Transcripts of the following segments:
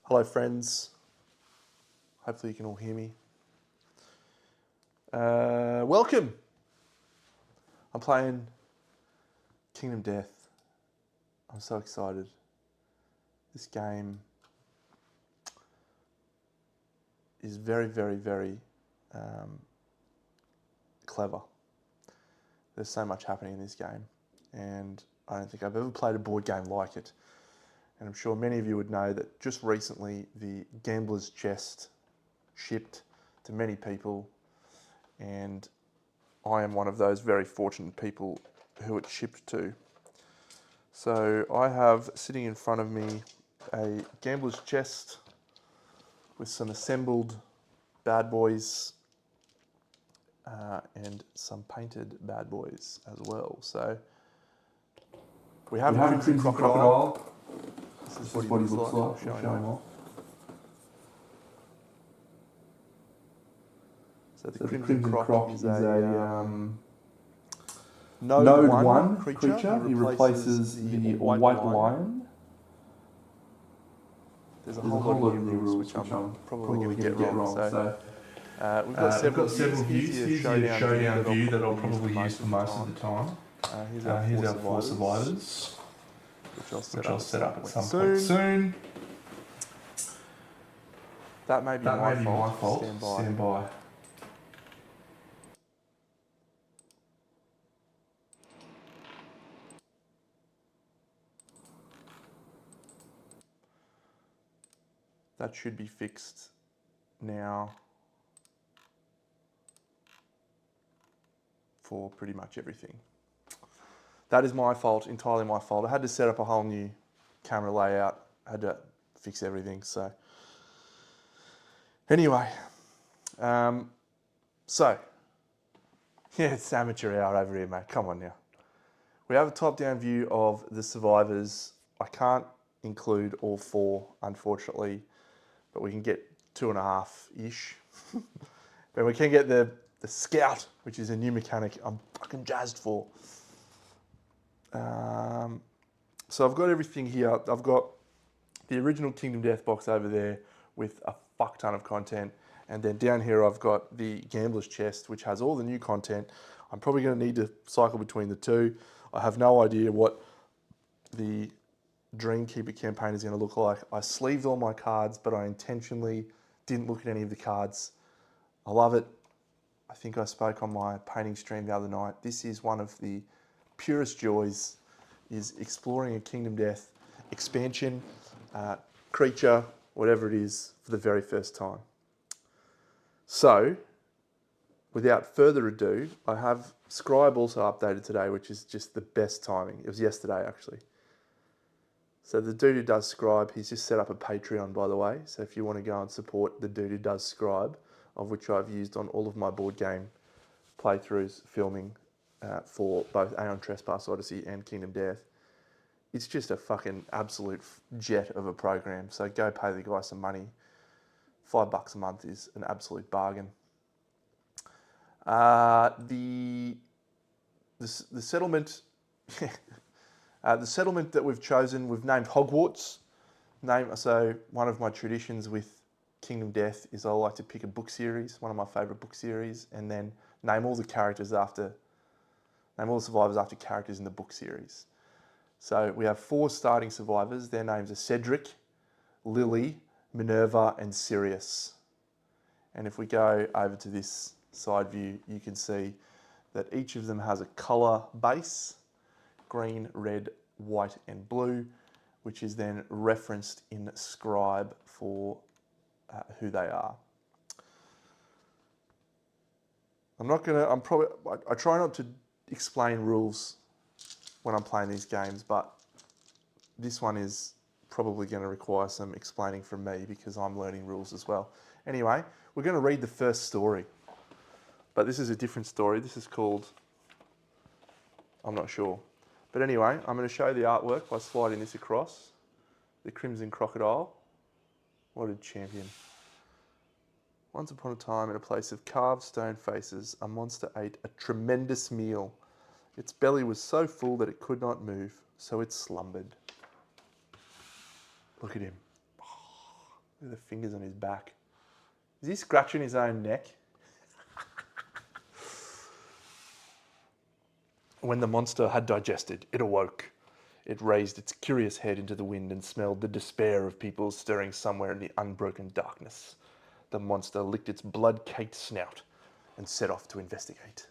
Hello friends, hopefully you can all hear me. Welcome! I'm playing Kingdom Death. I'm so excited. This game is very, very, very clever. There's so much happening in this game, and I don't think I've ever played a board game like it. And I'm sure many of you would know that just recently the Gambler's Chest shipped to many people, and I am one of those very fortunate people who it shipped to. So I have sitting in front of me a Gambler's Chest with some assembled bad boys and some painted bad boys as well. So we have a Crimson Crocodile. This is what he looks like. I'll show him off. So the Crimson Croc is a Node 1 creature. He replaces the White Lion. There's a whole lot of new rules which I'm probably going to get wrong. So we've got several views. Here's the showdown view that I'll probably use for most of the time. Here's our 4 survivors, which I'll set up at some point soon. That may be my fault. Stand by. That should be fixed now for pretty much everything. That is my fault, entirely my fault. I had to set up a whole new camera layout. I had to fix everything, so. Anyway, yeah, it's amateur hour over here, mate. Come on now. We have a top-down view of the survivors. I can't include all 4, unfortunately, but we can get 2.5-ish. But we can get the Scout, which is a new mechanic I'm fucking jazzed for. So I've got everything here. I've got the original Kingdom Death box over there with a fuck ton of content. And then down here I've got the Gambler's Chest, which has all the new content. I'm probably going to need to cycle between the two. I have no idea what the Dreamkeeper campaign is going to look like. I sleeved all my cards, but I intentionally didn't look at any of the cards. I love it. I think I spoke on my painting stream the other night. This is one of the purest joys, is exploring a Kingdom Death expansion, creature, whatever it is, for the very first time. So, without further ado, I have Scribe also updated today, which is just the best timing. It was yesterday, actually. So the dude who does Scribe, he's just set up a Patreon, by the way. So if you want to go and support the dude who does Scribe, of which I've used on all of my board game playthroughs, filming for both Aeon Trespass Odyssey and Kingdom Death, it's just a fucking absolute jet of a program. So go pay the guy some money. $5 a month is an absolute bargain. The settlement, the settlement that we've chosen, we've named Hogwarts. So one of my traditions with Kingdom Death is I like to pick a book series, one of my favourite book series, and then name all the survivors after characters in the book series. So we have 4 starting survivors. Their names are Cedric, Lily, Minerva, and Sirius. And if we go over to this side view, you can see that each of them has a colour base, green, red, white, and blue, which is then referenced in Scribe for who they are. I try not to explain rules when I'm playing these games, but this one is probably going to require some explaining from me because I'm learning rules as well. Anyway, we're going to read the first story, but this is a different story. This is called, I'm not sure. But anyway, I'm going to show you the artwork by sliding this across. The Crimson Crocodile. What a champion. Once upon a time, in a place of carved stone faces, a monster ate a tremendous meal. Its belly was so full that it could not move, so it slumbered. Look at him. Look at the fingers on his back. Is he scratching his own neck? When the monster had digested, it awoke. It raised its curious head into the wind and smelled the despair of people stirring somewhere in the unbroken darkness. The monster licked its blood-caked snout and set off to investigate.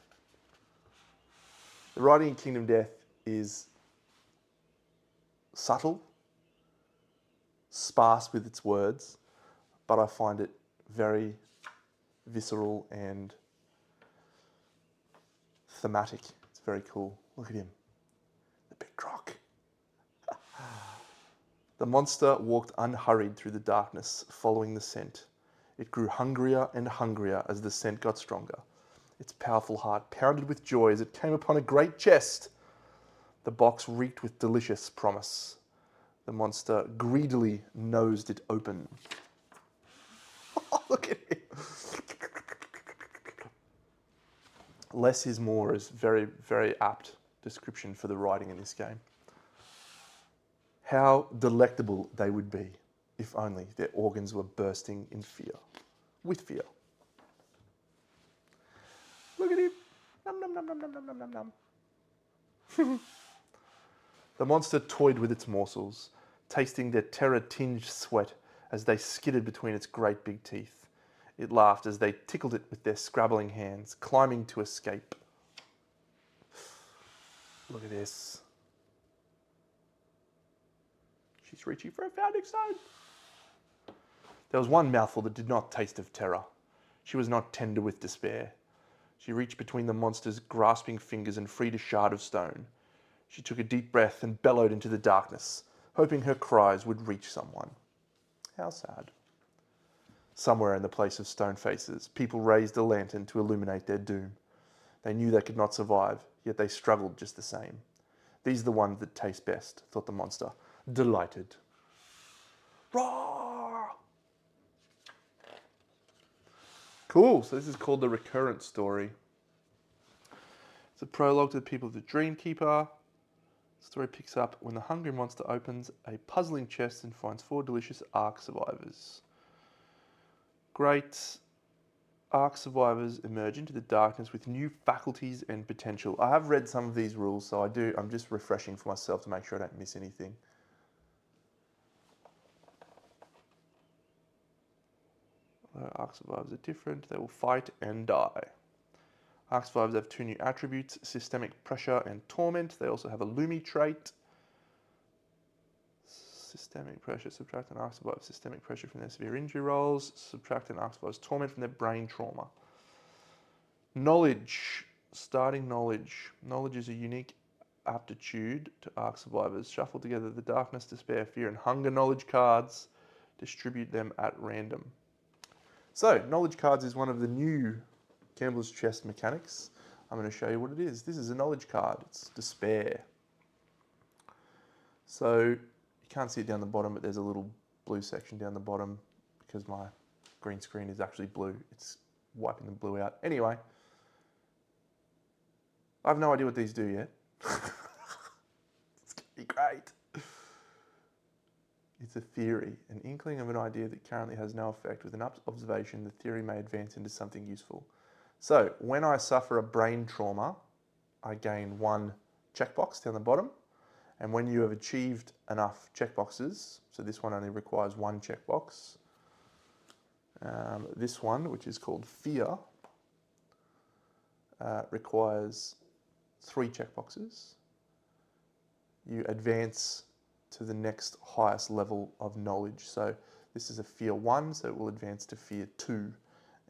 The writing in Kingdom Death is subtle, sparse with its words, but I find it very visceral and thematic. It's very cool. Look at him, the big croc. The monster walked unhurried through the darkness, following the scent. It grew hungrier and hungrier as the scent got stronger. Its powerful heart pounded with joy as it came upon a great chest. The box reeked with delicious promise. The monster greedily nosed it open. Look at him. Less is more is very, very apt description for the writing in this game. How delectable they would be if only their organs were bursting in fear. With fear. Look at him. Nom, nom, nom, nom, nom, nom, nom, nom, nom. The monster toyed with its morsels, tasting their terror-tinged sweat as they skidded between its great big teeth. It laughed as they tickled it with their scrabbling hands, climbing to escape. Look at this. She's reaching for a founding stone. There was one mouthful that did not taste of terror. She was not tender with despair. She reached between the monster's grasping fingers and freed a shard of stone. She took a deep breath and bellowed into the darkness, hoping her cries would reach someone. How sad. Somewhere in the place of stone faces, people raised a lantern to illuminate their doom. They knew they could not survive, yet they struggled just the same. These are the ones that taste best, thought the monster, delighted. Roar! Cool, so this is called The Recurrent Story. It's a prologue to the people of the Dreamkeeper. The story picks up when the hungry monster opens a puzzling chest and finds 4 delicious Ark survivors. Great Ark survivors emerge into the darkness with new faculties and potential. I have read some of these rules, so I'm just refreshing for myself to make sure I don't miss anything. Ark survivors are different. They will fight and die. Ark survivors have 2 new attributes, systemic pressure and torment. They also have a Lumi trait. Systemic pressure, subtract an Ark survivor's systemic pressure from their severe injury rolls. Subtract an Ark survivor's torment from their brain trauma. Knowledge. Starting knowledge. Knowledge is a unique aptitude to Ark survivors. Shuffle together the darkness, despair, fear, and hunger knowledge cards. Distribute them at random. So, knowledge cards is one of the new Gambler's Chest mechanics. I'm going to show you what it is. This is a knowledge card. It's despair. So, you can't see it down the bottom, but there's a little blue section down the bottom because my green screen is actually blue. It's wiping the blue out. Anyway, I have no idea what these do yet. It's going to be great. It's a theory, an inkling of an idea that currently has no effect. With an observation, the theory may advance into something useful. So, when I suffer a brain trauma, I gain 1 checkbox down the bottom. And when you have achieved enough checkboxes, so this one only requires 1 checkbox. This one, which is called fear, requires 3 checkboxes. You advance to the next highest level of knowledge. So this is a fear 1, so it will advance to fear 2,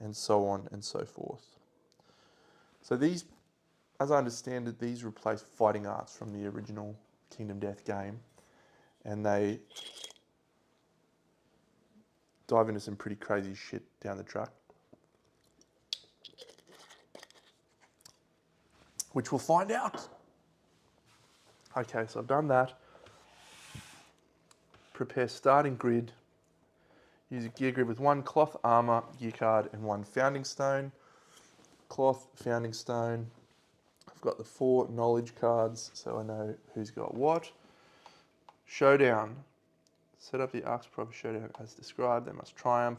and so on and so forth. So these, as I understand it, these replace fighting arts from the original Kingdom Death game, and they dive into some pretty crazy shit down the track, which we'll find out. Okay, so I've done that. Prepare starting grid. Use a gear grid with 1 cloth armor gear card and 1 founding stone. Cloth, founding stone. I've got the 4 knowledge cards, so I know who's got what. Showdown. Set up the Ark's proper showdown as described. They must triumph.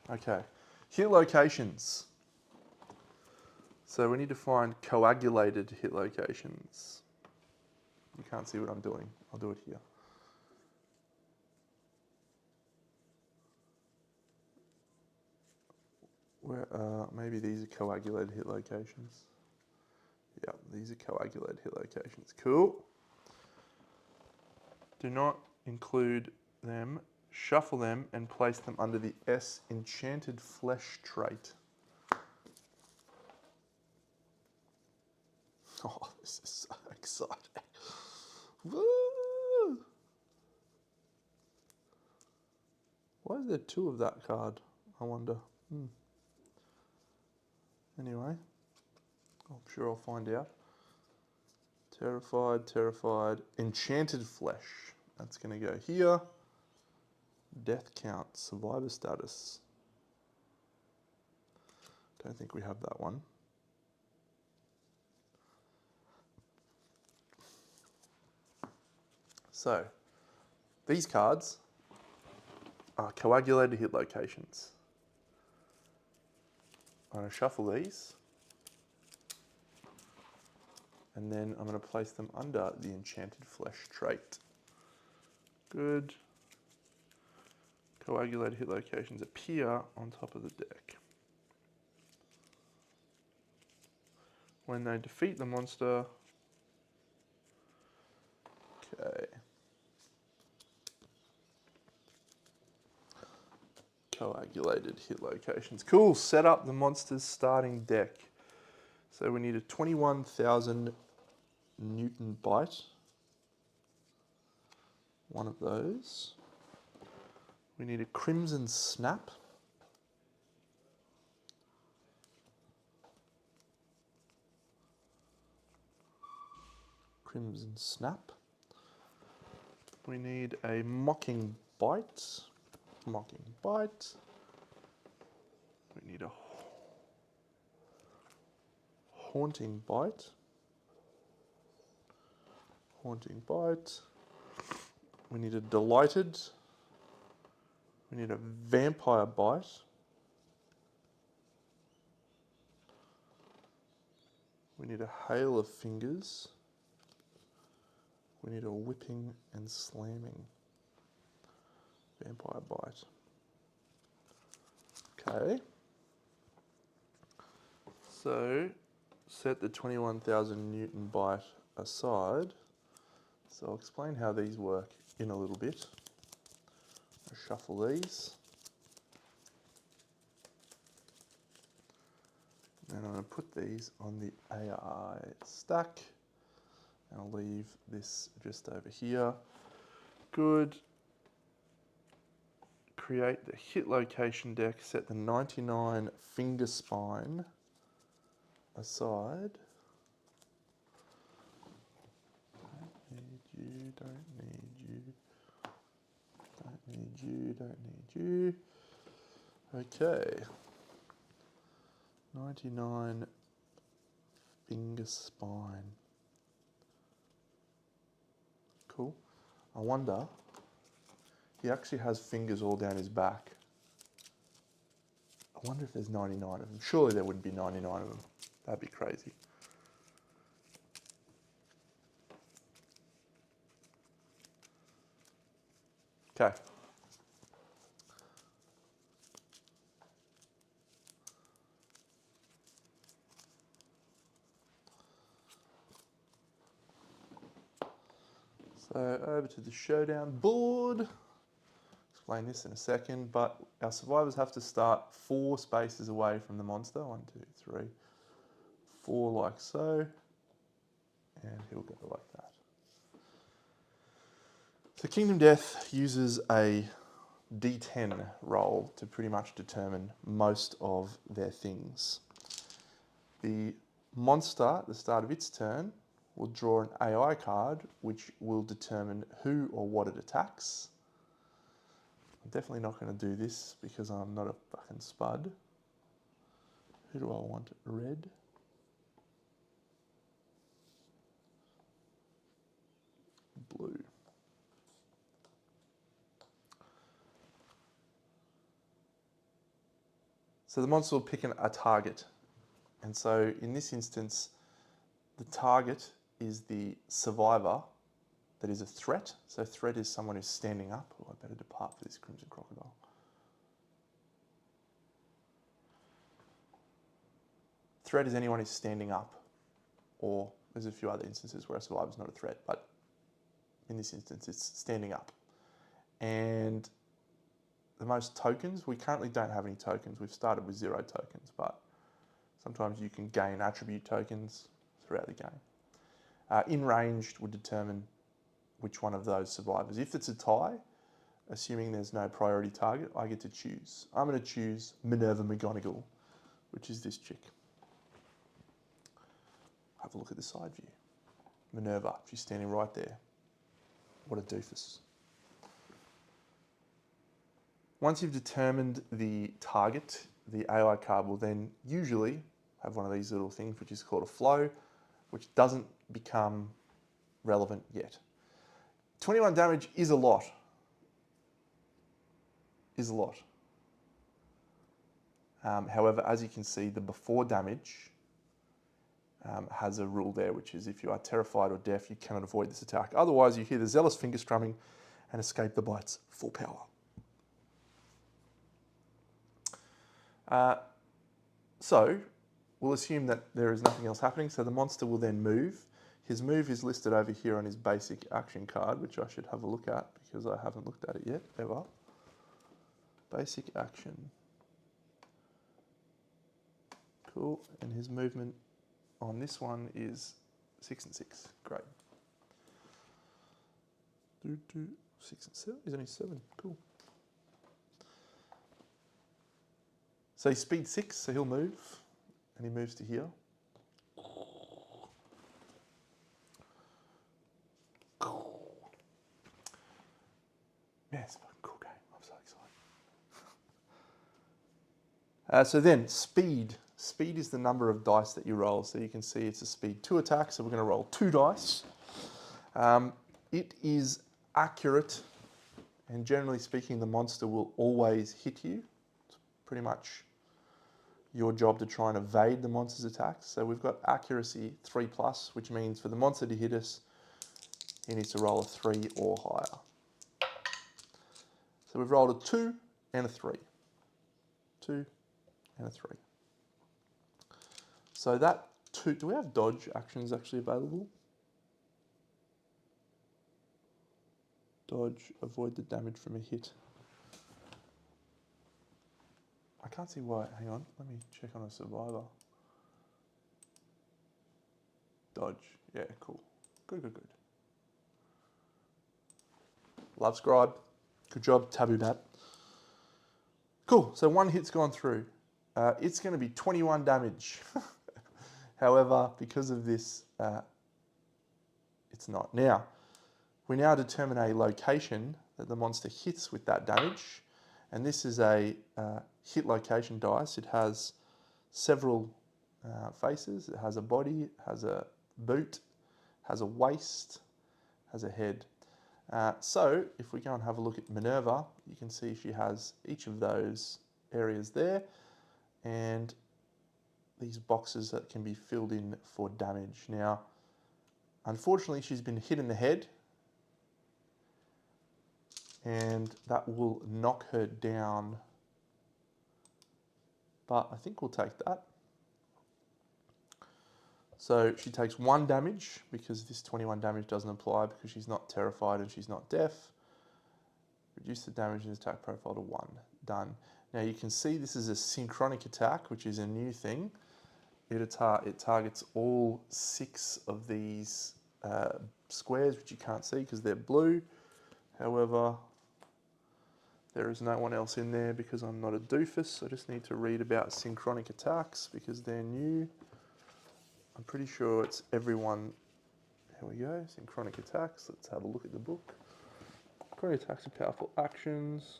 Okay. Hit locations. So we need to find coagulated hit locations. You can't see what I'm doing. I'll do it here. Where maybe these are coagulated hit locations. Yeah, these are coagulated hit locations. Cool. Do not include them, shuffle them, and place them under the S enchanted flesh trait. Oh, this is so exciting. Woo! Why is there two of that card? I wonder. Anyway, I'm sure I'll find out. Terrified, terrified. Enchanted flesh. That's going to go here. Death count, survivor status. Don't think we have that one. So, these cards are coagulated hit locations. I'm going to shuffle these. And then I'm going to place them under the enchanted flesh trait. Good. Coagulated hit locations appear on top of the deck. When they defeat the monster, okay. Coagulated hit locations. Cool, set up the monster's starting deck. So we need a 21,000 Newton bite. One of those. We need a Crimson Snap. Crimson Snap. We need a Mocking Bite. Mocking Bite. We need a Haunting Bite. Haunting Bite. We need a Delighted. We need a Vampire Bite. We need a Hail of Fingers. We need a Whipping and Slamming. Vampire Bite. Okay. So, set the 21,000 Newton bite aside. So I'll explain how these work in a little bit. I'll shuffle these. Then I'm going to put these on the AI stack. And I'll leave this just over here. Good. Create the hit location deck, set the 99 finger spine aside. Don't need you, don't need you, don't need you, don't need you. Okay. 99 finger spine. Cool. I wonder, he actually has fingers all down his back. I wonder if there's 99 of them. Surely there wouldn't be 99 of them. That'd be crazy. Okay. So over to the showdown board. Explain this in a second, but our survivors have to start 4 spaces away from the monster. 1, 2, 3, 4 like so. And he'll go like that. So Kingdom Death uses a D10 roll to pretty much determine most of their things. The monster at the start of its turn will draw an AI card which will determine who or what it attacks. I'm definitely not going to do this because I'm not a fucking spud. Who do I want? Red. Blue. So the monster will pick a target. And so in this instance, the target is the survivor that is a threat. So threat is someone who's standing up. Oh, I better depart for this crimson crocodile. Threat is anyone who's standing up, or there's a few other instances where a survivor is not a threat, but in this instance it's standing up. And the most tokens, we currently don't have any tokens. We've started with 0 tokens, but sometimes you can gain attribute tokens throughout the game. In ranged would determine which one of those survivors. If it's a tie, assuming there's no priority target, I get to choose. I'm going to choose Minerva McGonagall, which is this chick. Have a look at the side view. Minerva, she's standing right there. What a doofus. Once you've determined the target, the AI card will then usually have one of these little things, which is called a flow, which doesn't become relevant yet. 21 damage is a lot. However, as you can see, the before damage has a rule there, which is if you are terrified or deaf, you cannot avoid this attack. Otherwise, you hear the zealous finger strumming and escape the bite's full power. So we'll assume that there is nothing else happening, so the monster will then move. His move is listed over here on his basic action card, which I should have a look at because I haven't looked at it yet, ever. Basic action. Cool, and his movement on this one is 6 and 6. Great. 6 and 7. He's only 7. Cool. So he's speed 6, so he'll move, and he moves to here. Man, it's a fucking cool game. I'm so excited. So then, speed. Speed is the number of dice that you roll. So you can see it's a speed 2 attack, so we're going to roll 2 dice. It is accurate, and generally speaking, the monster will always hit you. It's pretty much your job to try and evade the monster's attacks. So we've got accuracy 3+, which means for the monster to hit us, he needs to roll a 3 or higher. So we've rolled a 2 and a 3. 2 and a 3. So that 2, do we have dodge actions actually available? Dodge, avoid the damage from a hit. I can't see why, hang on, let me check on a survivor. Dodge, yeah, cool. Good. Love scribe, good job, taboo bat. Cool, so 1 hit's gone through. It's going to be 21 damage. However, because of this, it's not. Now, we now determine a location that the monster hits with that damage, and this is a hit location dice. It has several faces. It has a body, it has a boot, has a waist, has a head. So if we go and have a look at Minerva, you can see she has each of those areas there, and these boxes that can be filled in for damage. Now, unfortunately, she's been hit in the head, and that will knock her down, but I think we'll take that. So she takes 1 damage because this 21 damage doesn't apply because she's not terrified and she's not deaf. Reduce the damage in the attack profile to 1. Done. Now you can see this is a synchronic attack, which is a new thing. It targets all 6 of these squares, which you can't see because they're blue. However, there is no one else in there because I'm not a doofus. I just need to read about synchronic attacks because they're new. I'm pretty sure it's everyone. Here we go, synchronic attacks. Let's have a look at the book. Synchronic attacks are powerful actions.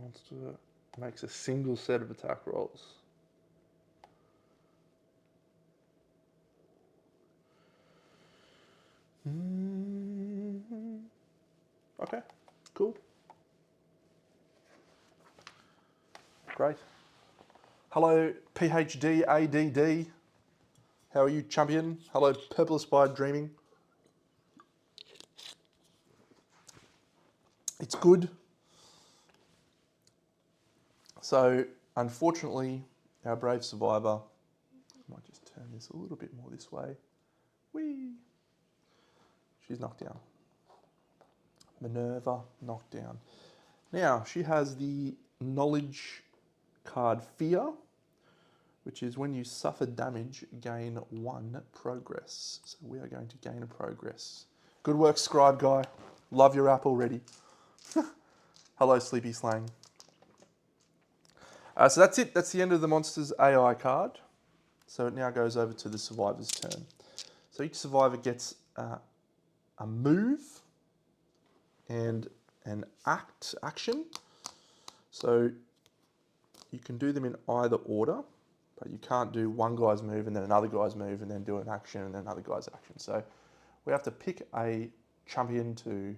Monster makes a single set of attack rolls. Okay, Cool. Great. Hello, PhD ADD. How are you, champion? Hello, Purple Aspired Dreaming. It's good. So, unfortunately, our brave survivor, I might just turn this a little bit more this way. Whee! She's knocked down. Minerva, knocked down. Now, she has the knowledge card Fear, which is when you suffer damage, gain 1 progress. So we are going to gain a progress. Good work, Scribe Guy. Love your app already. Hello, Sleepy Slang. So that's it. That's the end of the monster's AI card. So it now goes over to the survivor's turn. So each survivor gets a move and an action. So you can do them in either order, but you can't do one guy's move and then another guy's move and then do an action and then another guy's action. So we have to pick a champion to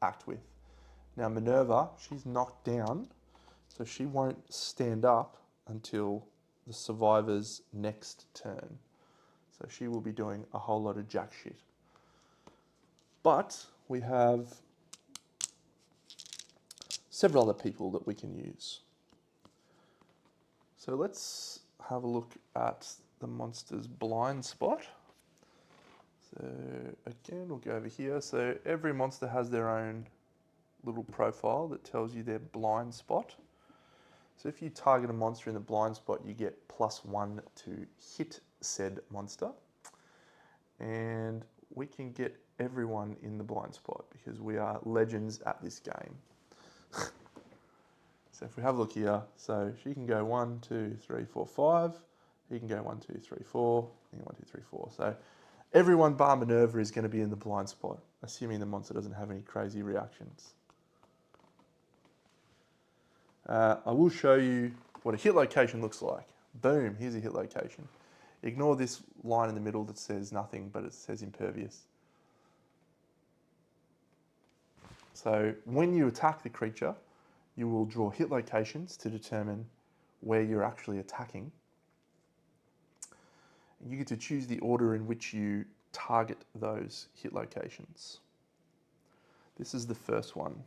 act with. Now Minerva, she's knocked down, so she won't stand up until the survivor's next turn. So she will be doing a whole lot of jack shit. But we have several other people that we can use. So let's have a look at the monster's blind spot. So again, we'll go over here. So every monster has their own little profile that tells you their blind spot. So if you target a monster in the blind spot, you get +1 to hit said monster. And we can get everyone in the blind spot because we are legends at this game. So if we have a look here, so she can go 1, 2, 3, 4, 5. He can go 1, 2, 3, 4. And 1, 2, 3, 4. So everyone bar Minerva is going to be in the blind spot, assuming the monster doesn't have any crazy reactions. I will show you what a hit location looks like. Boom, here's a hit location. Ignore this line in the middle that says nothing, but it says impervious. So when you attack the creature, you will draw hit locations to determine where you're actually attacking. You get to choose the order in which you target those hit locations. This is the first one.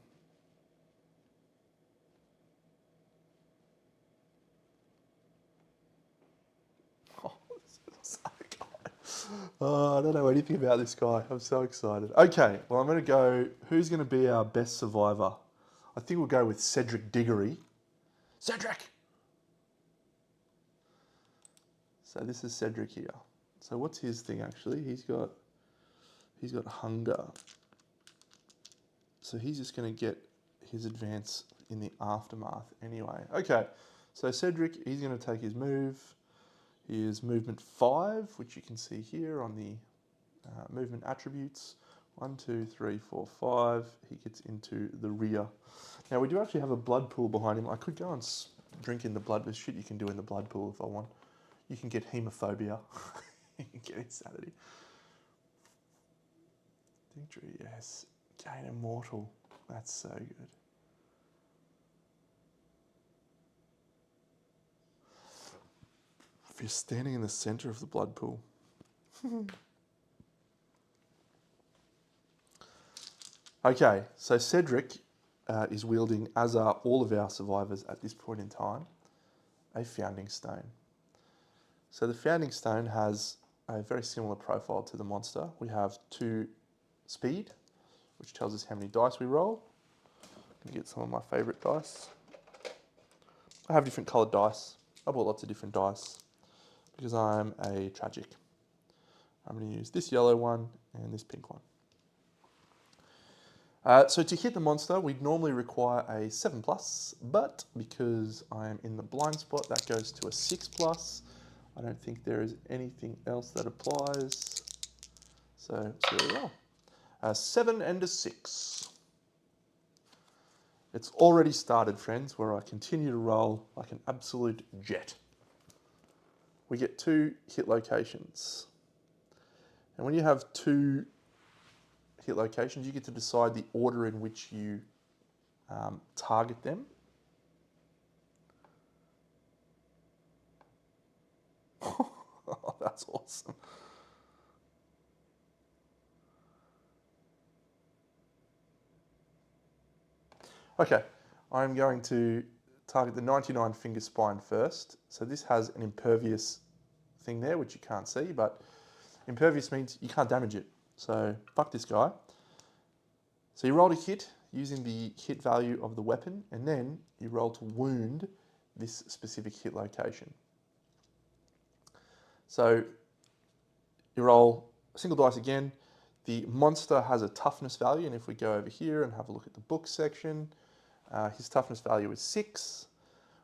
Oh, I don't know anything about this guy. I'm so excited. Okay, well, I'm going to go, who's going to be our best survivor? I think we'll go with Cedric Diggory. Cedric! So this is Cedric here. So what's his thing actually? He's got hunger. So he's just going to get his advance in the aftermath anyway. Okay, so Cedric, he's going to take his move. He is movement 5, which you can see here on the movement attributes. 1, 2, 3, 4, 5. He gets into the rear. Now we do actually have a blood pool behind him. I could go and drink in the blood. There's shit you can do in the blood pool if I want. You can get hemophobia. You can get insanity. Victory, yes. Gain immortal. That's so good. If you're standing in the center of the blood pool. Okay, so Cedric is wielding, as are all of our survivors at this point in time, a founding stone. So the founding stone has a very similar profile to the monster. We have 2 speed, which tells us how many dice we roll. Let me get some of my favorite dice. I have different colored dice. I bought lots of different dice because I'm a tragic. I'm going to use this yellow one and this pink one. So to hit the monster, we'd normally require a 7+, but because I am in the blind spot, that goes to a 6+. I don't think there is anything else that applies. So there we go. A 7 and a 6. It's already started, friends, where I continue to roll like an absolute jet. We get 2 hit locations. And when you have 2 hit locations. You get to decide the order in which you target them. Oh, that's awesome. Okay, I'm going to target the 99 finger spine first. So this has an impervious thing there, which you can't see, but impervious means you can't damage it. So fuck this guy. So you roll a hit using the hit value of the weapon, and then you roll to wound this specific hit location. So you roll a single dice again. The monster has a toughness value, and if we go over here and have a look at the book section, his toughness value is 6.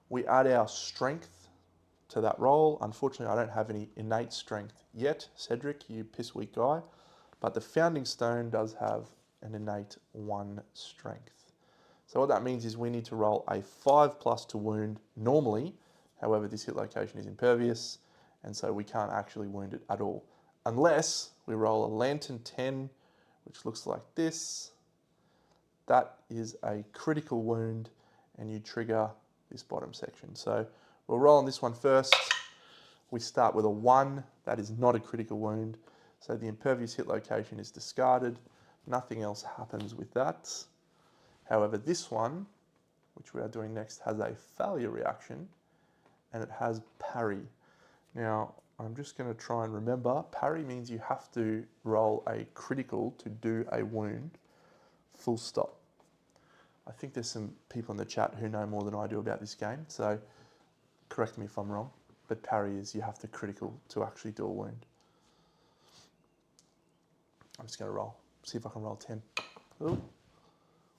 We add our strength to that roll. Unfortunately, I don't have any innate strength yet. Cedric, you piss weak guy. But the founding stone does have an innate 1 strength. So what that means is we need to roll a 5+ to wound normally. However, this hit location is impervious, and so we can't actually wound it at all. Unless we roll a lantern 10, which looks like this. That is a critical wound, and you trigger this bottom section. So we'll roll on this one first. We start with a 1. That is not a critical wound. So the impervious hit location is discarded. Nothing else happens with that. However, this one, which we are doing next, has a failure reaction, and it has parry. Now, I'm just going to try and remember, parry means you have to roll a critical to do a wound, full stop. I think there's some people in the chat who know more than I do about this game, so correct me if I'm wrong, but parry is you have to critical to actually do a wound. I'm just going to roll, see if I can roll 10. Ooh.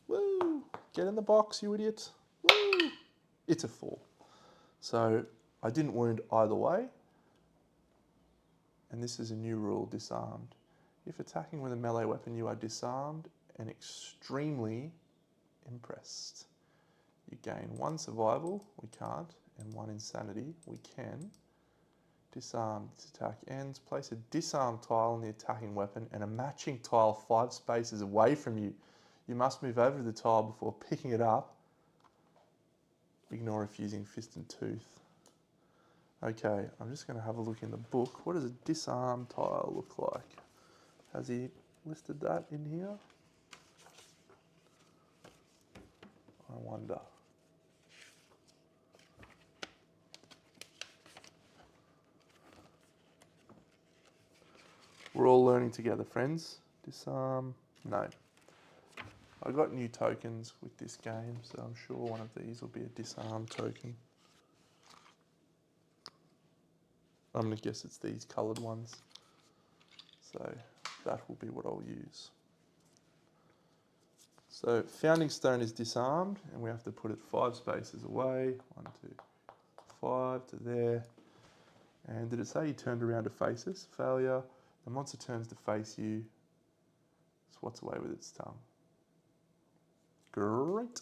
Woo! Get in the box, you idiot. Woo! It's a 4. So I didn't wound either way. And this is a new rule, disarmed. If attacking with a melee weapon, you are disarmed and extremely impressed. You gain 1 survival, we can't, and 1 insanity, we can. Disarmed, this attack ends. Place a disarmed tile on the attacking weapon and a matching tile 5 spaces away from you. You must move over to the tile before picking it up. Ignore if using fist and tooth. Okay, I'm just going to have a look in the book. What does a disarmed tile look like? Has he listed that in here? I wonder. We're all learning together, friends. Disarm, no. I got new tokens with this game, so I'm sure one of these will be a disarm token. I'm going to guess it's these coloured ones. So that will be what I'll use. So founding stone is disarmed, and we have to put it 5 spaces away. 1, 2, 5 to there. And did it say he turned around to face us? Failure. The monster turns to face you. Swats away with its tongue. Great.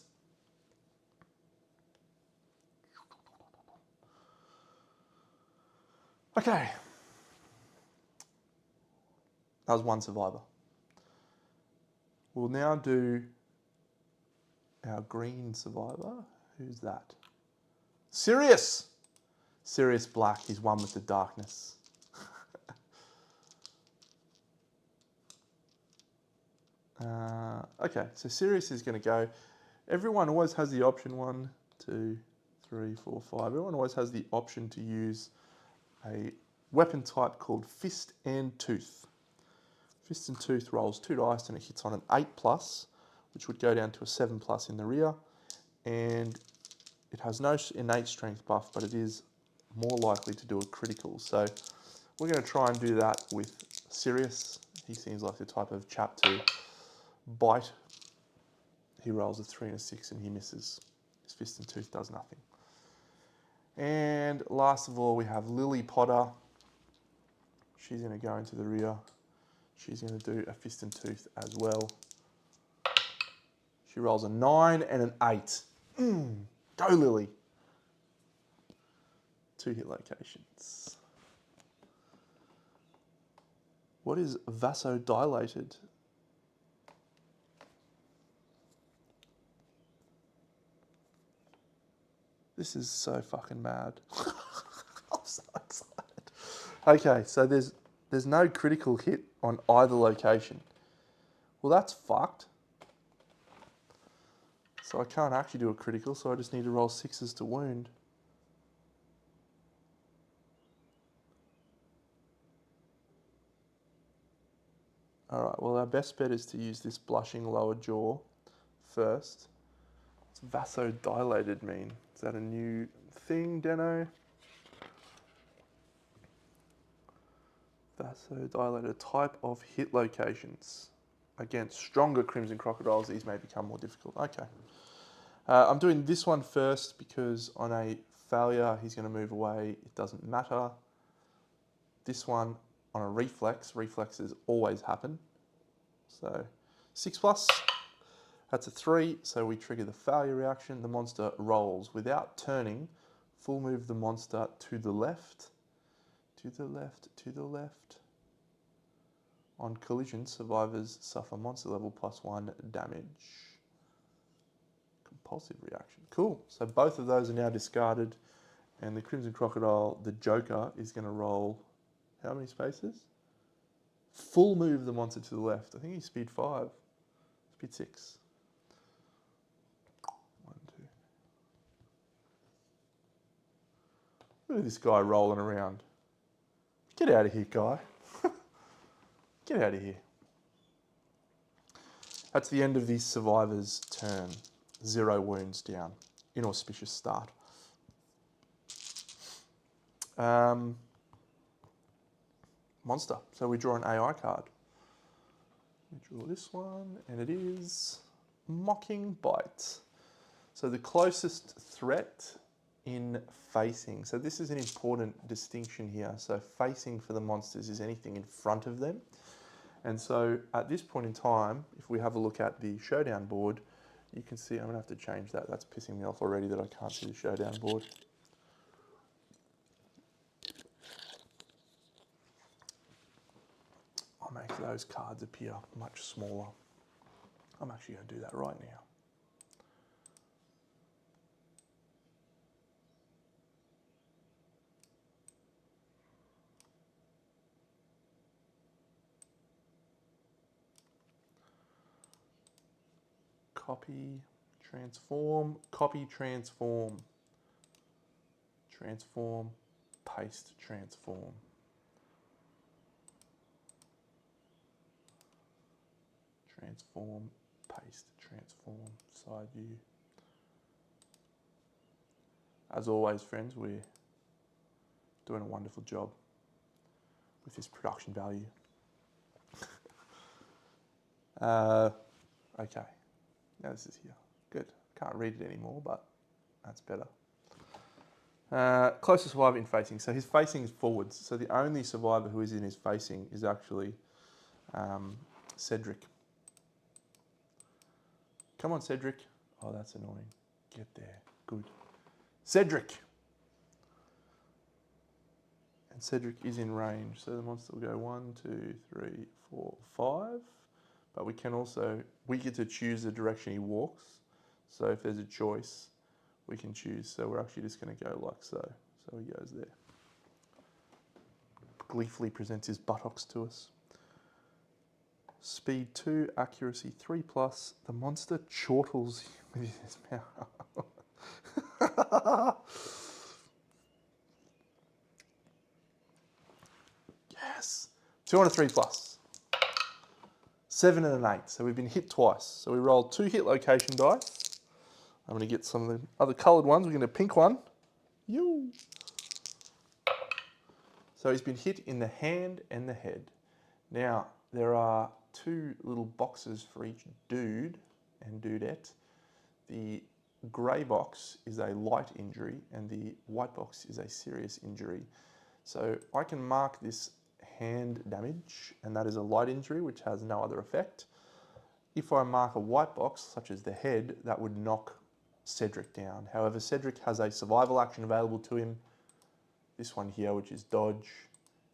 Okay. That was 1 survivor. We'll now do our green survivor. Who's that? Sirius! Sirius Black, he's one with the darkness. Okay, so Sirius is going to go. Everyone always has the option 1, 2, 3, 4, 5. Everyone always has the option to use a weapon type called Fist and Tooth. Fist and Tooth rolls 2 dice and it hits on an 8+, which would go down to a 7+ in the rear. And it has no innate strength buff, but it is more likely to do a critical. So we're going to try and do that with Sirius. He seems like the type of chap to bite. He rolls a 3 and a 6 and he misses. His Fist and Tooth does nothing. And last of all, we have Lily Potter. She's going to go into the rear. She's going to do a Fist and Tooth as well. She rolls a 9 and an 8. Go, Lily. 2 hit locations. What is vasodilated? This is so fucking mad. I'm so excited. Okay, so there's no critical hit on either location. Well, that's fucked. So I can't actually do a critical, so I just need to roll 6s to wound. Alright, well our best bet is to use this blushing lower jaw first. What's vasodilated mean? Is that a new thing, Deno? Vasodilated, type of hit locations. Against stronger Crimson Crocodiles, these may become more difficult. Okay. I'm doing this one first because on a failure, he's going to move away. It doesn't matter. This one on a reflex, reflexes always happen. So 6+, that's a 3. So we trigger the failure reaction. The monster rolls without turning. Full move the monster to the left, to the left, to the left. On collision, survivors suffer monster level +1 damage. Compulsive reaction. Cool. So both of those are now discarded. And the Crimson Crocodile, the Joker, is going to roll how many spaces? Full move the monster to the left. I think he's speed 5. Speed 6. 1, 2. Look at this guy rolling around. Get out of here, guy. Get out of here. That's the end of the survivor's turn. 0 wounds down. Inauspicious start. Monster. So we draw an AI card. We draw this one, and it is Mocking Bite. So the closest threat in facing. So this is an important distinction here. So facing for the monsters is anything in front of them. And so at this point in time, if we have a look at the showdown board, you can see, I'm going to have to change that. That's pissing me off already that I can't see the showdown board. I'll make those cards appear much smaller. I'm actually going to do that right now. Copy, transform, copy, transform. Transform, paste, transform. Transform, paste, transform, side view. As always, friends, we're doing a wonderful job with this production value. Okay, now this is here. Good. Can't read it anymore, but that's better. Closest survivor in facing. So his facing is forwards. So the only survivor who is in his facing is actually Cedric. Come on, Cedric. Oh, that's annoying. Get there. Good. Cedric. And Cedric is in range. So the monster will go 1, 2, 3, 4, 5. But we can also, we get to choose the direction he walks. So if there's a choice, we can choose. So we're actually just going to go like so. So he goes there. Gleefully presents his buttocks to us. Speed 2, accuracy 3+. The monster chortles with his mouth. Yes. 2 on a 3+. 7 and an 8. So we've been hit twice. So we rolled 2 hit location dice. I'm going to get some of the other coloured ones. We're going to pink one. Yoo. So he's been hit in the hand and the head. Now, there are 2 little boxes for each dude and dudette. The grey box is a light injury and the white box is a serious injury. So I can mark this hand damage, and that is a light injury which has no other effect. If I mark a white box, such as the head, that would knock Cedric down. However, Cedric has a survival action available to him. This one here, which is dodge.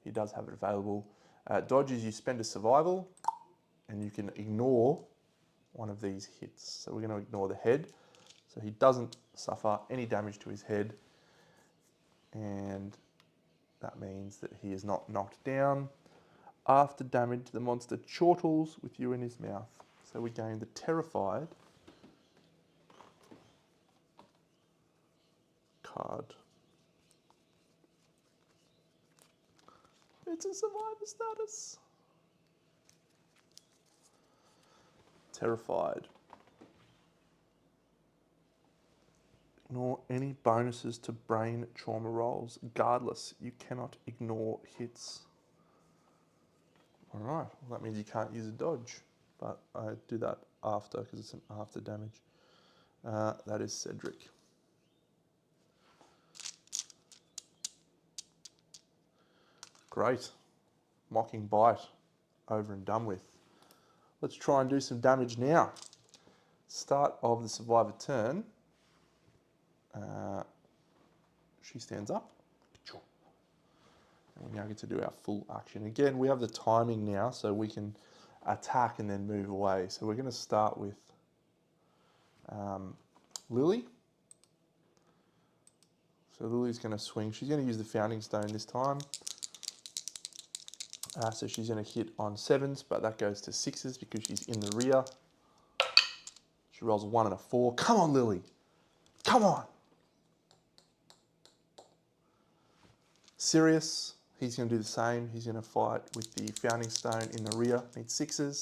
He does have it available. Dodge is you spend a survival and you can ignore one of these hits. So we're going to ignore the head. So So he doesn't suffer any damage to his head, and that means that he is not knocked down. After damage, the monster chortles with you in his mouth. So we gain the Terrified card. It's a survivor status. Terrified. Ignore any bonuses to brain trauma rolls. Regardless, you cannot ignore hits. All right, well, that means you can't use a dodge, but I do that after because it's an after damage. That is Cedric. Great. Mocking Bite over and done with. Let's try and do some damage now. Start of the survivor turn. She stands up. And we now get to do our full action. Again, we have the timing now, so we can attack and then move away. So we're going to start with Lily. So Lily's going to swing. She's going to use the Founding Stone this time. So she's going to hit on 7s, but that goes to 6s because she's in the rear. She rolls a 1 and a 4. Come on, Lily. Come on. Sirius, he's going to do the same. He's going to fight with the Founding Stone in the rear. Needs 6s.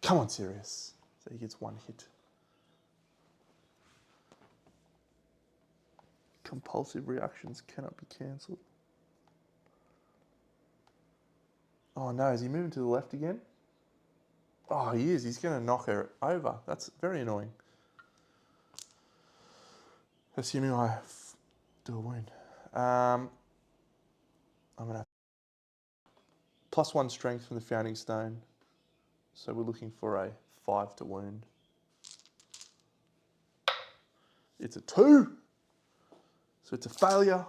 Come on, Sirius. So he gets 1 hit. Compulsive reactions cannot be cancelled. Oh no, is he moving to the left again? Oh, he is. He's going to knock her over. That's very annoying. Assuming I do a wound. I'm going to +1 strength from the Founding Stone. So we're looking for a 5 to wound. It's a 2. So it's a failure.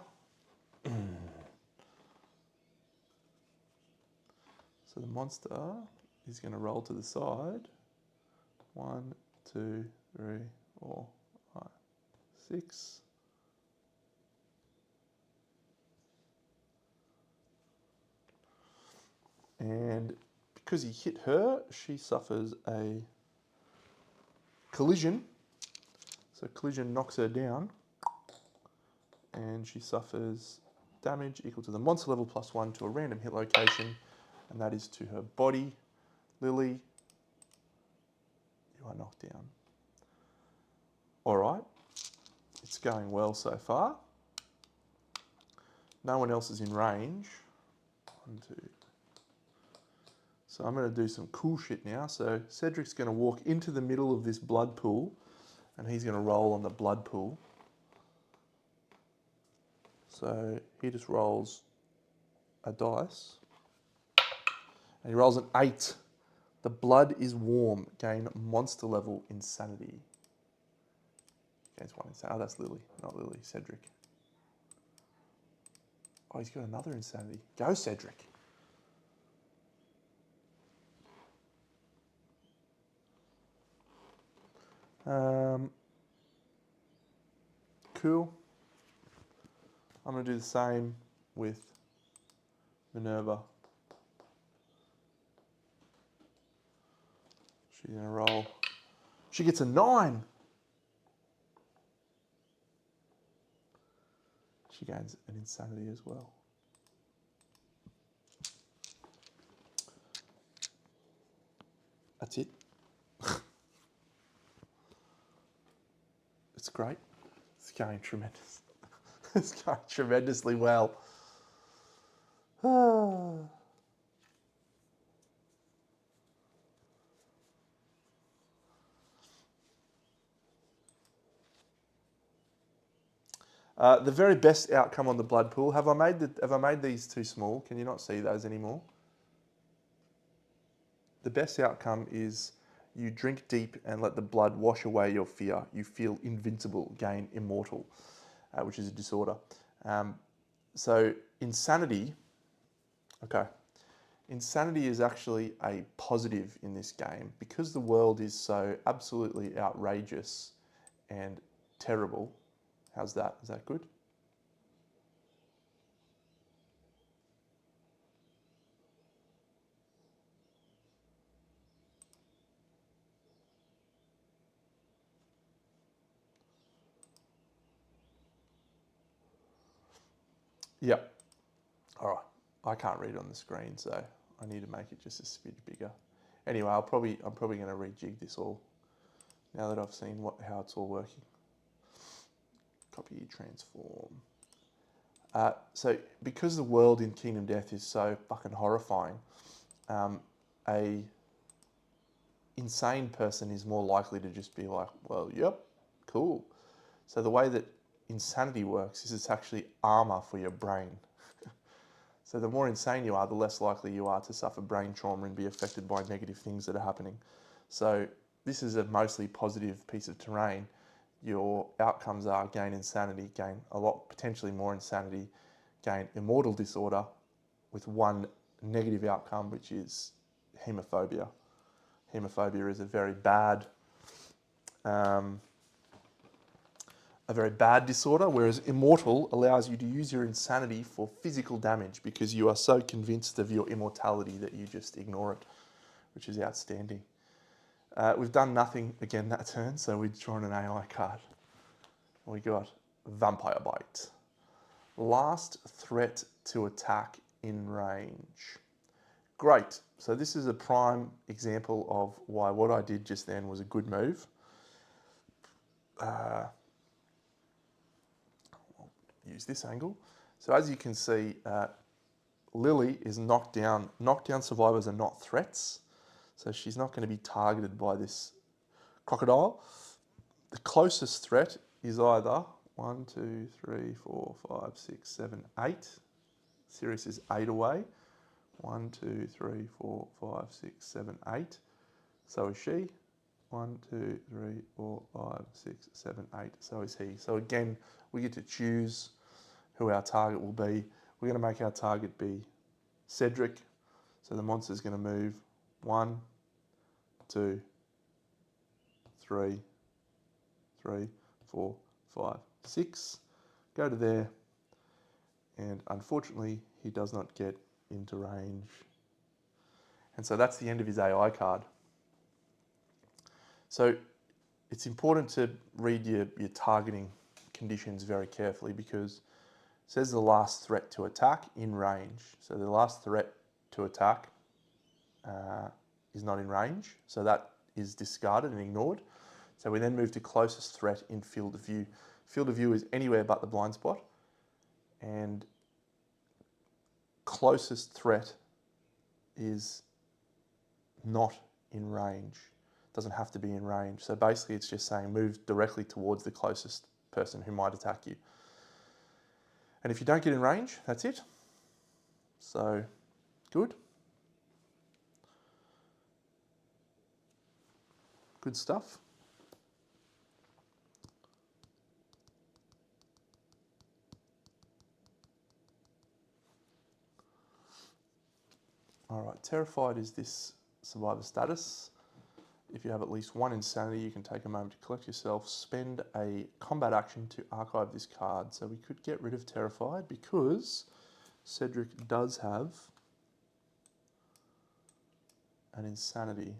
So the monster is going to roll to the side. 1, 2, 3, 4, 5, 6. And because he hit her, she suffers a collision. So collision knocks her down. And she suffers damage equal to the monster level +1 to a random hit location. And that is to her body. Lily, you are knocked down. All right. It's going well so far. No one else is in range. 1, 2. So I'm going to do some cool shit now. So Cedric's going to walk into the middle of this blood pool and he's going to roll on the blood pool. So he just rolls a dice and he rolls an 8. The blood is warm. Gain monster level insanity. Gains 1 insanity. Oh, that's Lily, not Lily, Cedric. Oh, he's got another insanity. Go, Cedric. Cool. I'm going to do the same with Minerva. She's going to roll. She gets a 9. She gains an insanity as well. That's it. It's great. It's going tremendous. It's going tremendously well. The very best outcome on the blood pool. Have I made these too small? Can you not see those anymore? The best outcome is you drink deep and let the blood wash away your fear. You feel invincible, gain immortal, which is a disorder. So insanity, okay. Insanity is actually a positive in this game. Because the world is so absolutely outrageous, and terrible. How's that? Is that good? Yep. All right. I can't read on the screen, so I need to make it just a smidge bigger. Anyway, I'm probably going to rejig this all now that I've seen how it's all working. Copy, transform. So because the world in Kingdom Death is so fucking horrifying, a insane person is more likely to just be like, well, yep, cool. So the way that insanity works is it's actually armor for your brain. So the more insane you are, the less likely you are to suffer brain trauma and be affected by negative things that are happening. So this is a mostly positive piece of terrain. Your outcomes are gain insanity, gain a lot, potentially more insanity, gain immortal disorder with one negative outcome, which is hemophobia. Hemophobia is a very bad disorder, whereas immortal allows you to use your insanity for physical damage because you are so convinced of your immortality that you just ignore it, which is outstanding. We've done nothing again that turn, so we've drawn an AI card. We got Vampire Bite. Last threat to attack in range. Great. So this is a prime example of why what I did just then was a good move. I'll use this angle. So as you can see, Lily is knocked down. Knockdown survivors are not threats. So she's not going to be targeted by this crocodile. The closest threat is either 1, 2, 3, 4, 5, 6, 7, 8. Sirius is 8 away. 1, 2, 3, 4, 5, 6, 7, 8. So is she. 1, 2, 3, 4, 5, 6, 7, 8. So is he. So again, we get to choose who our target will be. We're going to make our target be Cedric. So the monster's going to move 1, 2, 3, 4, 5, 6. Go to there. And unfortunately, he does not get into range. And so that's the end of his AI card. So it's important to read your targeting conditions very carefully because it says the last threat to attack in range. So the last threat to attack is not in range. So that is discarded and ignored. So we then move to closest threat in field of view. Field of view is anywhere but the blind spot. And closest threat is not in range. It doesn't have to be in range. So basically it's just saying move directly towards the closest person who might attack you. And if you don't get in range, that's it. So, good. Good stuff. All right, terrified is this survivor status. If you have at least one insanity, you can take a moment to collect yourself, spend a combat action to archive this card. So we could get rid of terrified because Cedric does have an insanity.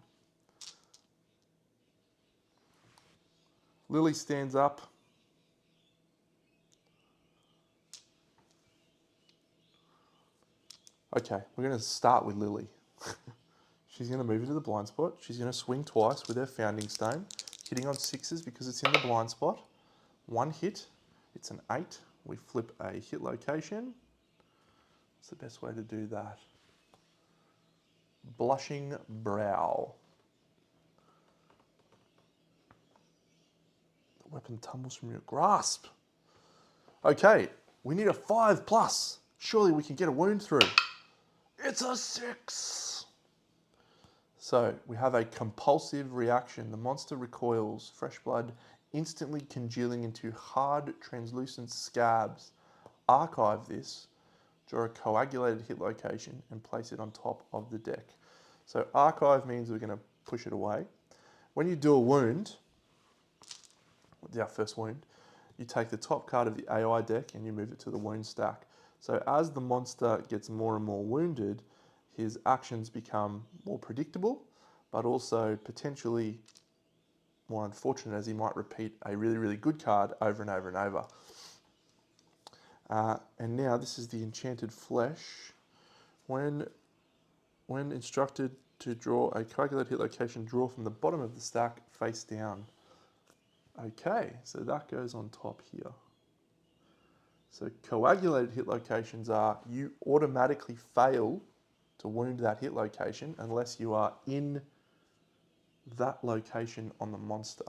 Lily stands up. Okay, we're going to start with Lily. She's going to move into the blind spot. She's going to swing twice with her founding stone, hitting on 6s because it's in the blind spot. One hit, it's an 8. We flip a hit location. What's the best way to do that? Blushing brow. The weapon tumbles from your grasp. Okay, we need a 5+. Surely we can get a wound through. It's a 6. So we have a compulsive reaction. The monster recoils, fresh blood instantly congealing into hard, translucent scabs. Archive this, draw a coagulated hit location and place it on top of the deck. So archive means we're going to push it away. When you do a wound, our first wound, you take the top card of the AI deck and you move it to the wound stack. So as the monster gets more and more wounded, his actions become more predictable, but also potentially more unfortunate, as he might repeat a really, really good card over and over and over. And now this is the Enchanted Flesh. When instructed to draw a coagulated hit location, draw from the bottom of the stack face down. Okay, so that goes on top here. So coagulated hit locations are, you automatically fail to wound that hit location unless you are in that location on the monster.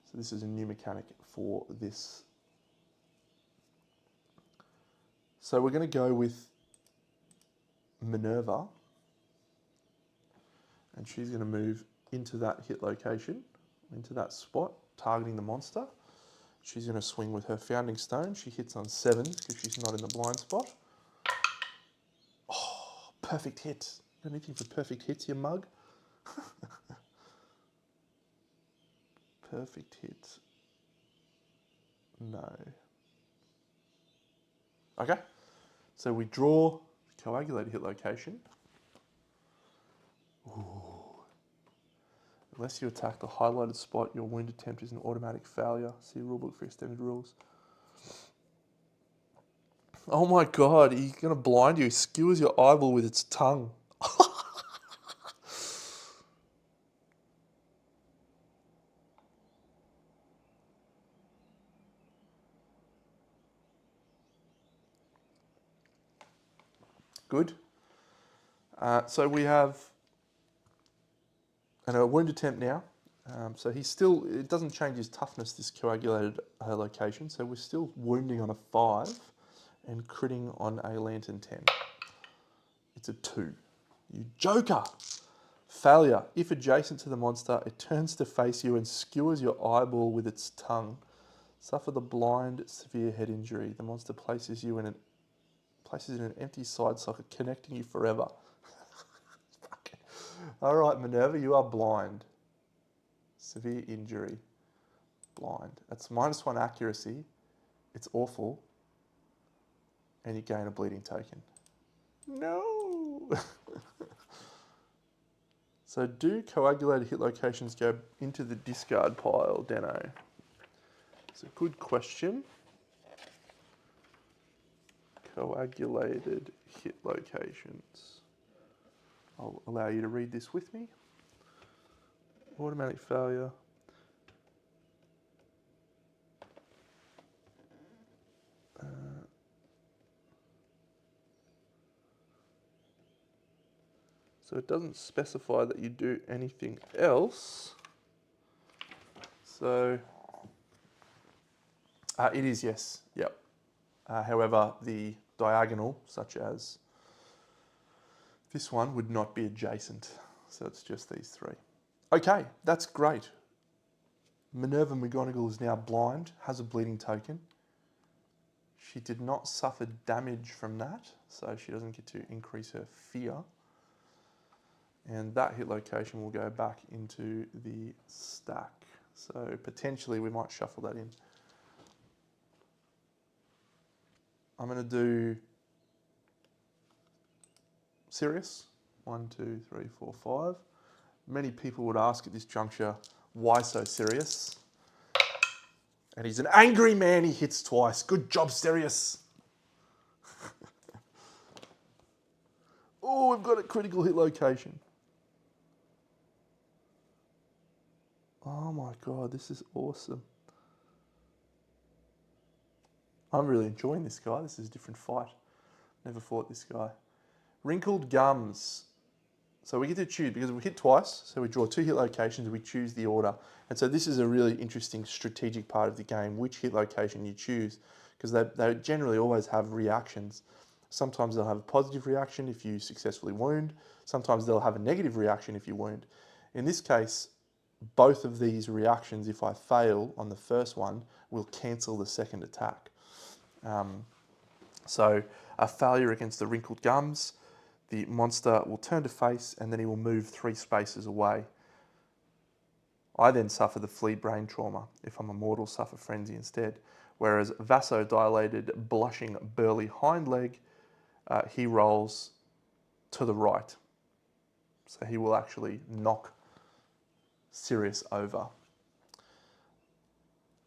So this is a new mechanic for this. So we're going to go with Minerva, and she's going to move into that hit location, into that spot, targeting the monster. She's going to swing with her Founding Stone. She hits on 7s because she's not in the blind spot. Oh, perfect hit. Got anything for perfect hits, you mug? Perfect hit. No. Okay. So we draw coagulated hit location. Ooh. Unless you attack the highlighted spot, your wound attempt is an automatic failure. See rulebook for extended rules. Oh my god, he's going to blind you. He skewers your eyeball with its tongue. Good. So we have a wound attempt now. So he's still, it doesn't change his toughness, this coagulated location. So we're still wounding on a 5 and critting on a Lantern 10. It's a 2. You joker! Failure. If adjacent to the monster, it turns to face you and skewers your eyeball with its tongue. Suffer the blind, severe head injury. The monster places you in an empty side socket, connecting you forever. All right, Minerva, you are blind. Severe injury. Blind. That's -1 accuracy. It's awful. And you gain a bleeding token. No! So do coagulated hit locations go into the discard pile, Deno? It's a good question. Coagulated hit locations. I'll allow you to read this with me. Automatic failure. So it doesn't specify that you do anything else. So it is, yes, yep. However, the diagonal, such as this one, would not be adjacent. So it's just these 3. Okay, that's great. Minerva McGonagall is now blind, has a bleeding token. She did not suffer damage from that, so she doesn't get to increase her fear. And that hit location will go back into the stack. So potentially we might shuffle that in. I'm going to do Sirius. 1, 2, 3, 4, 5. Many people would ask at this juncture, why so serious? And he's an angry man, he hits twice. Good job, Sirius. Oh, we've got a critical hit location. Oh my god, this is awesome. I'm really enjoying this guy. This is a different fight. Never fought this guy. Wrinkled Gums. So we get to choose, because we hit twice, so we draw 2 hit locations, we choose the order. And so this is a really interesting strategic part of the game, which hit location you choose, because they generally always have reactions. Sometimes they'll have a positive reaction if you successfully wound. Sometimes they'll have a negative reaction if you wound. In this case, both of these reactions, if I fail on the first one, will cancel the second attack. So a failure against the Wrinkled Gums, the monster will turn to face and then he will move 3 spaces away. I then suffer the flea brain trauma. If I'm a mortal, suffer frenzy instead. Whereas vasodilated, blushing, burly hind leg, he rolls to the right. So he will actually knock Sirius over.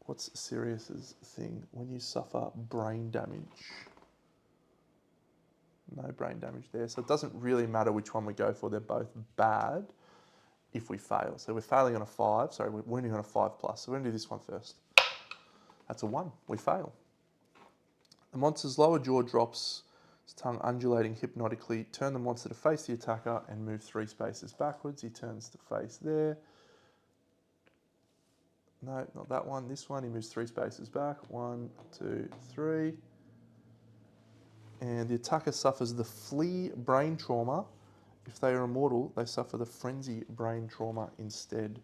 What's Sirius's thing? When you suffer brain damage. No brain damage there. So it doesn't really matter which one we go for. They're both bad if we fail. So we're failing on a 5. Sorry, we're wounding on a 5+. So we're going to do this one first. That's a 1. We fail. The monster's lower jaw drops, his tongue undulating hypnotically. Turn the monster to face the attacker and move 3 spaces backwards. He turns to face there. No, not that one. This one, he moves 3 spaces back. 1, 2, 3. And the attacker suffers the flea brain trauma. If they are immortal, they suffer the frenzy brain trauma instead.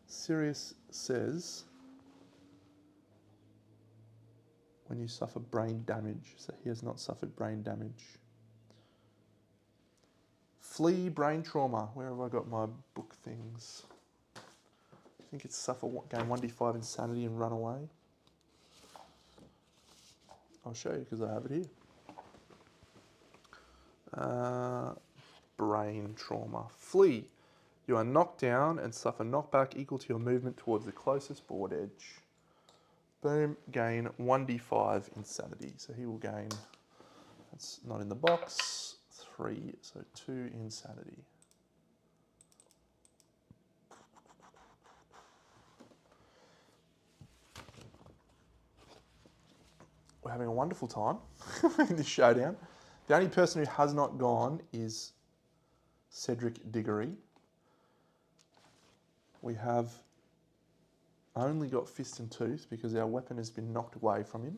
Sirius says, when you suffer brain damage. So he has not suffered brain damage. Flea brain trauma. Where have I got my book things? I think it's suffer gain 1d5 insanity and run away. I'll show you because I have it here. Brain trauma. Flee. You are knocked down and suffer knockback equal to your movement towards the closest board edge. Boom. Gain 1d5 insanity. So he will gain, that's not in the box, 3, so 2 insanity. We're having a wonderful time in this showdown. The only person who has not gone is Cedric Diggory. We have only got Fist and Tooth because our weapon has been knocked away from him.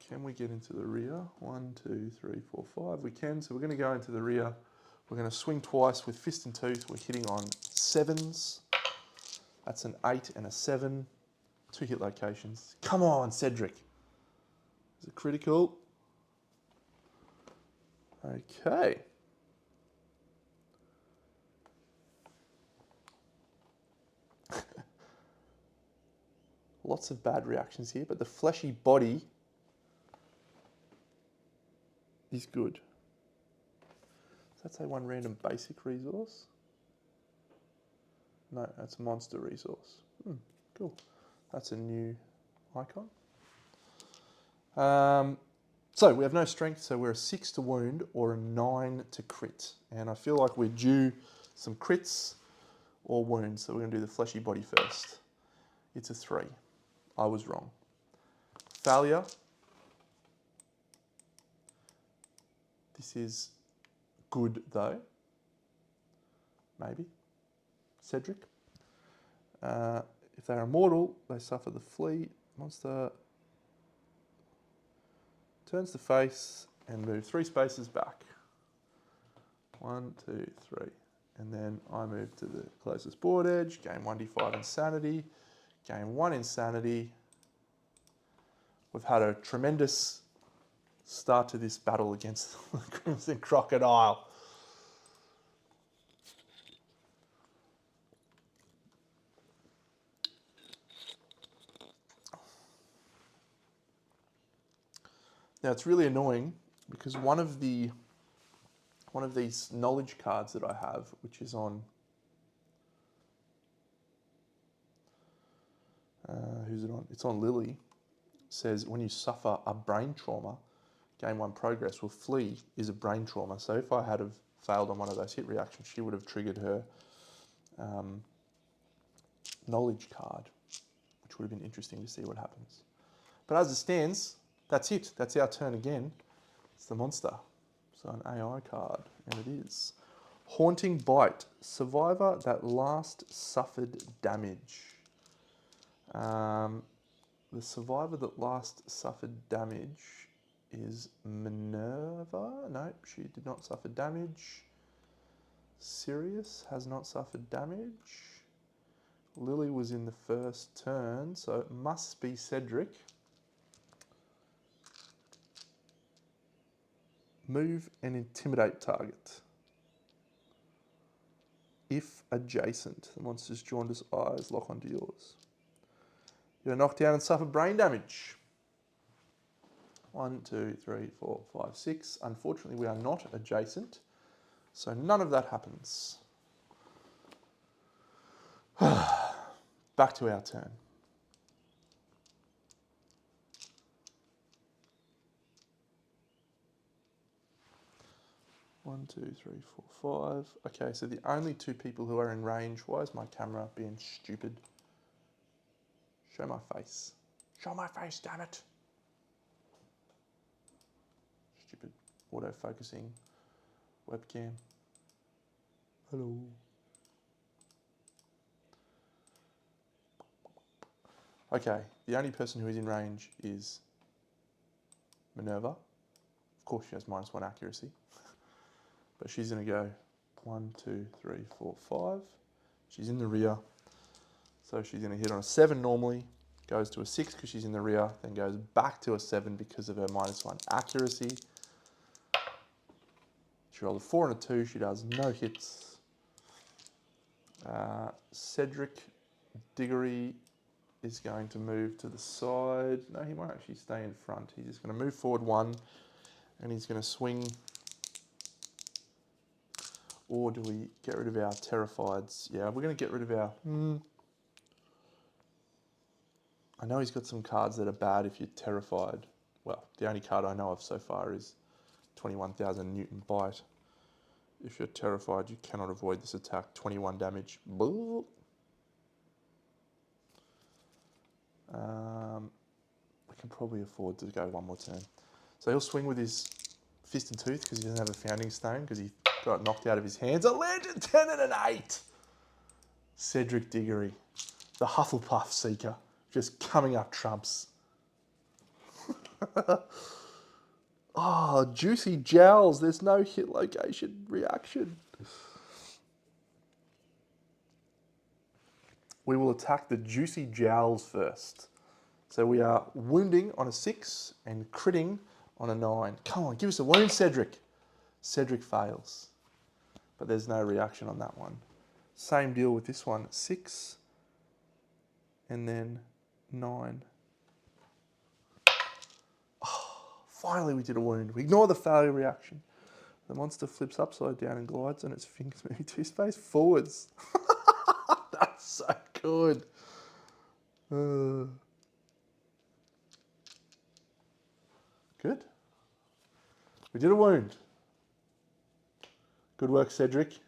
Can we get into the rear? 1, 2, 3, 4, 5. We can, so we're going to go into the rear. We're going to swing twice with Fist and Tooth. We're hitting on 7s. That's an 8 and a 7. 2 hit locations. Come on, Cedric. Is it critical? Okay. Lots of bad reactions here, but the fleshy body is good. Does that say 1 random basic resource? No, that's monster resource. Cool. That's a new icon. So we have no strength, so we're a 6 to wound or a 9 to crit. And I feel like we're due some crits or wounds, so we're going to do the fleshy body first. It's a 3. I was wrong. Failure. This is good though. Maybe. Cedric. If they're immortal, they suffer the flea. Monster turns to face and move 3 spaces back. 1, 2, 3. And then I move to the closest board edge, gain 1d5 insanity, gain 1 insanity. We've had a tremendous start to this battle against the Crimson Crocodile. Now it's really annoying because one of these knowledge cards that I have, which is on who's it on? It's on Lily. Says when you suffer a brain trauma, gain 1 progress. Well, flee is a brain trauma. So if I had have failed on one of those hit reactions, she would have triggered her knowledge card, which would have been interesting to see what happens. But as it stands, that's it. That's our turn again. It's the monster. So an AI card, and it is. Haunting Bite. Survivor that last suffered damage. The survivor that last suffered damage is Minerva. No, she did not suffer damage. Sirius has not suffered damage. Lily was in the first turn, so it must be Cedric. Move and intimidate target. If adjacent, the monster's jaundiced eyes lock onto yours. You're knocked down and suffer brain damage. 1, 2, 3, 4, 5, 6. Unfortunately, we are not adjacent, so none of that happens. Back to our turn. One, two, three, four, 5. Okay, so the only two people who are in range. Why is my camera being stupid? Show my face. Show my face, damn it. Stupid auto-focusing webcam. Hello. Okay, the only person who is in range is Minerva. Of course she has -1 accuracy. But she's going to go 1, 2, 3, 4, 5. She's in the rear. So she's going to hit on a 7 normally. Goes to a 6 because she's in the rear. Then goes back to a 7 because of her -1 accuracy. She rolled a 4 and a 2. She does no hits. Cedric Diggory is going to move to the side. No, he won't actually stay in front. He's just going to move forward 1 and he's going to swing. Or do we get rid of our Terrifieds? Yeah, we're going to get rid of our... I know he's got some cards that are bad if you're terrified. Well, the only card I know of so far is 21,000 Newton Bite. If you're terrified, you cannot avoid this attack. 21 damage. I can probably afford to go one more turn. So he'll swing with his Fist and Tooth because he doesn't have a Founding Stone because he got knocked out of his hands. A Legend 10 and an 8! Cedric Diggory, the Hufflepuff Seeker, just coming up trumps. Oh, Juicy Jowls. There's no hit location reaction. We will attack the Juicy Jowls first. So we are wounding on a 6 and critting on a 9. Come on, give us a wound, Cedric. Cedric fails. But there's no reaction on that one. Same deal with this one. 6 and then 9. Oh, finally we did a wound. We ignore the failure reaction. The monster flips upside down and glides on its fingers, moving 2 space forwards. That's so good. Good. We did a wound. Good work, Cedric.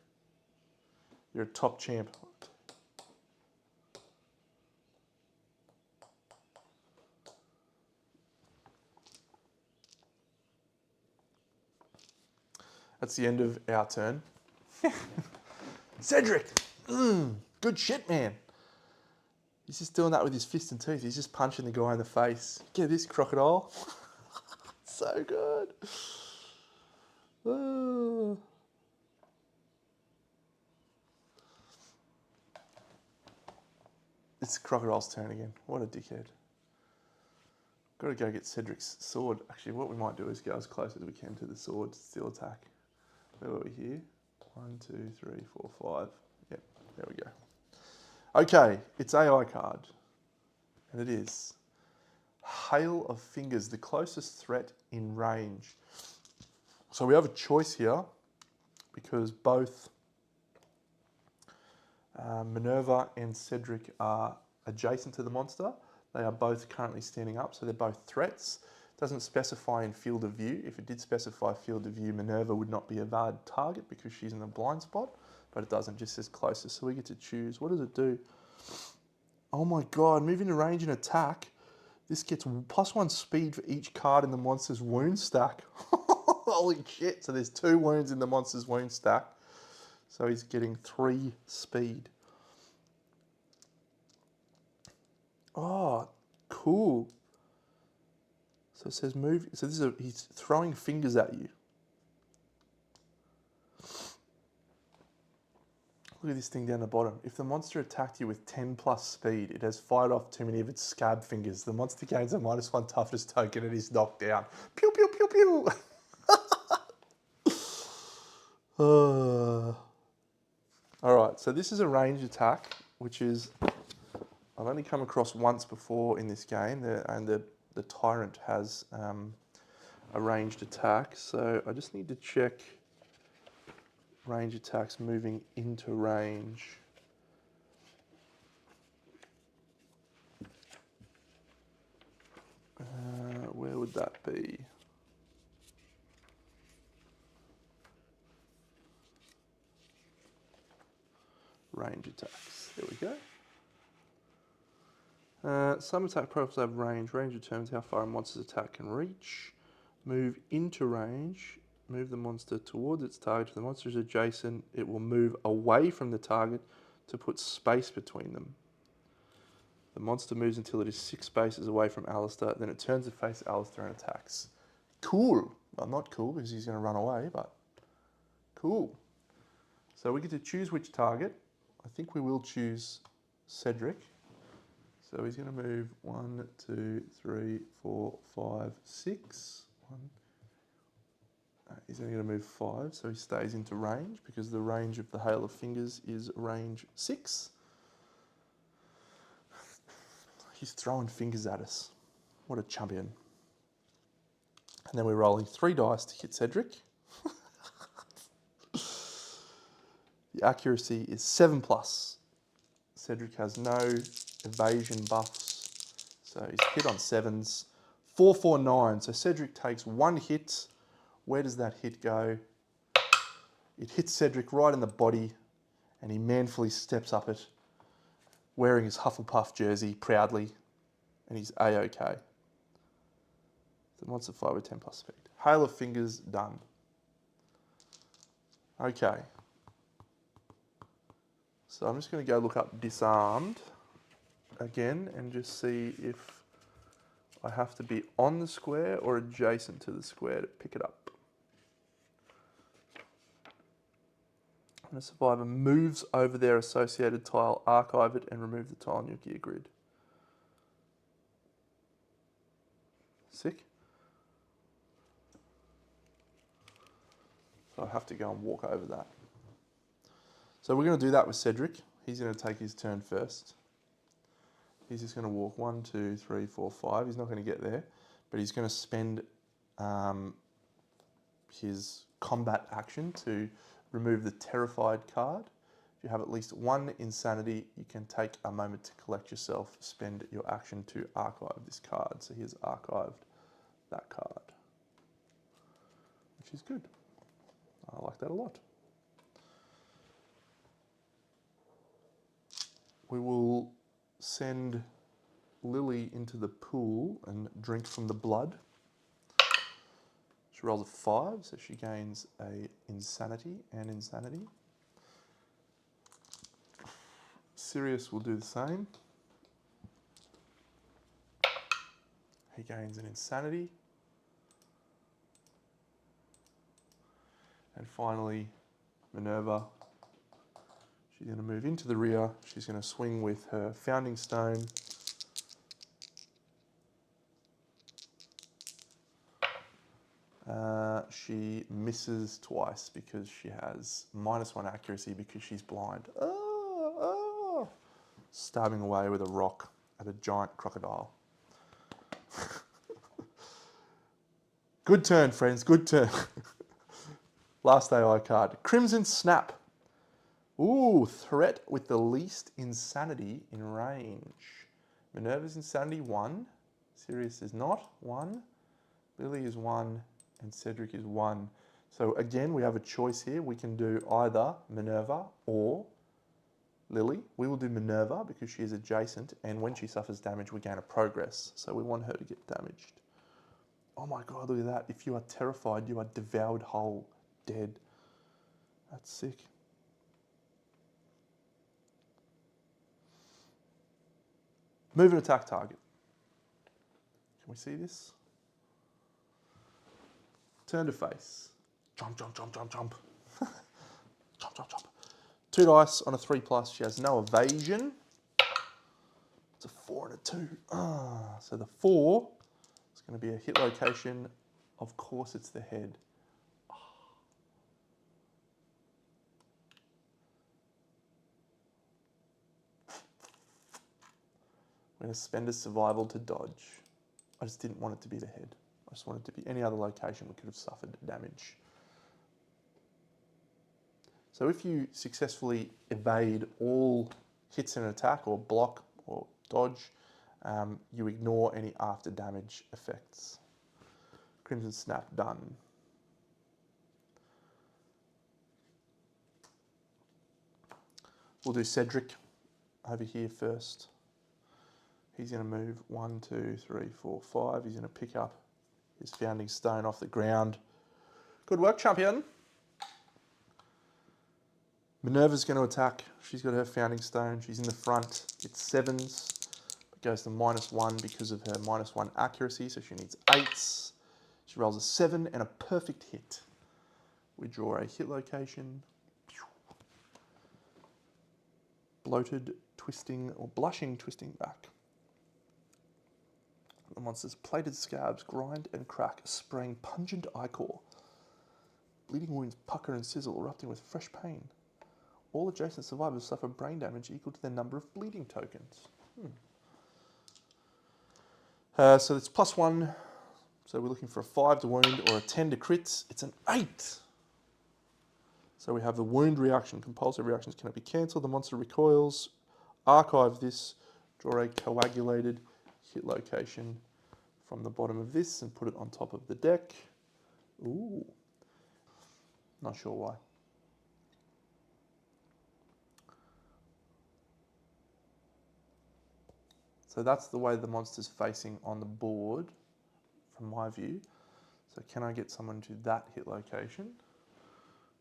You're a top champ. That's the end of our turn. Cedric! Good shit, man. He's just doing that with his Fist and Tooth. He's just punching the guy in the face. Get this, crocodile. So good. It's Crocodile's turn again. What a dickhead. Got to go get Cedric's sword. Actually, what we might do is go as close as we can to the sword steel attack. Where were we here? 1, 2, 3, 4, 5. Yep, there we go. Okay, it's AI card. And it is Hail of Fingers, the closest threat in range. So we have a choice here because both Minerva and Cedric are adjacent to the monster. They are both currently standing up, so they're both threats. It doesn't specify in field of view. If it did specify field of view, Minerva would not be a valid target because she's in the blind spot, but it doesn't, just says closest. So we get to choose. What does it do? Oh my god, moving to range and attack. This gets +1 speed for each card in the monster's wound stack. Holy shit. So there's 2 wounds in the monster's wound stack. So he's getting 3 speed. Oh, cool. So it says move. So this is he's throwing fingers at you. Look at this thing down the bottom. If the monster attacked you with 10+ speed, it has fired off too many of its scab fingers. The monster gains a -1 toughness token and is knocked down. Pew, pew, pew, pew. All right, so this is a ranged attack, which is I've only come across once before in this game, and the Tyrant has a ranged attack. So I just need to check range attacks moving into range. Where would that be? Range attacks. There we go. Some attack profiles have range. Range determines how far a monster's attack can reach. Move into range. Move the monster towards its target. If the monster is adjacent, it will move away from the target to put space between them. The monster moves until it is 6 spaces away from Alistair. Then it turns to face Alistair and attacks. Cool. Well, not cool because he's going to run away, but cool. So we get to choose which target. I think we will choose Cedric. So he's going to move 1, 2, 3, 4, 5, 6. He's only going to move 5, so he stays into range because the range of the Hail of Fingers is range 6. He's throwing fingers at us. What a champion. And then we're rolling 3 dice to hit Cedric. The accuracy is 7+. Cedric has no evasion buffs, so he's hit on 7s. 4, 4, 9. So Cedric takes 1 hit. Where does that hit go? It hits Cedric right in the body, and he manfully steps up it, wearing his Hufflepuff jersey proudly, and he's A-OK. The monster 5 with 10+ speed. Hail of Fingers, done. Okay. So I'm just going to go look up Disarmed again and just see if I have to be on the square or adjacent to the square to pick it up. When a survivor moves over their associated tile, archive it and remove the tile on your gear grid. Sick. So I have to go and walk over that. So we're going to do that with Cedric. He's going to take his turn first. He's just going to walk 1, 2, 3, 4, 5. He's not going to get there, but he's going to spend his combat action to remove the Terrified card. If you have at least 1 insanity, you can take a moment to collect yourself, spend your action to archive this card. So he has archived that card, which is good. I like that a lot. We will send Lily into the pool and drink from the blood. She rolls a 5, so she gains a insanity and insanity. Sirius will do the same. He gains an insanity. And finally, Minerva. She's going to move into the rear. She's going to swing with her Founding Stone. She misses twice because she has -1 accuracy because she's blind. Stabbing away with a rock at a giant crocodile. Good turn, friends, good turn. Last AI card, Crimson Snap. Ooh, threat with the least insanity in range. Minerva's insanity 1. Sirius is not 1. Lily is 1. And Cedric is 1. So again, we have a choice here. We can do either Minerva or Lily. We will do Minerva because she is adjacent, and when she suffers damage, we gain a progress. So we want her to get damaged. Oh my God, look at that. If you are terrified, you are devoured whole, dead. That's sick. Move and attack target. Can we see this? Turn to face. Jump, jump, jump, jump, jump. Jump, jump, jump. 2 dice on a 3+. She has no evasion. It's a 4 and a 2. So the 4 is going to be a hit location. Of course, it's the head. We're going to spend a survival to dodge. I just didn't want it to be the head. I just wanted it to be any other location we could have suffered damage. So if you successfully evade all hits in an attack or block or dodge, you ignore any after damage effects. Crimson Snap done. We'll do Cedric over here first. He's going to move 1, 2, 3, 4, 5. He's going to pick up his founding stone off the ground. Good work, champion. Minerva's going to attack. She's got her founding stone. She's in the front. It's 7s. It goes to -1 because of her -1 accuracy, so she needs 8s. She rolls a 7 and a perfect hit. We draw a hit location. Bloated, twisting, or blushing, twisting back. The monster's plated scabs grind and crack, spraying pungent ichor. Bleeding wounds pucker and sizzle, erupting with fresh pain. All adjacent survivors suffer brain damage equal to their number of bleeding tokens. So it's +1. So we're looking for a 5 to wound or a 10 to crits. It's an 8. So we have the wound reaction. Compulsive reactions cannot be cancelled. The monster recoils. Archive this. Draw a coagulated hit location from the bottom of this and put it on top of the deck. Ooh. Not sure why. So that's the way the monster's facing on the board from my view. So can I get someone to that hit location?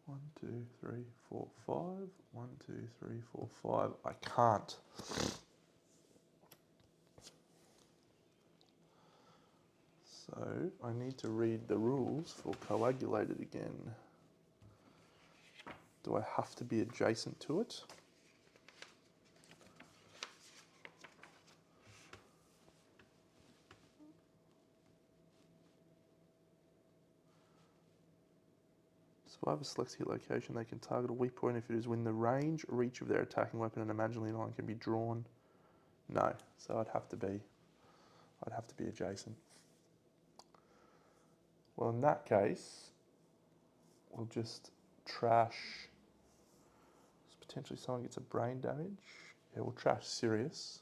1, 2, 3, 4, 5. 1, 2, 3, 4, 5. I can't. So I need to read the rules for coagulated again. Do I have to be adjacent to it? Survivor selects hit location. They can target a weak point if it is within the range or reach of their attacking weapon and imaginary line can be drawn. No, so I'd have to be adjacent. Well, in that case, we'll just trash. So potentially someone gets a brain damage. Yeah, we'll trash Sirius.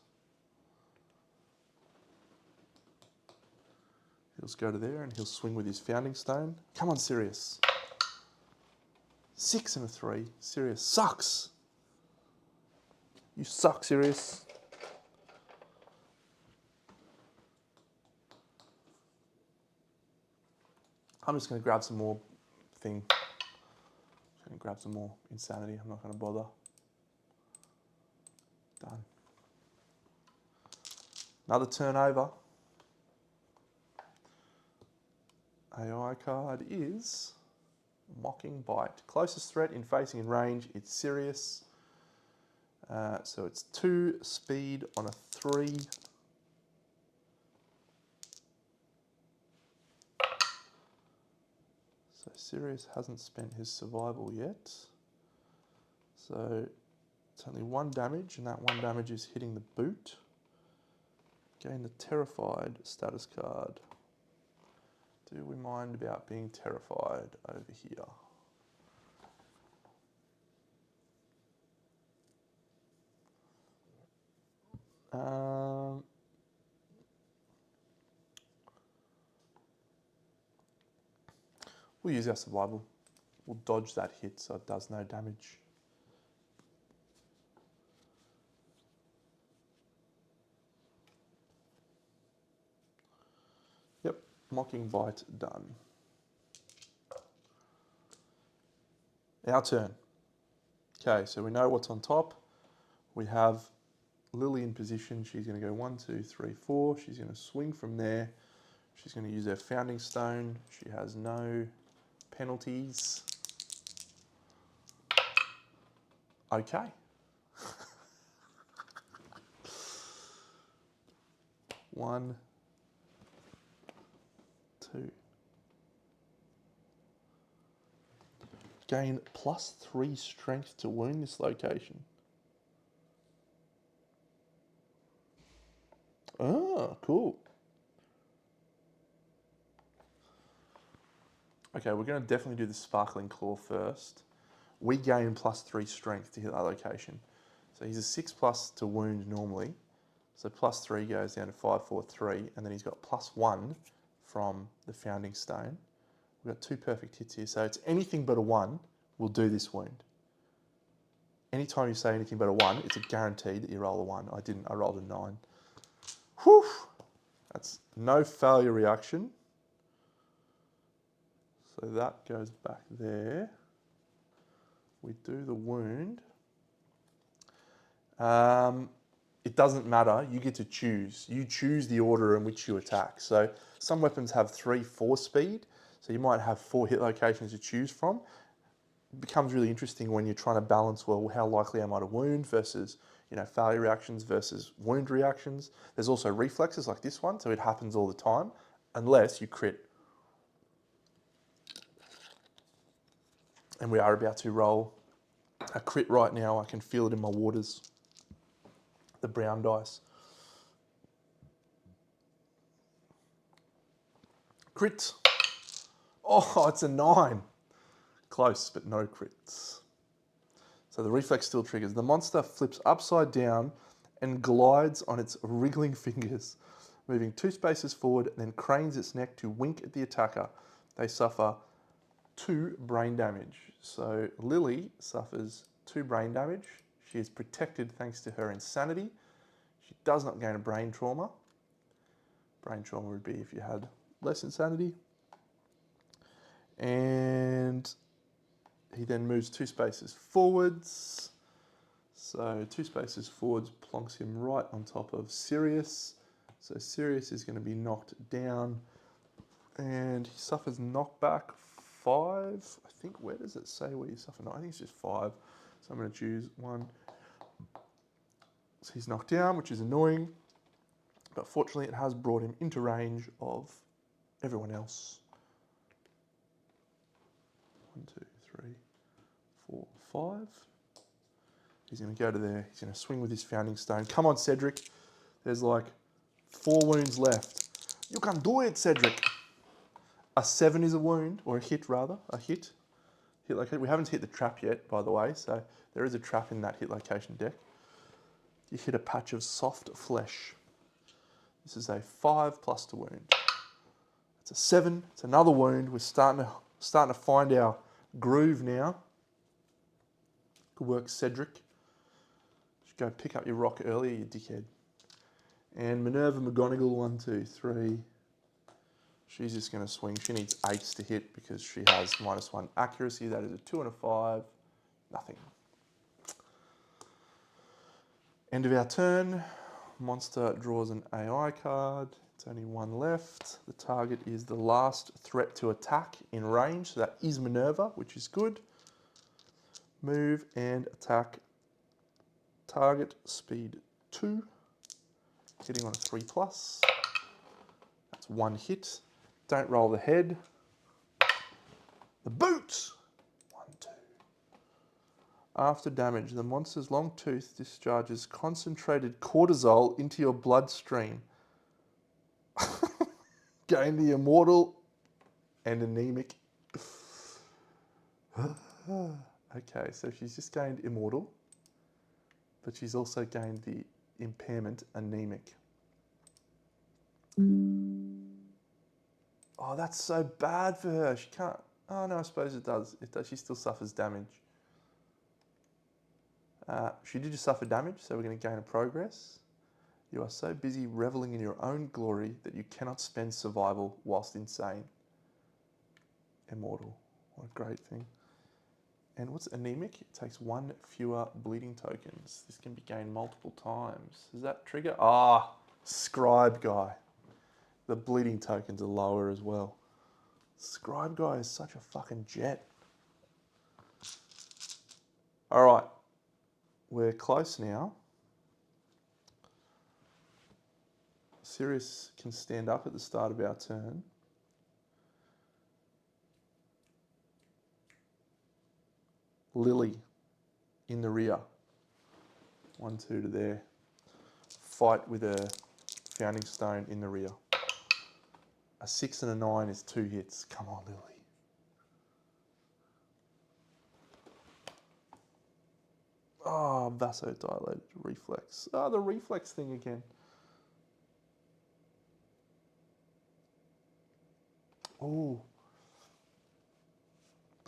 He'll go to there and he'll swing with his founding stone. Come on, Sirius. 6 and a 3. Sirius sucks. You suck, Sirius. I'm just going to grab some more thing. Just going to grab some more insanity. I'm not going to bother. Done. Another turn over. AI card is Mocking Bite. Closest threat in facing and range, it's Sirius. So it's 2 speed on a 3. So Sirius hasn't spent his survival yet. So it's only 1 damage, and that 1 damage is hitting the boot. Gain the Terrified status card. Do we mind about being terrified over here? We'll use our survival. We'll dodge that hit so it does no damage. Yep, Mocking Bite done. Our turn. Okay, so we know what's on top. We have Lily in position. She's going to go 1, 2, 3, 4. She's going to swing from there. She's going to use her founding stone. She has no penalties. Okay. One, 2. Gain +3 strength to wound this location. Ah, cool. Okay, we're going to definitely do the Sparkling Claw first. We gain +3 strength to hit that location. So he's a 6+ to wound normally. So +3 goes down to 5, 4, 3, and then he's got +1 from the Founding Stone. We've got 2 perfect hits here, so it's anything but a 1 will do this wound. Anytime you say anything but a 1, it's a guarantee that you roll a 1. I didn't, I rolled a 9. Whew! That's no failure reaction. So that goes back there. We do the wound. It doesn't matter, you get to choose. You choose the order in which you attack. So some weapons have 3, 4 speed, so you might have 4 hit locations to choose from. It becomes really interesting when you're trying to balance, well, how likely am I to wound versus, failure reactions versus wound reactions. There's also reflexes like this one, so it happens all the time, unless you crit. And we are about to roll a crit right now. I can feel it in my waters. The brown dice. Crit. Oh, it's a 9. Close, but no crits. So the reflex still triggers. The monster flips upside down and glides on its wriggling fingers, moving 2 spaces forward and then cranes its neck to wink at the attacker. They suffer 2 brain damage. So Lily suffers 2 brain damage. She is protected thanks to her insanity. She does not gain a brain trauma. Brain trauma would be if you had less insanity. And he then moves 2 spaces forwards. So 2 spaces forwards plonks him right on top of Sirius. So Sirius is going to be knocked down. And he suffers knockback 5. I think, where does it say where you suffer? No, I think it's just 5. So I'm going to choose 1. So he's knocked down, which is annoying. But fortunately, it has brought him into range of everyone else. 1, 2, 3, 4, 5. He's going to go to there. He's going to swing with his Founding Stone. Come on, Cedric. There's like 4 wounds left. You can do it, Cedric. A 7 is a wound, or a hit rather. A hit. Hit location. We haven't hit the trap yet, by the way, so there is a trap in that hit location deck. You hit a patch of soft flesh. This is a 5+ to wound. It's a 7. It's another wound. We're starting to find our groove now. Good work, Cedric. Should go pick up your rock earlier, you dickhead. And Minerva McGonagall, 1, 2, 3. She's just going to swing. She needs 8s to hit because she has -1 accuracy. That is a 2 and a 5. Nothing. End of our turn. Monster draws an AI card. It's only 1 left. The target is the last threat to attack in range. So that is Minerva, which is good. Move and attack. Target speed 2. Hitting on a 3+. That's 1 hit. Don't roll the head. The boot! 1, 2. After damage, the monster's long tooth discharges concentrated cortisol into your bloodstream. Gain the immortal and anemic. Okay, so she's just gained immortal, but she's also gained the impairment anemic. Oh, that's so bad for her. She can't. Oh no, I suppose it does. It does. She still suffers damage. She did just suffer damage, so we're going to gain a progress. You are so busy reveling in your own glory that you cannot spend survival whilst insane. Immortal. What a great thing. And what's anemic? It takes 1 fewer bleeding tokens. This can be gained multiple times. Does that trigger? Ah, scribe guy. The bleeding tokens are lower as well. Scribe guy is such a fucking jet. All right. We're close now. Sirius can stand up at the start of our turn. Lily in the rear. 1, 2 to there. Fight with her Founding Stone in the rear. A 6 and a 9 is 2 hits. Come on, Lily. Oh, vasodilated reflex. Oh, the reflex thing again. Oh.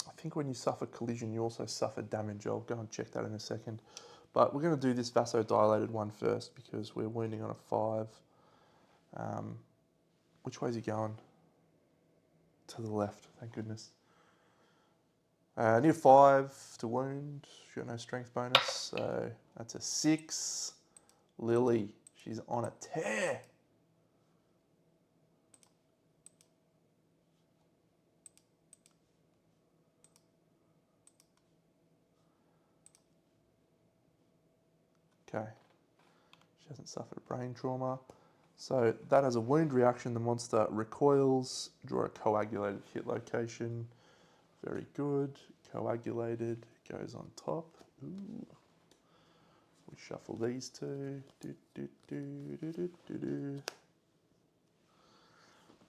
I think when you suffer collision, you also suffer damage. I'll go and check that in a second. But we're going to do this vasodilated one first because we're wounding on a 5. Which way is he going? To the left, thank goodness. Need a 5 to wound. She's got no strength bonus, so that's a 6. Lily, she's on a tear. Okay, she hasn't suffered a brain trauma. So that has a wound reaction. The monster recoils. Draw a coagulated hit location. Very good. Coagulated goes on top. Ooh. We shuffle these two.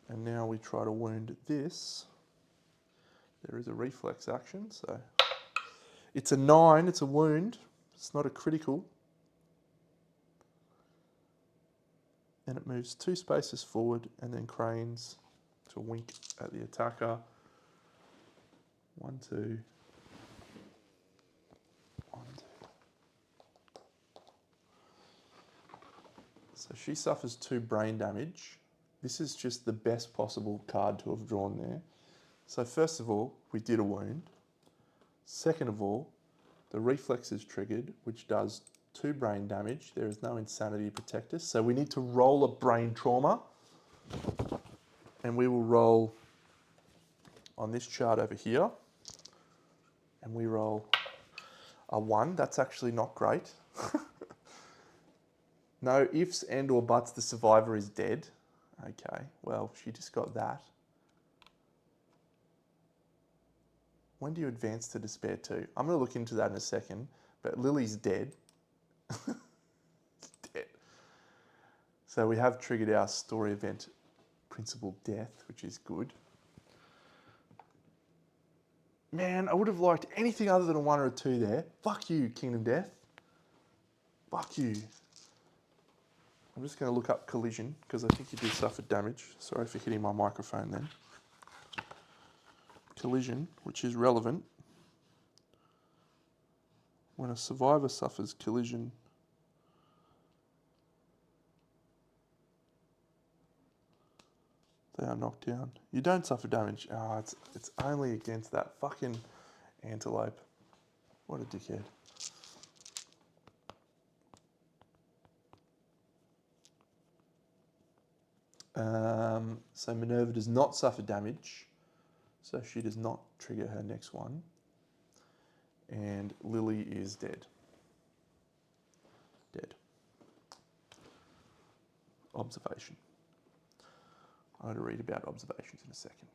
And now we try to wound this. There is a reflex action, so it's a 9. It's a wound. It's not a critical. And it moves 2 spaces forward and then cranes to wink at the attacker. 1, 2. 1, 2. So she suffers 2 brain damage. This is just the best possible card to have drawn there. So first of all, we did a wound. Second of all, the reflex is triggered, which does 2 brain damage. There is no insanity to protect us. So we need to roll a brain trauma. And we will roll on this chart over here. And we roll a 1. That's actually not great. No ifs and or buts, the survivor is dead. Okay, well, she just got that. When do you advance to despair 2? I'm going to look into that in a second, but Lily's dead. Dead. So we have triggered our story event principal death, which is good. Man, I would have liked anything other than a 1 or a 2 there. Fuck you, Kingdom Death. Fuck you. I'm just going to look up collision, because I think you do suffer damage. Sorry for hitting my microphone then. Collision, which is relevant. When a survivor suffers collision, they are knocked down. You don't suffer damage. Oh, it's only against that fucking antelope. What a dickhead. So Minerva does not suffer damage, so she does not trigger her next one. And Lily is dead. Dead. Observation. I'm going to read about observations in a second.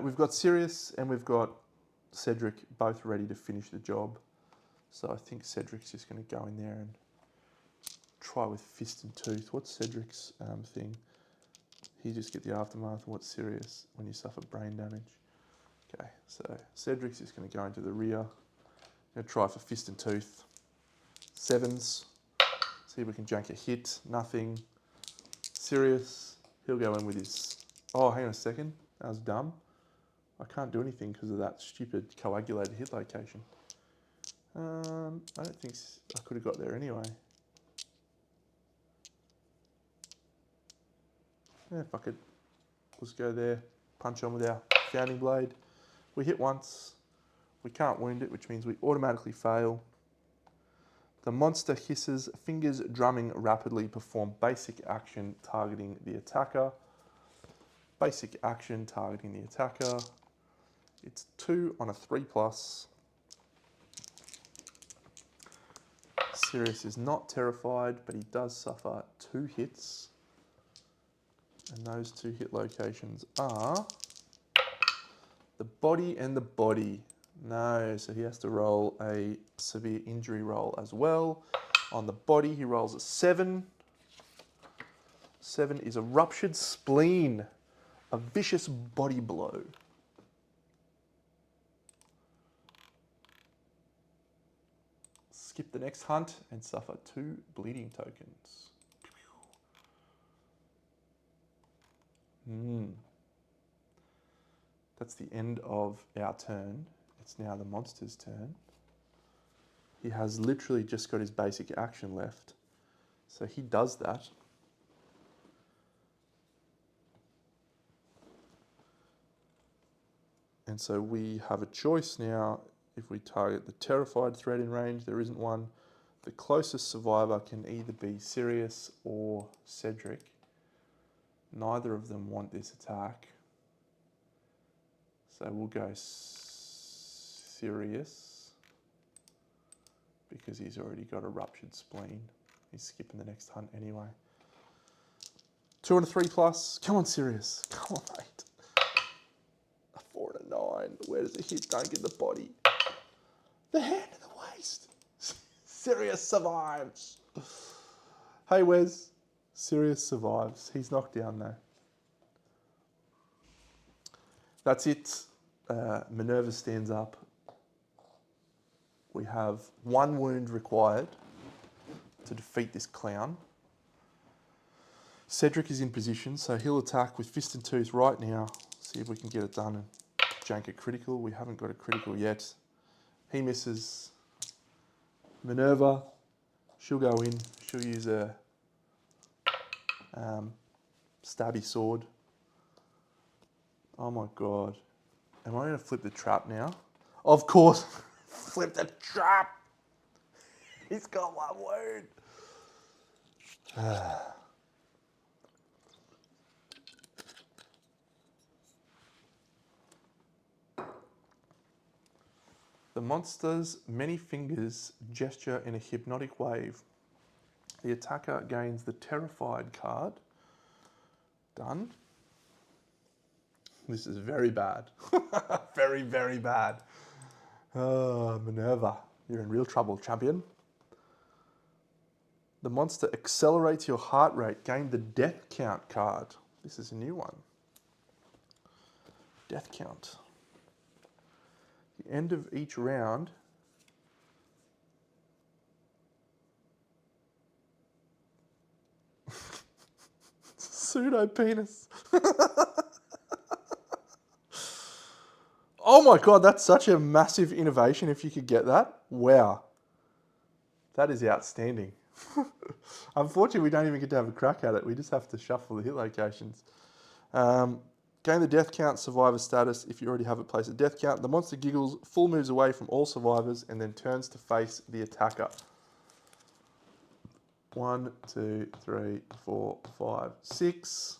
We've got Sirius and we've got Cedric both ready to finish the job. So I think Cedric's just going to go in there and try with Fist and Tooth. What's Cedric's thing? He just get the aftermath. And what's Sirius when you suffer brain damage? Okay, so Cedric's just going to go into the rear. Going to try for Fist and Tooth. 7s. See if we can jank a hit. Nothing. Sirius. He'll go in with his... Oh, hang on a second. That was dumb. I can't do anything because of that stupid coagulated hit location. I don't think I could have got there anyway. Yeah, fuck it. Let's go there. Punch on with our Founding Blade. We hit once. We can't wound it, which means we automatically fail. The monster hisses, fingers drumming rapidly, perform basic action targeting the attacker. Basic action targeting the attacker. It's 2 on a 3+. Sirius is not terrified, but he does suffer 2 hits. And those 2 hit locations are the body and the body. No, so he has to roll a severe injury roll as well. On the body, he rolls a 7. 7 is a ruptured spleen, a vicious body blow. Skip the next hunt and suffer 2 bleeding tokens. That's the end of our turn. It's now the monster's turn. He has literally just got his basic action left. So he does that. And so we have a choice now. If we target the terrified threat in range, there isn't one. The closest survivor can either be Sirius or Cedric. Neither of them want this attack. So we'll go Sirius because he's already got a ruptured spleen. He's skipping the next hunt anyway. 2 and a 3 plus. Come on, Sirius. Come on, mate. A 4 and a 9. Where does it hit? Don't get the body. The hand and the waist. Sirius survives. Hey, Wes. Sirius survives. He's knocked down though. That's it. Minerva stands up. We have 1 wound required to defeat this clown. Cedric is in position, so he'll attack with Fist and Tooth right now. See if we can get it done and jank a critical. We haven't got a critical yet. He misses. Minerva, she'll go in. She'll use a stabby sword. Oh my God. Am I going to flip the trap now? Of course. Flip the trap. He's got 1 wound. The monster's many fingers gesture in a hypnotic wave. The attacker gains the Terrified card. Done. This is very bad. Very, very bad. Minerva, you're in real trouble, champion. The monster accelerates your heart rate. Gain the Death Count card. This is a new one. Death Count. The end of each round, pseudo penis. Oh my God, that's such a massive innovation if you could get that. Wow. That is outstanding. Unfortunately, we don't even get to have a crack at it. We just have to shuffle the hit locations. Gain the Death Count survivor status. If you already have it, place a Death Count. The monster giggles, full moves away from all survivors, and then turns to face the attacker. 1, 2, 3, 4, 5, 6.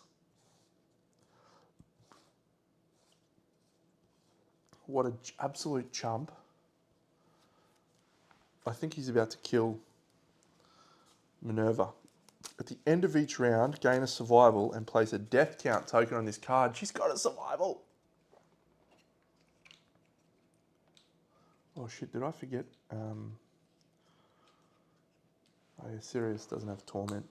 What an absolute chump. I think he's about to kill Minerva. At the end of each round, gain a survival and place a Death Count token on this card. She's got a survival. Oh shit, did I forget? Oh yeah, Sirius doesn't have Torment.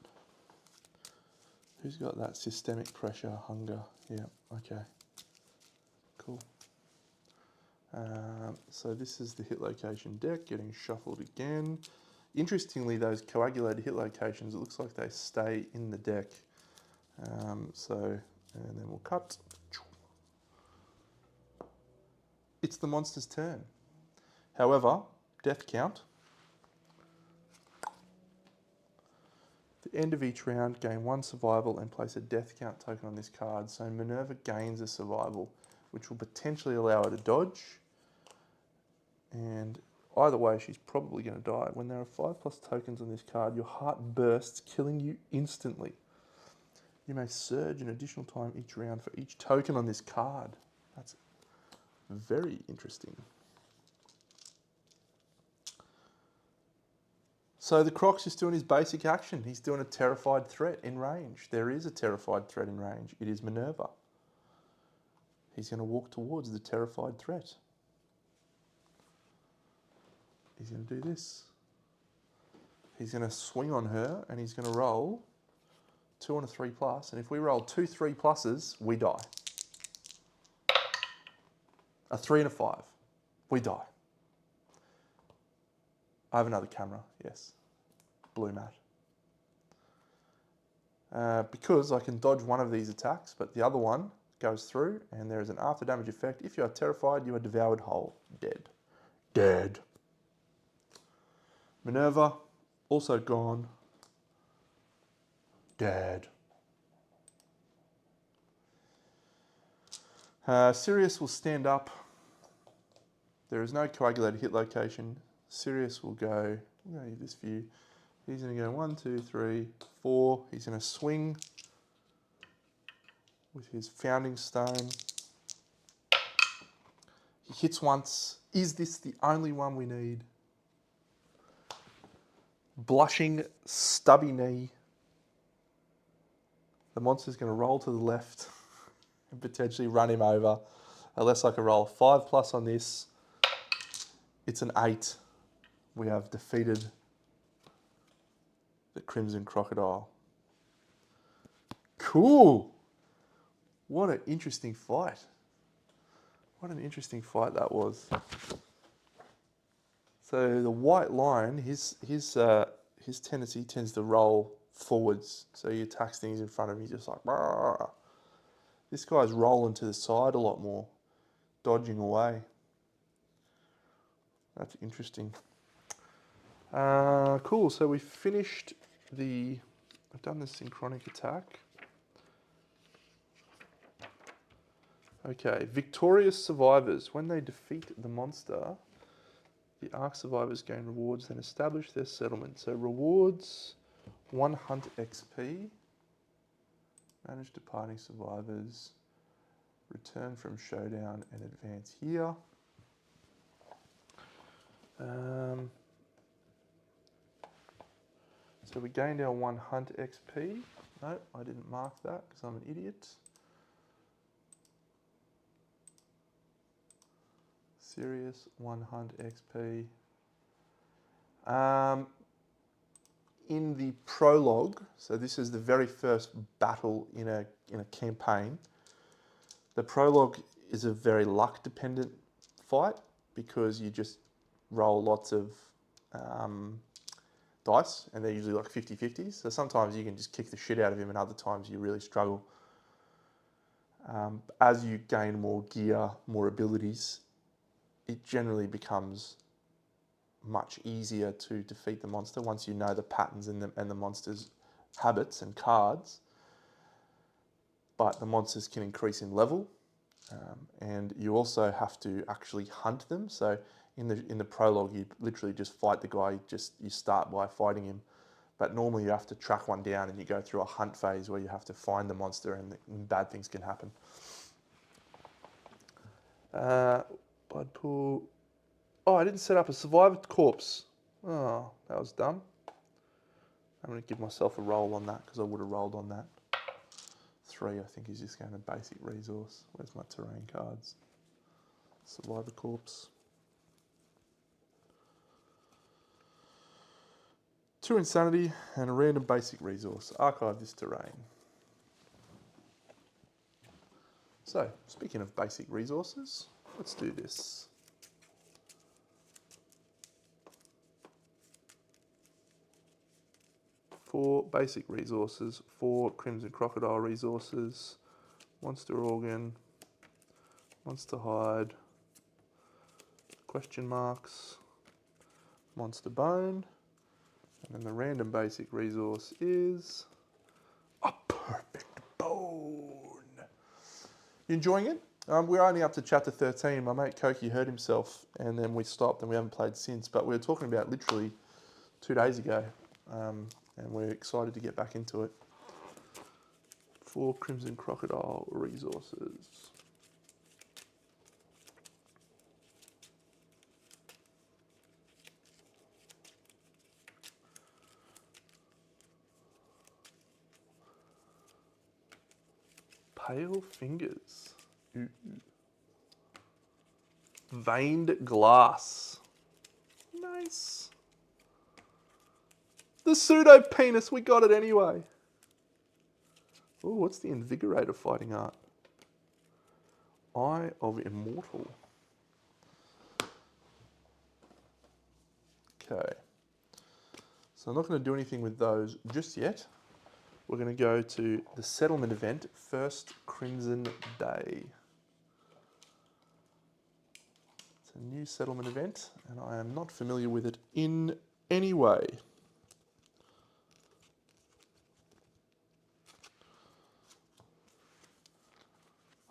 Who's got that? Systemic Pressure, Hunger. Yeah, okay. Cool. So this is the hit location deck getting shuffled again. Interestingly, those coagulated hit locations, it looks like they stay in the deck. And then we'll cut. It's the monster's turn. However, Death Count. At the end of each round, gain 1 survival and place a Death Count token on this card. So Minerva gains a survival, which will potentially allow her to dodge. And either way, she's probably going to die. When there are 5+ tokens on this card, your heart bursts, killing you instantly. You may surge an additional time each round for each token on this card. That's very interesting. So the Croc's is doing his basic action. He's doing a Terrified threat in range. There is a Terrified threat in range. It is Minerva. He's going to walk towards the Terrified threat. he's going to do this. He's going to swing on her and he's going to roll 2 and a 3+. And if we roll 2 3+, we die. A 3 and a 5, we die. I have another camera, yes. Blue mat. Because I can dodge one of these attacks, but the other one goes through and there is an after damage effect. If you are terrified, you are devoured whole. Dead. Dead. Minerva, also gone. Dead. Sirius will stand up. There is no coagulated hit location. Sirius will go, I'm going to use this view. He's going to go 1, 2, 3, 4. He's going to swing with his founding stone. He hits once. Is this the only one we need? Blushing, stubby knee. The monster's going to roll to the left and potentially run him over. Unless I can roll a 5+ on this. It's an 8. We have defeated the Crimson Crocodile. Cool. What an interesting fight. What an interesting fight that was. So the white lion, his tendency tends to roll forwards. So he attacks things in front of him, just like, "Rah." This guy's rolling to the side a lot more, dodging away. That's interesting. Cool, so we finished I've done the synchronic attack. Okay, victorious survivors. When they defeat the monster, the Ark survivors gain rewards, then establish their settlement. So rewards, 1 hunt XP, manage departing survivors, return from showdown and advance here. So we gained our 1 hunt XP. No, I didn't mark that because I'm an idiot. Serious 1 hunt XP. In the prologue, so this is the very first battle in a campaign. The prologue is a very luck dependent fight because you just roll lots of dice and they're usually like 50-50s. So sometimes you can just kick the shit out of him and other times you really struggle. As you gain more gear, more abilities, it generally becomes much easier to defeat the monster once you know the patterns and the monster's habits and cards. But the monsters can increase in level, and you also have to actually hunt them. So in the prologue, you literally just fight the guy. You start by fighting him, but normally you have to track one down and you go through a hunt phase where you have to find the monster and bad things can happen. Blood pool. Oh, I didn't set up a survivor corpse. Oh, that was dumb. I'm going to give myself a roll on that because I would have rolled on that. 3, I think, is just going to basic resource. Where's my terrain cards? Survivor corpse. 2 insanity and a random basic resource. Archive this terrain. So, speaking of basic resources, let's do this. 4 basic resources, 4 Crimson Crocodile resources, Monster Organ, Monster Hide, question marks, Monster Bone, and then the random basic resource is a perfect bone. You enjoying it? We're only up to chapter 13. My mate Koki hurt himself and then we stopped and we haven't played since, but we were talking about literally 2 days ago. And we're excited to get back into it. 4 Crimson Crocodile resources. Pale fingers. Ooh. Veined glass. Nice. The pseudo penis, we got it anyway. Oh, what's the Invigorator fighting art? Eye of Immortal. Okay. So I'm not going to do anything with those just yet. We're going to go to the settlement event, First Crimson Day. It's a new settlement event, and I am not familiar with it in any way.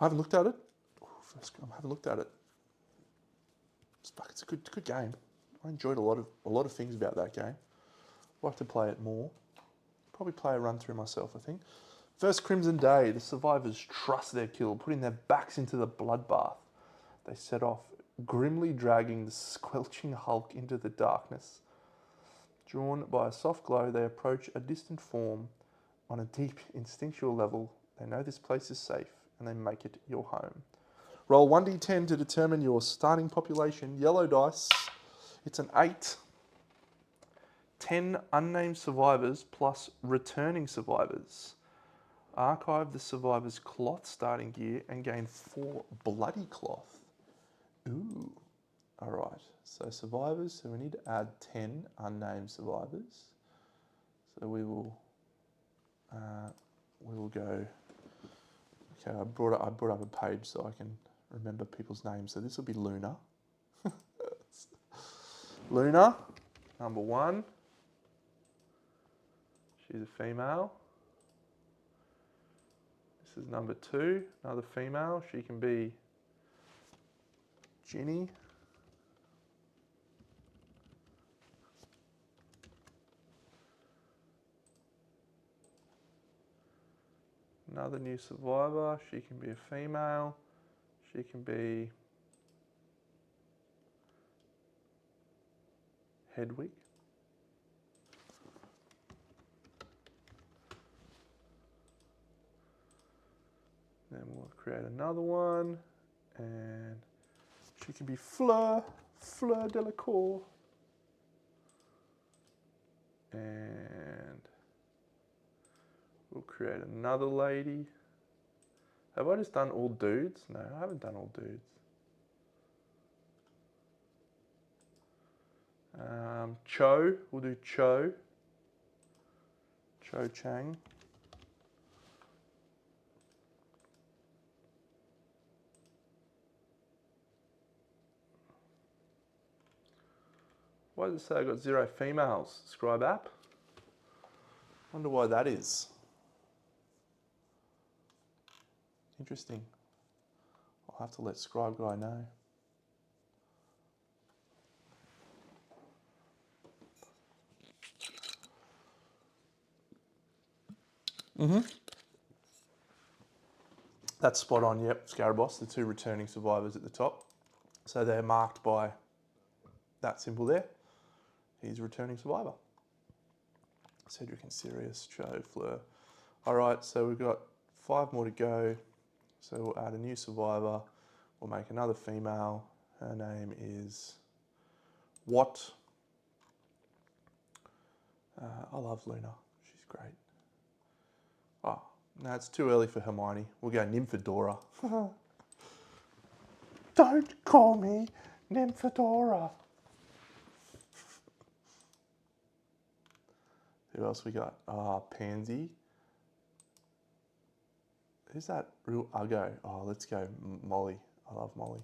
I haven't looked at it. I haven't looked at it. It's a good game. I enjoyed a lot of things about that game. I'd like to play it more. Probably play a run through myself, I think. First Crimson Day, the survivors trust their kill, putting their backs into the bloodbath. They set off, grimly dragging the squelching hulk into the darkness. Drawn by a soft glow, they approach a distant form. On a deep, instinctual level, they know this place is safe, and they make it your home. Roll 1d10 to determine your starting population. Yellow dice. It's an 8. 10 unnamed survivors plus returning survivors. Archive the survivors' cloth starting gear and gain 4 bloody cloth. Ooh. Alright, so survivors, so we need to add 10 unnamed survivors. So we will go, okay, I brought up a page so I can remember people's names. So this will be Luna. Luna, number 1. She's a female. This is number 2, another female. She can be Ginny. Another new survivor. She can be a female. She can be Hedwig. Then we'll create another one, and she can be Fleur Delacour. And we'll create another lady. Have I just done all dudes? No, I haven't done all dudes. Cho, we'll do Cho. Cho Chang. Why does it say I got 0 females? Scribe app? Wonder why that is. Interesting. I'll have to let Scribe Guy know. That's spot on, yep, Scaraboss, the 2 returning survivors at the top. So they're marked by that symbol there. He's a returning survivor. Cedric and Sirius, Cho, Fleur. All right, so we've got 5 more to go. So we'll add a new survivor. We'll make another female. Her name is What? I love Luna. She's great. Oh, no, it's too early for Hermione. We'll go Nymphadora. Don't call me Nymphadora. Who else we got? Pansy. Who's that? Real Uggo. Oh, let's go Molly. I love Molly.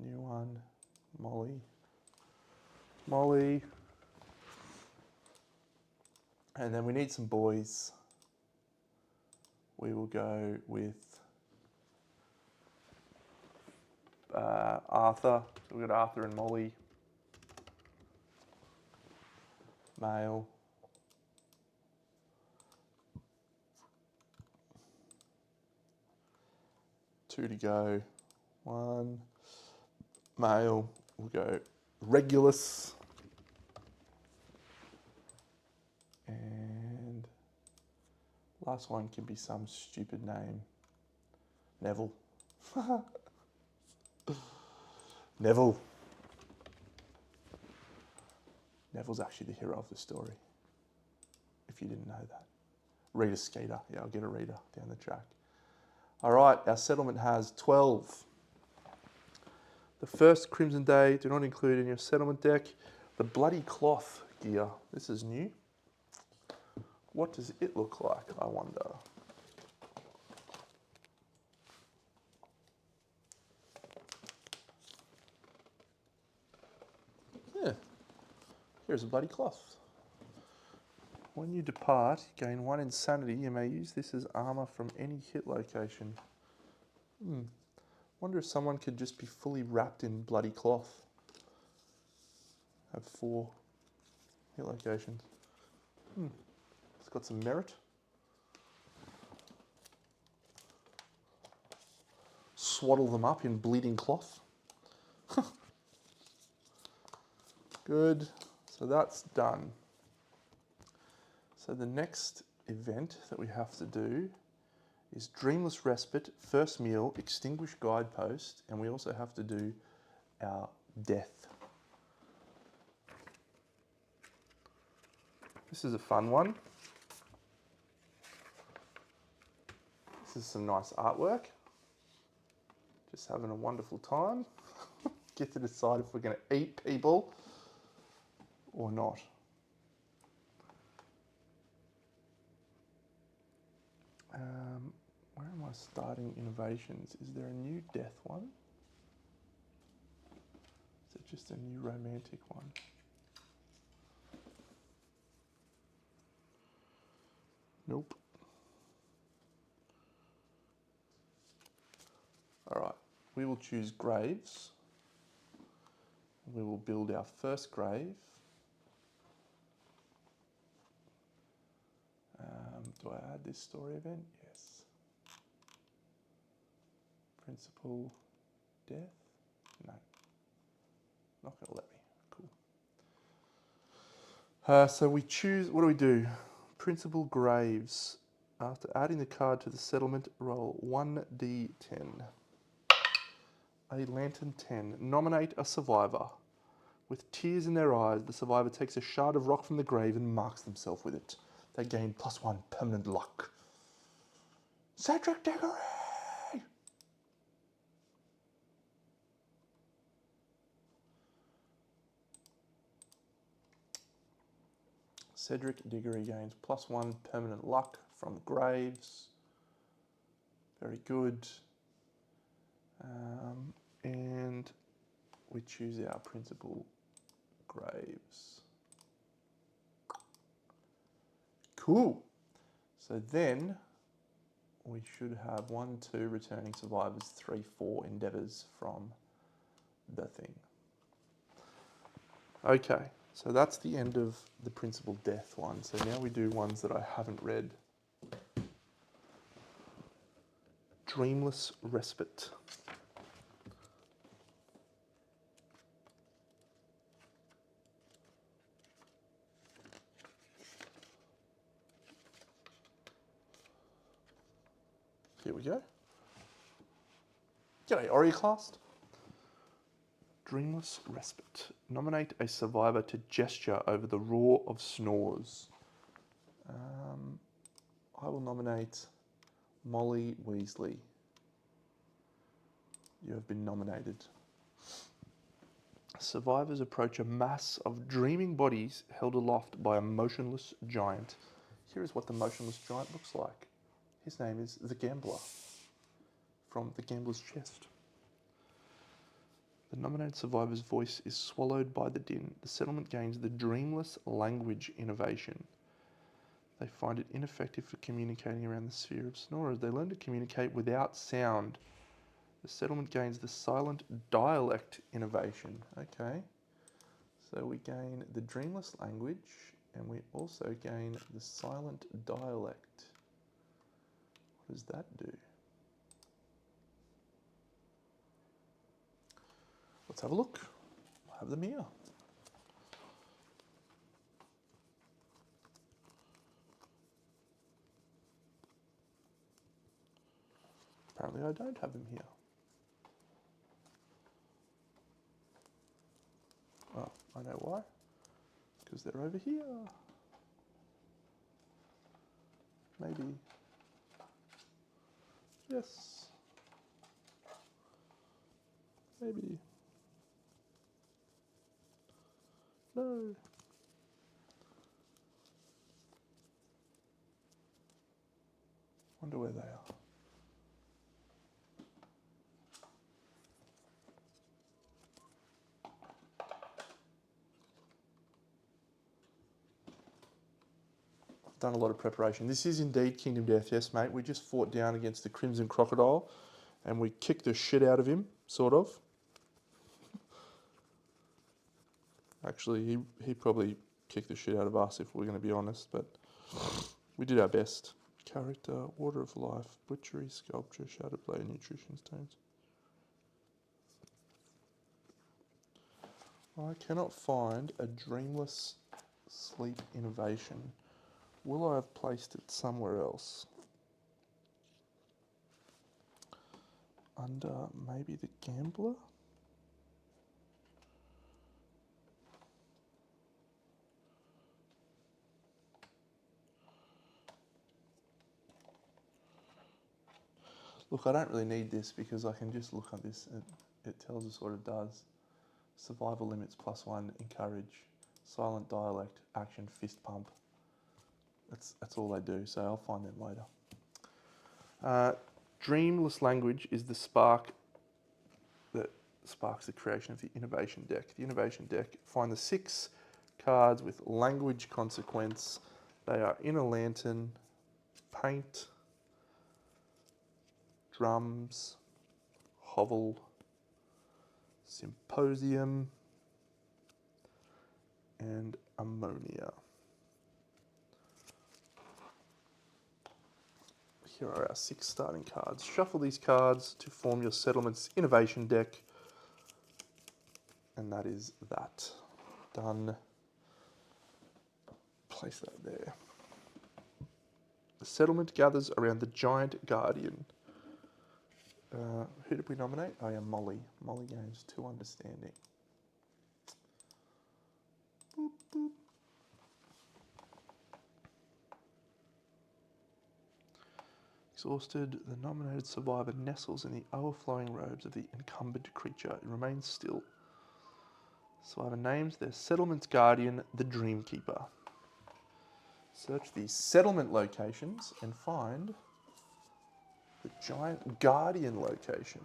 New one. Molly. Molly. And then we need some boys. We will go with Arthur. So we've got Arthur and Molly. Male. Two to go. 1. Male. We'll go Regulus. And last one can be some stupid name. Neville. Neville. Neville's actually the hero of the story, if you didn't know that. Rita Skeeter. Yeah, I'll get a Rita down the track. All right, our settlement has 12. The first Crimson Day, do not include in your settlement deck. The Bloody Cloth gear. This is new. What does it look like, I wonder? Yeah, here's a Bloody Cloth. When you depart, gain 1 insanity. You may use this as armor from any hit location. Wonder if someone could just be fully wrapped in bloody cloth. Have 4 hit locations. It's got some merit. Swaddle them up in bleeding cloth. Good. So that's done. So the next event that we have to do is Dreamless Respite, First Meal, Extinguish Guidepost, and we also have to do our Death. This is a fun one. This is some nice artwork. Just having a wonderful time. Get to decide if we're going to eat people or not. Where am I starting innovations? Is there a new death one? Is it just a new romantic one? Nope. All right, we will choose graves. We will build our first grave. Do I add this story event? Yes. Principal death? No. Not going to let me. Cool. So we choose, what do we do? Principal graves. After adding the card to the settlement, roll 1d10. A lantern 10. Nominate a survivor. With tears in their eyes, the survivor takes a shard of rock from the grave and marks themselves with it. They gain +1 permanent luck. Cedric Diggory! Cedric Diggory gains +1 permanent luck from graves. Very good. And we choose our principal graves. Cool. So then we should have 1, 2 returning survivors, 3, 4 endeavours from the thing. Okay, so that's the end of the principal death one. So now we do ones that I haven't read. Dreamless Respite. Here we go. G'day, Oriclast. Dreamless Respite. Nominate a survivor to gesture over the roar of snores. I will nominate Molly Weasley. You have been nominated. Survivors approach a mass of dreaming bodies held aloft by a motionless giant. Here is what the motionless giant looks like. His name is the Gambler, from The Gambler's Chest. The nominated survivor's voice is swallowed by the din. The settlement gains the Dreamless Language innovation. They find it ineffective for communicating around the sphere of snorers. They learn to communicate without sound. The settlement gains the Silent Dialect innovation. Okay, so we gain the Dreamless Language and we also gain the Silent Dialect. What does that do? Let's have a look. I have them here. Apparently I don't have them here. Oh, I know why. because they're over here. Maybe. Yes. Maybe. No. Wonder where they are. I've done a lot of preparation. This is indeed Kingdom Death, yes, mate. We just fought down against the Crimson Crocodile and we kicked the shit out of him, sort of. Actually, he probably kicked the shit out of us if we're going to be honest, but we did our best. Character, Water of Life, Butchery, Sculpture, Shadowplay, Nutrition Stones. I cannot find a Dreamless Sleep Innovation. Will I have placed it somewhere else? Under maybe the Gambler? Look, I don't really need this because I can just look at this and it tells us what it does. Survival limits +1, encourage, silent dialect, action, fist pump. That's all they do, so I'll find them later. Dreamless language is the spark that sparks the creation of the innovation deck. The innovation deck, find the 6 cards with language consequence. They are Inner Lantern, Paint, Drums, Hovel, Symposium, and Ammonia. Here are our 6 starting cards. Shuffle these cards to form your settlement's innovation deck. And that is that. Done. Place that there. The settlement gathers around the giant guardian. Who did we nominate? Oh yeah, Molly. Molly gains 2 understanding. Boop, boop. Exhausted, the nominated survivor nestles in the overflowing robes of the incumbent creature. It remains still. Survivor names their settlement's guardian the Dreamkeeper. Search the settlement locations and find the giant guardian location.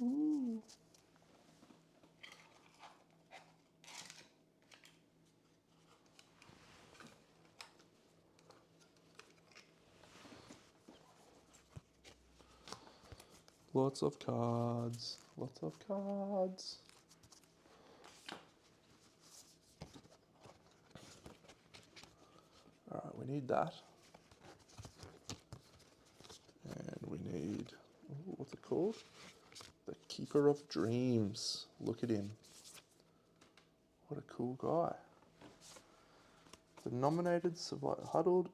Ooh. Lots of cards. Lots of cards. Alright, we need that. And we need, what's it called? The Keeper of Dreams. Look at him. What a cool guy. The nominated survivor huddled.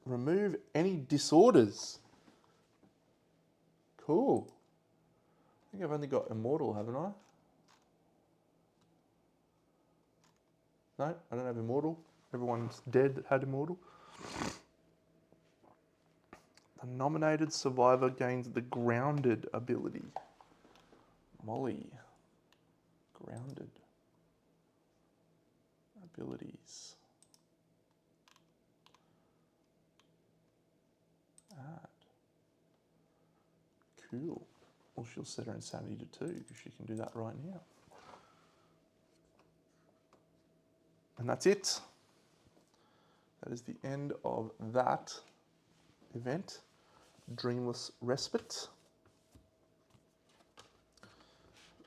Remove any disorders. Cool. I think I've only got Immortal, haven't I? No, I don't have Immortal. Everyone's dead that had Immortal. The nominated survivor gains the Grounded ability. Molly. Grounded. Abilities. Add. Cool. Well, she'll set her insanity to 2 because she can do that right now. And that's it. That is the end of that event. Dreamless Respite.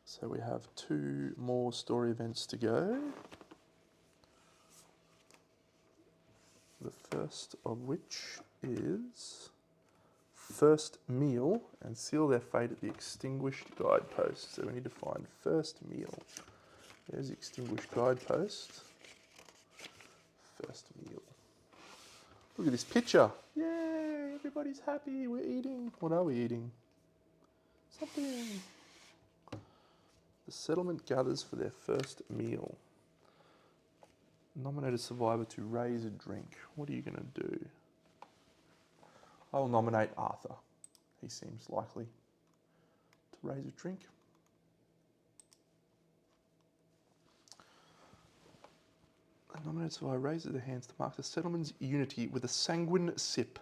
So we have 2 more story events to go. The first of which is First Meal and seal their fate at the Extinguished Guidepost. So we need to find First Meal. There's the Extinguished Guidepost. First Meal. Look at this picture. Yay, everybody's happy. We're eating. What are we eating? Something. The settlement gathers for their first meal. Nominate a survivor to raise a drink. What are you going to do? I'll nominate Arthur. He seems likely to raise a drink. A nominated survivor raises their hands to mark the settlement's unity with a sanguine sip.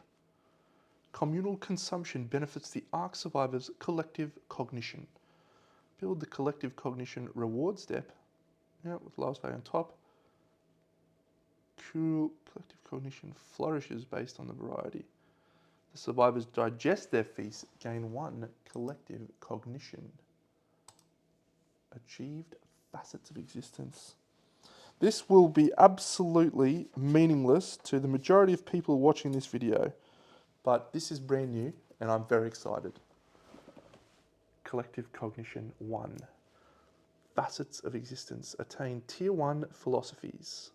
Communal consumption benefits the Ark survivors' collective cognition. Build the collective cognition reward step. Yeah, with lowest value on top. Cool. Collective cognition flourishes based on the variety. The survivors digest their feast, gain 1 collective cognition. Achieved facets of existence. This will be absolutely meaningless to the majority of people watching this video, but this is brand new and I'm very excited. Collective cognition 1. Facets of existence. Attain tier 1 philosophies.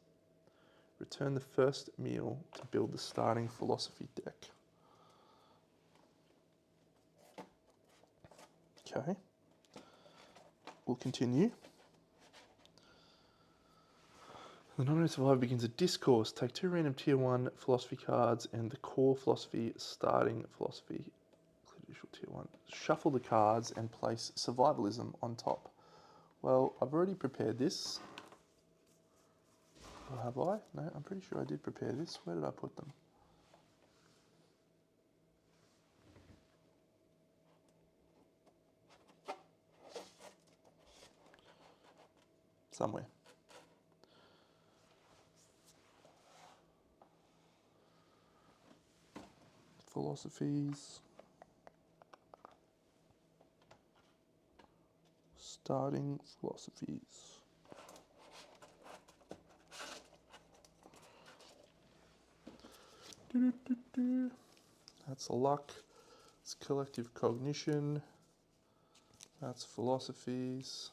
Return the first meal to build the starting philosophy deck. Okay. We'll continue. The nominated survivor begins a discourse. Take 2 random tier 1 philosophy cards and the core philosophy starting philosophy. Initial tier 1. Shuffle the cards and place survivalism on top. Well, I've already prepared this. Or have I? No, I'm pretty sure I did prepare this. Where did I put them? Somewhere. Philosophies. Starting philosophies. That's luck. It's collective cognition. That's philosophies.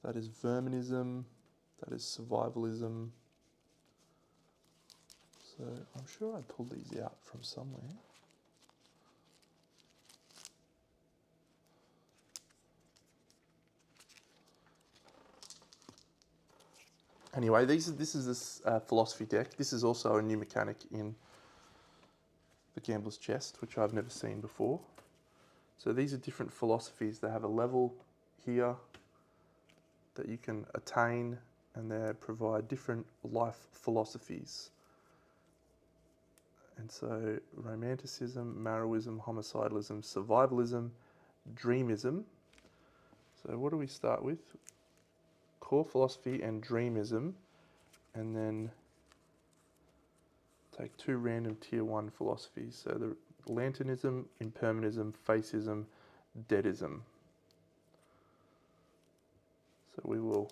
That is verminism. That is survivalism. So I'm sure I pulled these out from somewhere. Anyway, this is this philosophy deck. This is also a new mechanic in the Gambler's Chest, which I've never seen before. So these are different philosophies. They have a level here that you can attain, and they provide different life philosophies. And so romanticism, Marrowism, homicidalism, survivalism, dreamism. So what do we start with? Core philosophy and dreamism, and then take 2 random tier 1 philosophies. So the lanternism, impermanism, facism, deadism. So we will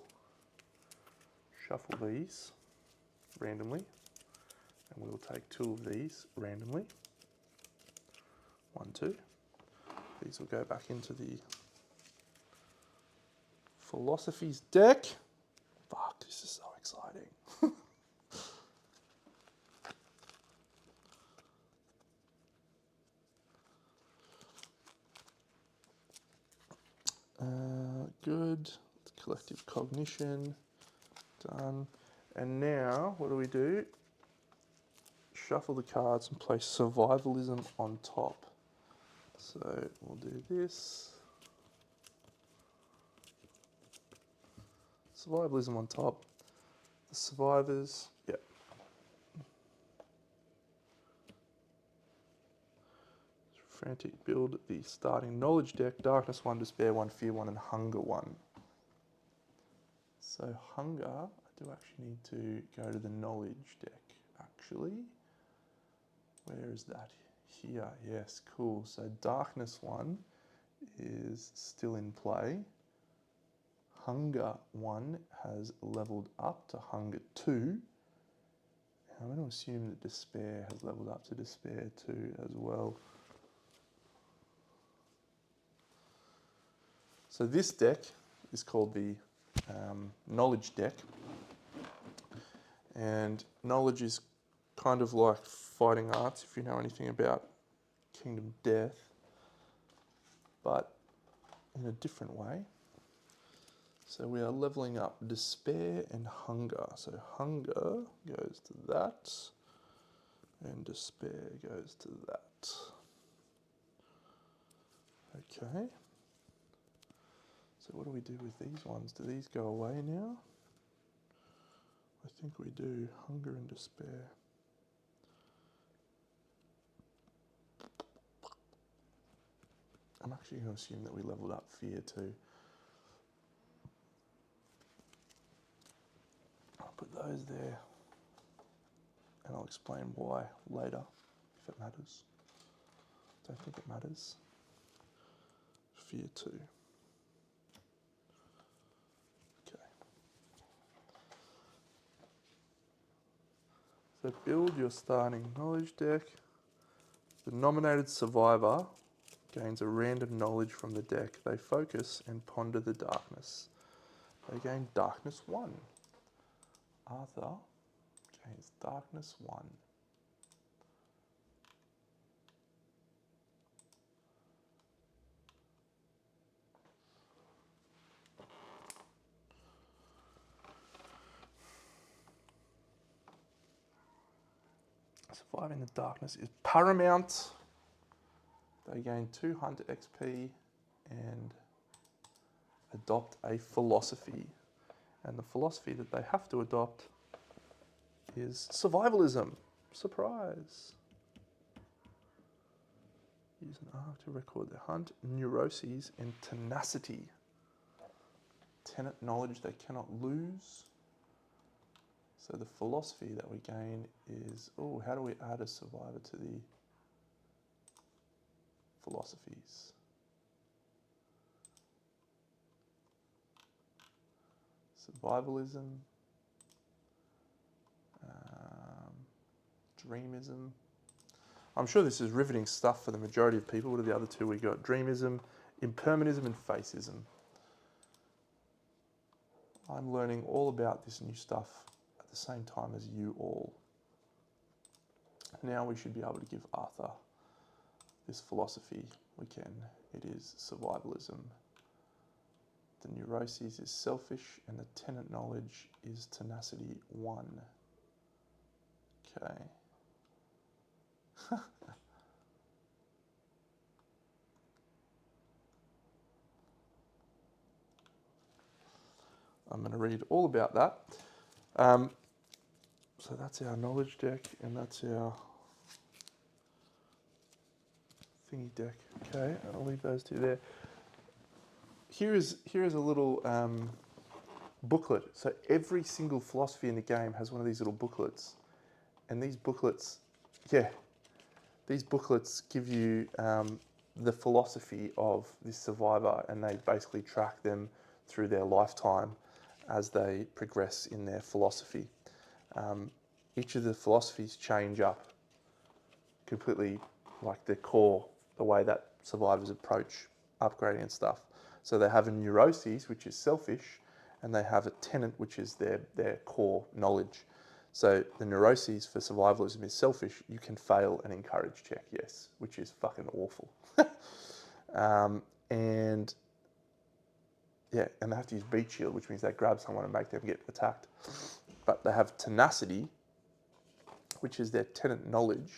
shuffle these randomly, and we will take 2 of these randomly. 1, 2. These will go back into the philosophies deck. Fuck, this is so exciting. Good. Collective cognition. Done. And now, what do? Shuffle the cards and place survivalism on top. So we'll do this. Survivalism on top. The survivors, yep. Frantic build the starting knowledge deck. Darkness 1, despair 1, fear 1, and hunger 1. So hunger, I do actually need to go to the knowledge deck, actually. Where is that? Here, yes, cool. So darkness 1 is still in play. Hunger 1 has leveled up to hunger 2. I'm going to assume that despair has leveled up to despair 2 as well. So this deck is called the knowledge deck, and knowledge is kind of like Fighting Arts, if you know anything about Kingdom Death, but in a different way. So we are leveling up Despair and Hunger. So Hunger goes to that, and Despair goes to that. Okay. So what do we do with these ones? Do these go away now? I think we do. Hunger and Despair. I'm actually going to assume that we leveled up Fear too. I'll put those there, and I'll explain why later, if it matters. Don't think it matters. Fear 2. Okay. So build your starting knowledge deck. The nominated survivor gains a random knowledge from the deck. They focus and ponder the darkness. They gain Darkness 1. Arthur gains Darkness 1. Surviving the darkness is paramount. They gain 200 XP and adopt a philosophy. And the philosophy that they have to adopt is survivalism. Surprise. Use an arc to record their hunt, neuroses, and tenacity. Tenet knowledge they cannot lose. So the philosophy that we gain is, oh, how do we add a survivor to the philosophies? Survivalism, dreamism. I'm sure this is riveting stuff for the majority of people. What are the other two we got? Dreamism, impermanism, and facism. I'm learning all about this new stuff at the same time as you all. Now we should be able to give Arthur this philosophy. We can. It is survivalism. The neuroses is selfish, and the tenet knowledge is tenacity 1. Okay. I'm going to read all about that. So that's our knowledge deck, and that's our thingy deck. Okay, I'll leave those two there. Here is a little booklet. So every single philosophy in the game has one of these little booklets, and these booklets, these booklets give you the philosophy of this survivor, and they basically track them through their lifetime as they progress in their philosophy. Each of the philosophies change up completely, like their core, the way that survivors approach upgrading and stuff. So they have a neuroses, which is selfish, and they have a tenet, which is their core knowledge. So the neuroses for survivalism is selfish. You can fail an encourage check, yes, which is fucking awful. And they have to use beat shield, which means they grab someone and make them get attacked. But they have tenacity, which is their tenet knowledge,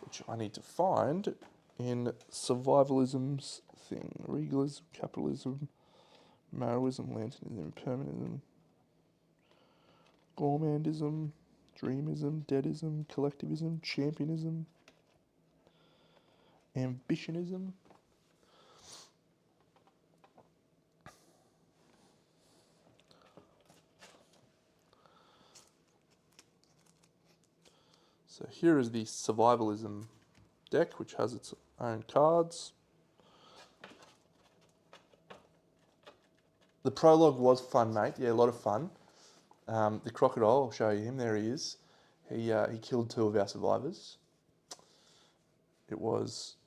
which I need to find in survivalism's thing. Regalism, capitalism, Maoism, Lanternism, impermanism, gourmandism, dreamism, deadism, collectivism, championism, ambitionism. So here is the survivalism deck, which has its own cards. The prologue was fun, mate. Yeah, a lot of fun. The crocodile, I'll show you him. There he is. He killed 2 of our survivors. It was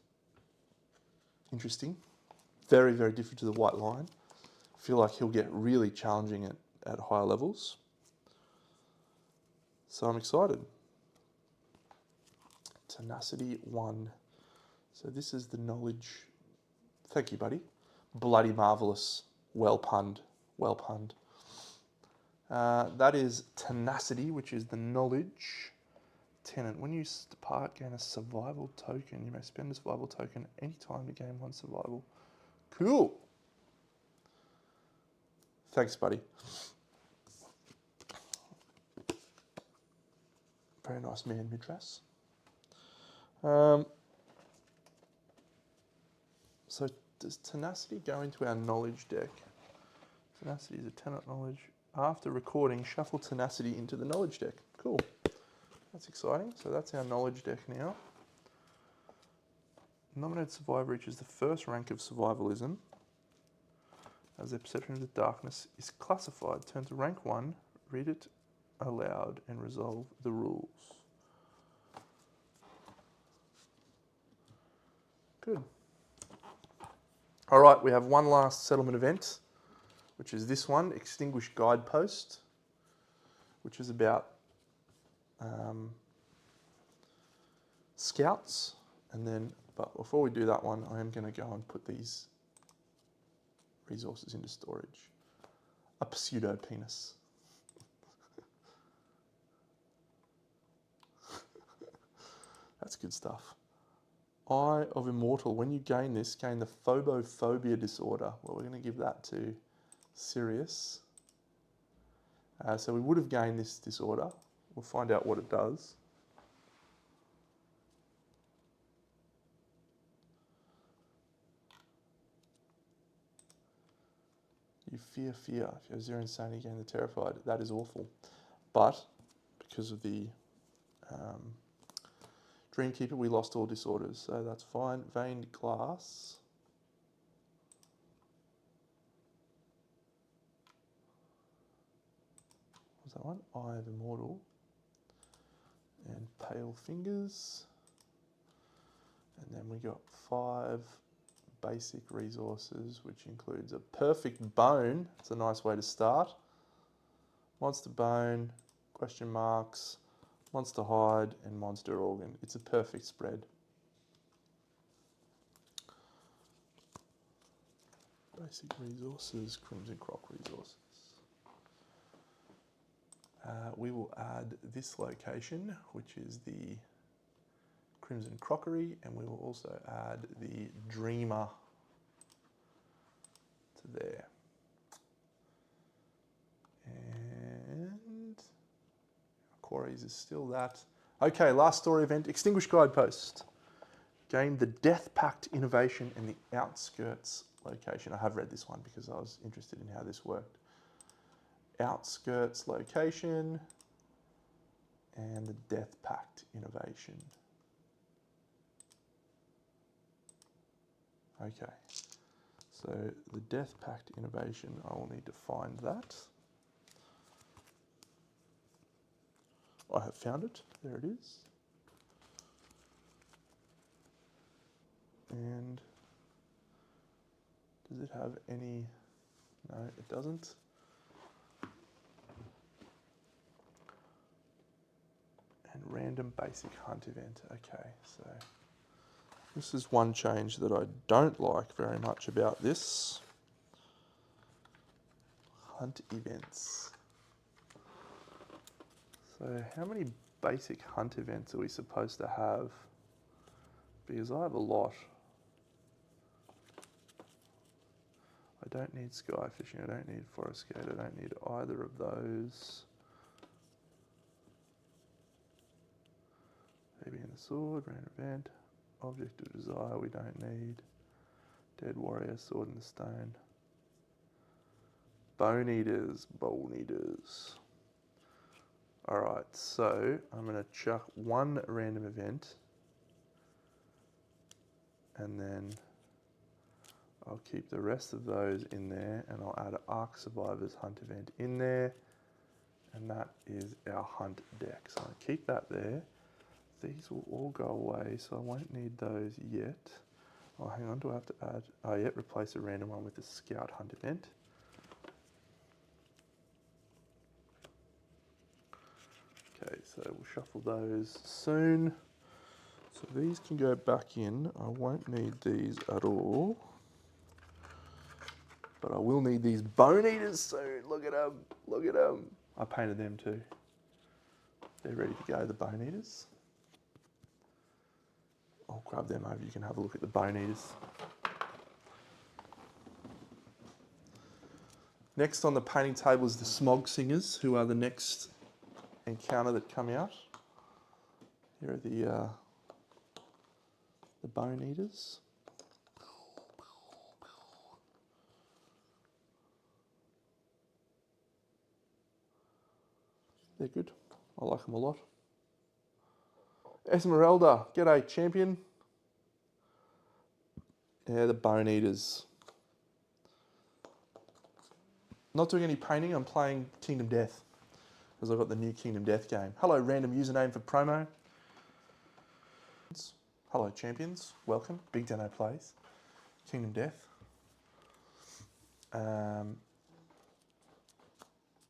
interesting. Very, very different to the white line. I feel like he'll get really challenging at higher levels. So I'm excited. Tenacity 1. So this is the knowledge. Thank you, buddy. Bloody marvellous. Well punned. Well punned. That is Tenacity, which is the knowledge. Tenant. When you depart, gain a survival token. You may spend a survival token any time to gain 1 survival. Cool. Thanks, buddy. Very nice man, Midras. So does Tenacity go into our knowledge deck? Tenacity is a tenant knowledge. After recording, shuffle Tenacity into the knowledge deck. Cool. That's exciting. So that's our knowledge deck now. Nominated survivor reaches the first rank of survivalism. As their perception of the darkness is classified, turn to rank 1, read it aloud, and resolve the rules. Good. All right, we have one last settlement event, which is this one, Extinguish Guidepost, which is about scouts. And then, but before we do that one, I am going to go and put these resources into storage. A pseudo penis. That's good stuff. Eye of Immortal. When you gain this, gain the phobophobia disorder. Well, we're going to give that to Sirius. So we would have gained this disorder. We'll find out what it does. You fear fear. If you have 0 insanity, gain the terrified. That is awful. But because of the Dreamkeeper, we lost all disorders, so that's fine. Veined glass. What's that one? Eye of Immortal. And pale fingers. And then we got 5 basic resources, which includes a perfect bone. It's a nice way to start. Monster bone, question marks, monster hide, and monster organ. It's a perfect spread. Basic resources, Crimson Croc resources. We will add this location, which is the Crimson Crockery, and we will also add the Dreamer to there. And Quarries is still that. Okay, last story event, Extinguish Guidepost. Gain the Death Pact Innovation in the Outskirts location. I have read this one because I was interested in how this worked. Outskirts location and the Death Pact Innovation. Okay, so the Death Pact Innovation, I will need to find that. I have found it, there it is. And does it have any, no it doesn't. And random basic hunt event, okay, so this is one change that I don't like very much about this. Hunt events. So how many basic hunt events are we supposed to have? Because I have a lot. I don't need sky fishing, I don't need forest gate, I don't need either of those. Maybe in the sword, random event. Object of desire we don't need. Dead warrior, sword in the stone. Bone eaters, bone eaters. Alright, so I'm going to chuck one random event. And then I'll keep the rest of those in there, and I'll add an Ark Survivors hunt event in there. And that is our hunt deck. So I'll keep that there. These will all go away, so I won't need those yet. Oh, hang on, do I have to add? Oh, yeah, replace a random one with the Scout Hunt event. Okay, so we'll shuffle those soon. So these can go back in. I won't need these at all. But I will need these bone eaters soon. Look at them. Look at them. I painted them too. They're ready to go, the bone eaters. I'll grab them over. You can have a look at the bone eaters. Next on the painting table is the smog singers, who are the next encounter that come out. Here are the bone eaters. They're good. I like them a lot. Esmeralda, g'day champion. Yeah, the bone eaters. Not doing any painting, I'm playing Kingdom Death, because I've got the new Kingdom Death game. Hello, random username for promo. Hello, champions. Welcome. BigDenoPlays. Kingdom Death. A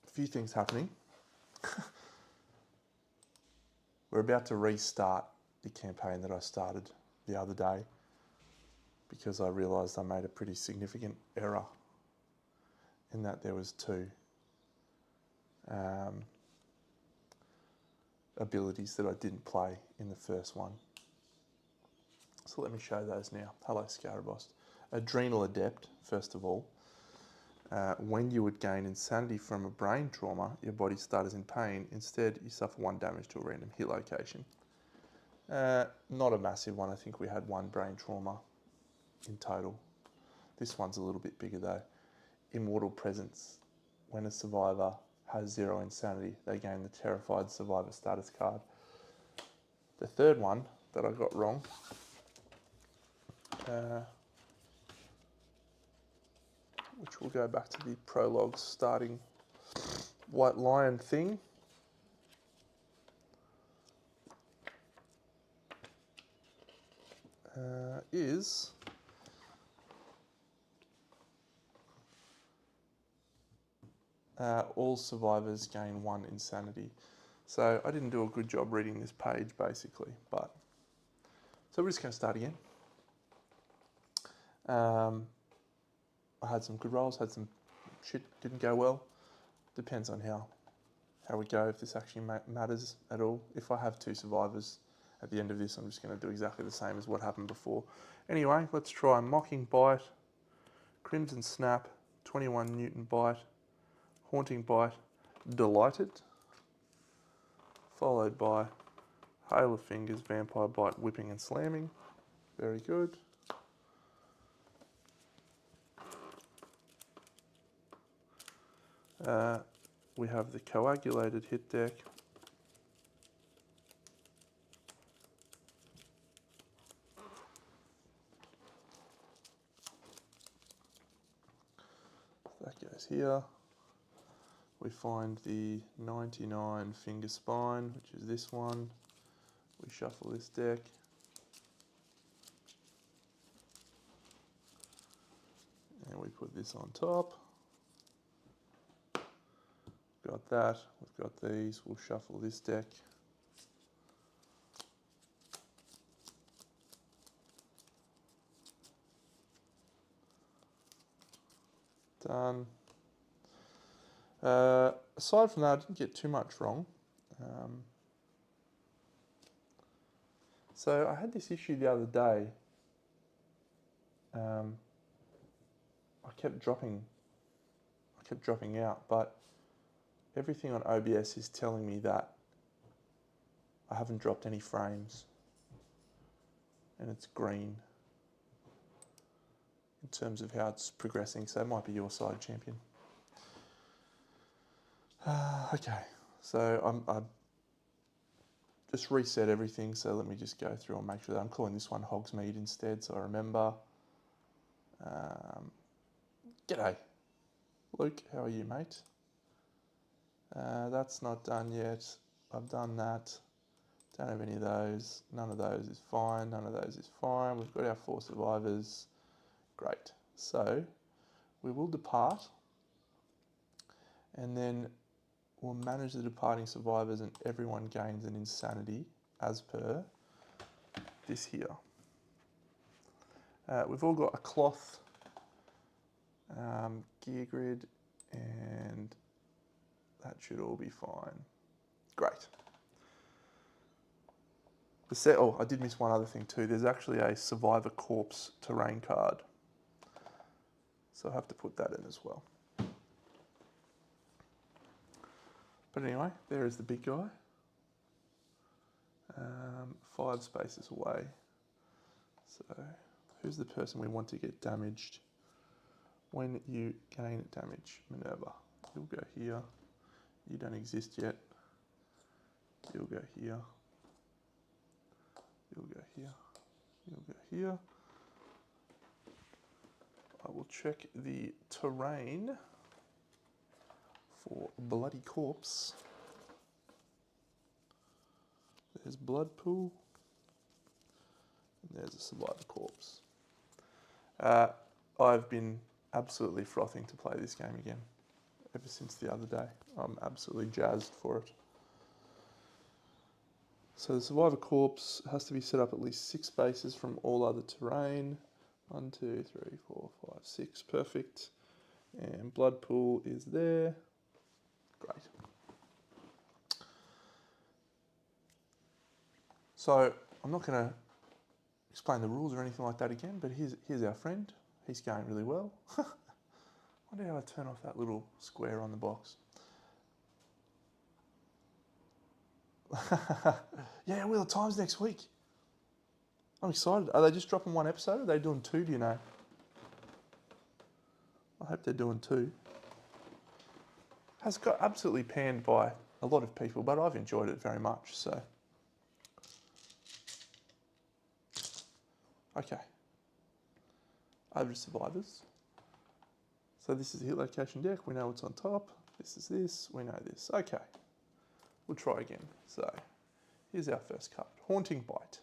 few things happening. We're about to restart the campaign that I started the other day because I realised I made a pretty significant error in that there was two abilities that I didn't play in the first one. So let me show those now. Hello, Scarabost. Adrenal Adept, first of all. When you would gain insanity from a brain trauma, your body starts in pain. Instead, you suffer 1 damage to a random hit location. Not a massive one. I think we had 1 brain trauma in total. This one's a little bit bigger though. Immortal Presence. When a survivor has 0 insanity, they gain the Terrified Survivor status card. The third one that I got wrong, which will go back to the Prologue starting White Lion thing. Is all survivors gain 1 insanity. So I didn't do a good job reading this page basically, but so we're just going to start again. I had some good rolls, had some shit didn't go well. Depends on how we go, if this actually matters at all. If I have 2 survivors at the end of this, I'm just going to do exactly the same as what happened before. Anyway, let's try Mocking Bite, Crimson Snap, 21 Newton Bite, Haunting Bite, Delighted, followed by Hail of Fingers, Vampire Bite, Whipping and Slamming. Very good. We have the Coagulated Hit deck. That goes here. We find the 99 Finger Spine, which is this one. We shuffle this deck. And we put this on top. Got that. We've got these. We'll shuffle this deck. Done. Aside from that, I didn't get too much wrong. So I had this issue the other day. I kept dropping out, but everything on OBS is telling me that I haven't dropped any frames, and it's green in terms of how it's progressing. So it might be your side, champion. Okay, so I just reset everything. So let me just go through and make sure that I'm calling this one Hogsmeade instead, so I remember. G'day, Luke. How are you, mate? That's not done yet. I've done that. Don't have any of those. None of those is fine. None of those is fine. We've got our 4 survivors. Great. So we will depart, and then we'll manage the departing survivors, and everyone gains an insanity as per this here. We've all got a cloth, gear grid, and that should all be fine. Great. Oh, I did miss one other thing too. There's actually a Survivor Corpse terrain card. So I have to put that in as well. But anyway, there is the big guy. 5 spaces away. So who's the person we want to get damaged? When you gain damage, Minerva. You'll go here. You don't exist yet. You'll go here. You'll go here. You'll go here. I will check the terrain for Bloody Corpse. There's Blood Pool. And there's a Survivor Corpse. I've been absolutely frothing to play this game again ever since the other day. I'm absolutely jazzed for it. So the Survivor Corpse has to be set up at least 6 spaces from all other terrain. 1, 2, 3, 4, 5, 6. Perfect. And Blood Pool is there. Great. So I'm not going to explain the rules or anything like that again, but here's our friend. He's going really well. I wonder how I turn off that little square on the box. Yeah, Wheel of Time's next week. I'm excited. Are they just dropping 1 episode? Or are they doing 2, do you know? I hope they're doing 2. Has got absolutely panned by a lot of people, but I've enjoyed it very much, so. Okay. Over to Survivors. So this is the hit location deck. We know what's on top. This is this. We know this. Okay. We'll try again. So here's our first card. Haunting Bite.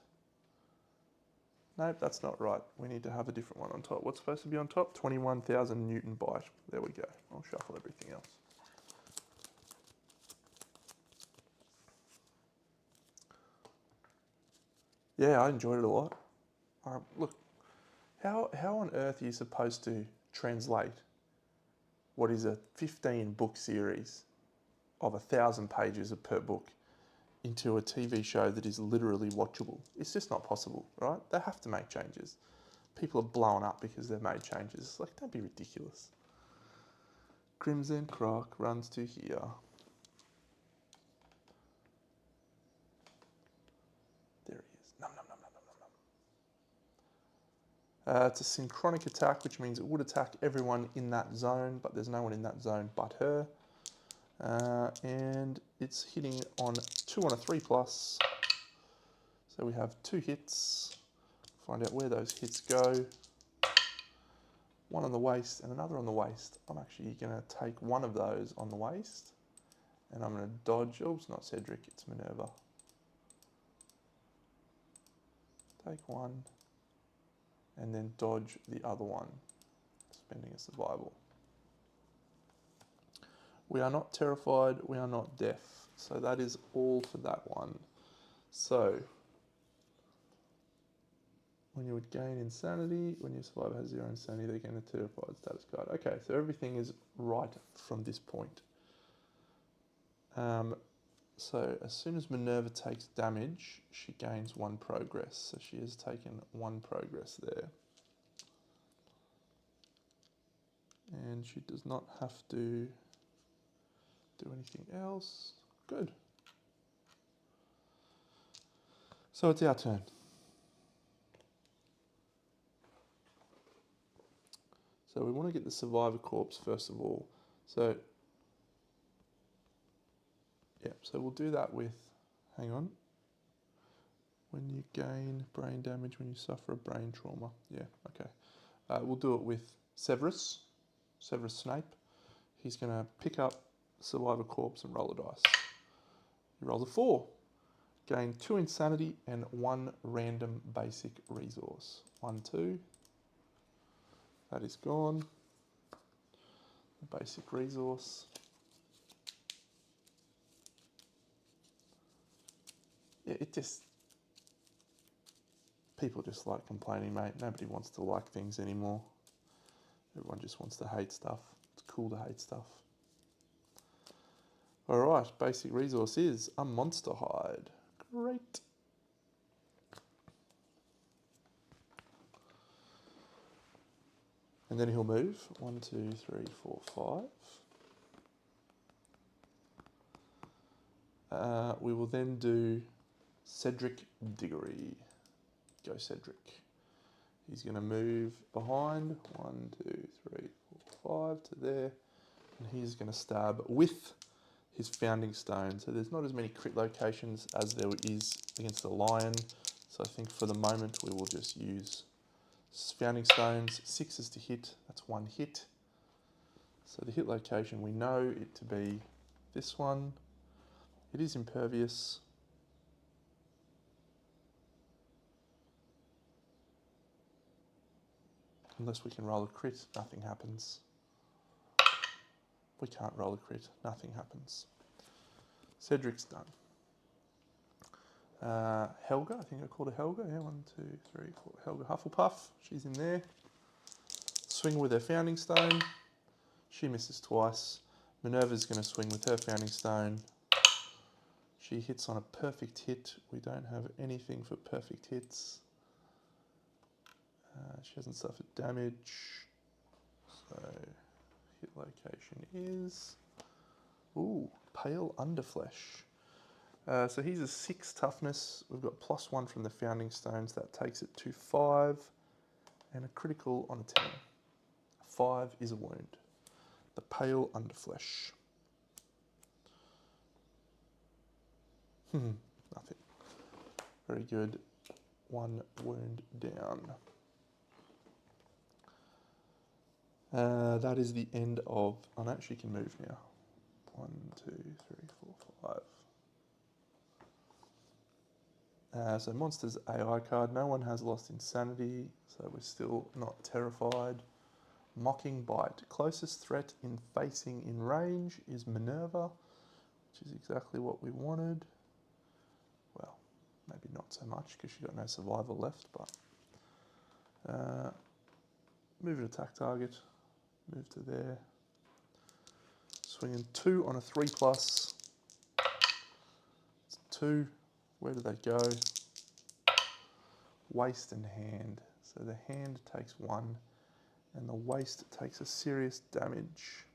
Nope, that's not right. We need to have a different one on top. What's supposed to be on top? 21,000 Newton Bite. There we go. I'll shuffle everything else. Yeah, I enjoyed it a lot. Look, how on earth are you supposed to translate what is a 15-book series of 1,000 pages per book into a TV show that is literally watchable? It's just not possible, right? They have to make changes. People are blowing up because they've made changes. It's like, don't be ridiculous. Crimson Croc runs to here. There he is. Nom, nom, nom, nom, nom, nom. It's a synchronic attack, which means it would attack everyone in that zone, but there's no one in that zone but her. And it's hitting on 2 on a 3+. So we have 2 hits. Find out where those hits go. 1 on the waist and another on the waist. I'm actually going to take one of those on the waist. And I'm going to dodge. Oops, not Cedric, it's Minerva. Take one. And then dodge the other one. Spending a survival. We are not terrified, we are not deaf. So that is all for that one. So, when you would gain insanity, when your survivor has 0 insanity, they gain a terrified status card. Okay, so everything is right from this point. So as soon as Minerva takes damage, she gains 1 progress. So she has taken 1 progress there. And she does not have to do anything else. Good. So it's our turn. So we want to get the Survivor Corpse first of all. So, yeah, so we'll do that with, hang on. When you gain brain damage, when you suffer a brain trauma. Yeah, okay. We'll do it with Severus Snape. He's going to pick up Survivor Corpse and roll a dice. He rolls a 4. Gain 2 insanity and 1 random basic resource. 1, 2. That is gone. The basic resource. Yeah, it just... People just like complaining, mate. Nobody wants to like things anymore. Everyone just wants to hate stuff. It's cool to hate stuff. All right, basic resource is a monster hide. Great. And then he'll move. 1, 2, 3, 4, 5. We will then do Cedric Diggory. Go Cedric. He's going to move behind. 1, 2, 3, 4, 5 to there. And he's going to stab with his founding stone. So there's not as many crit locations as there is against the lion. So I think for the moment we will just use founding stones. 6 is to hit. That's 1 hit. So the hit location, we know it to be this one. It is impervious. Unless we can roll a crit, nothing happens. We can't roll a crit, nothing happens. Cedric's done. Helga, I think I called her Helga. Yeah, 1, 2, 3, 4. Helga Hufflepuff, she's in there. Swing with her founding stone. She misses twice. Minerva's going to swing with her founding stone. She hits on a perfect hit. We don't have anything for perfect hits. She hasn't suffered damage. So hit location is, ooh, Pale Underflesh. So he's a 6 toughness. We've got +1 from the founding stones. That takes it to 5. And a critical on a 10. 5 is a wound. The Pale Underflesh. Nothing. Very good. 1 wound down. That is the end of... Oh no, she can move now. 1, 2, 3, 4, 5. So monsters AI card. No one has lost insanity, so we're still not terrified. Mocking Bite. Closest threat in facing in range is Minerva, which is exactly what we wanted. Well, maybe not so much because she's got no survival left, but move an attack target. Move to there. Swinging 2 on a 3+. It's 2. Where do they go? Waist and hand. So the hand takes 1, and the waist takes a serious damage.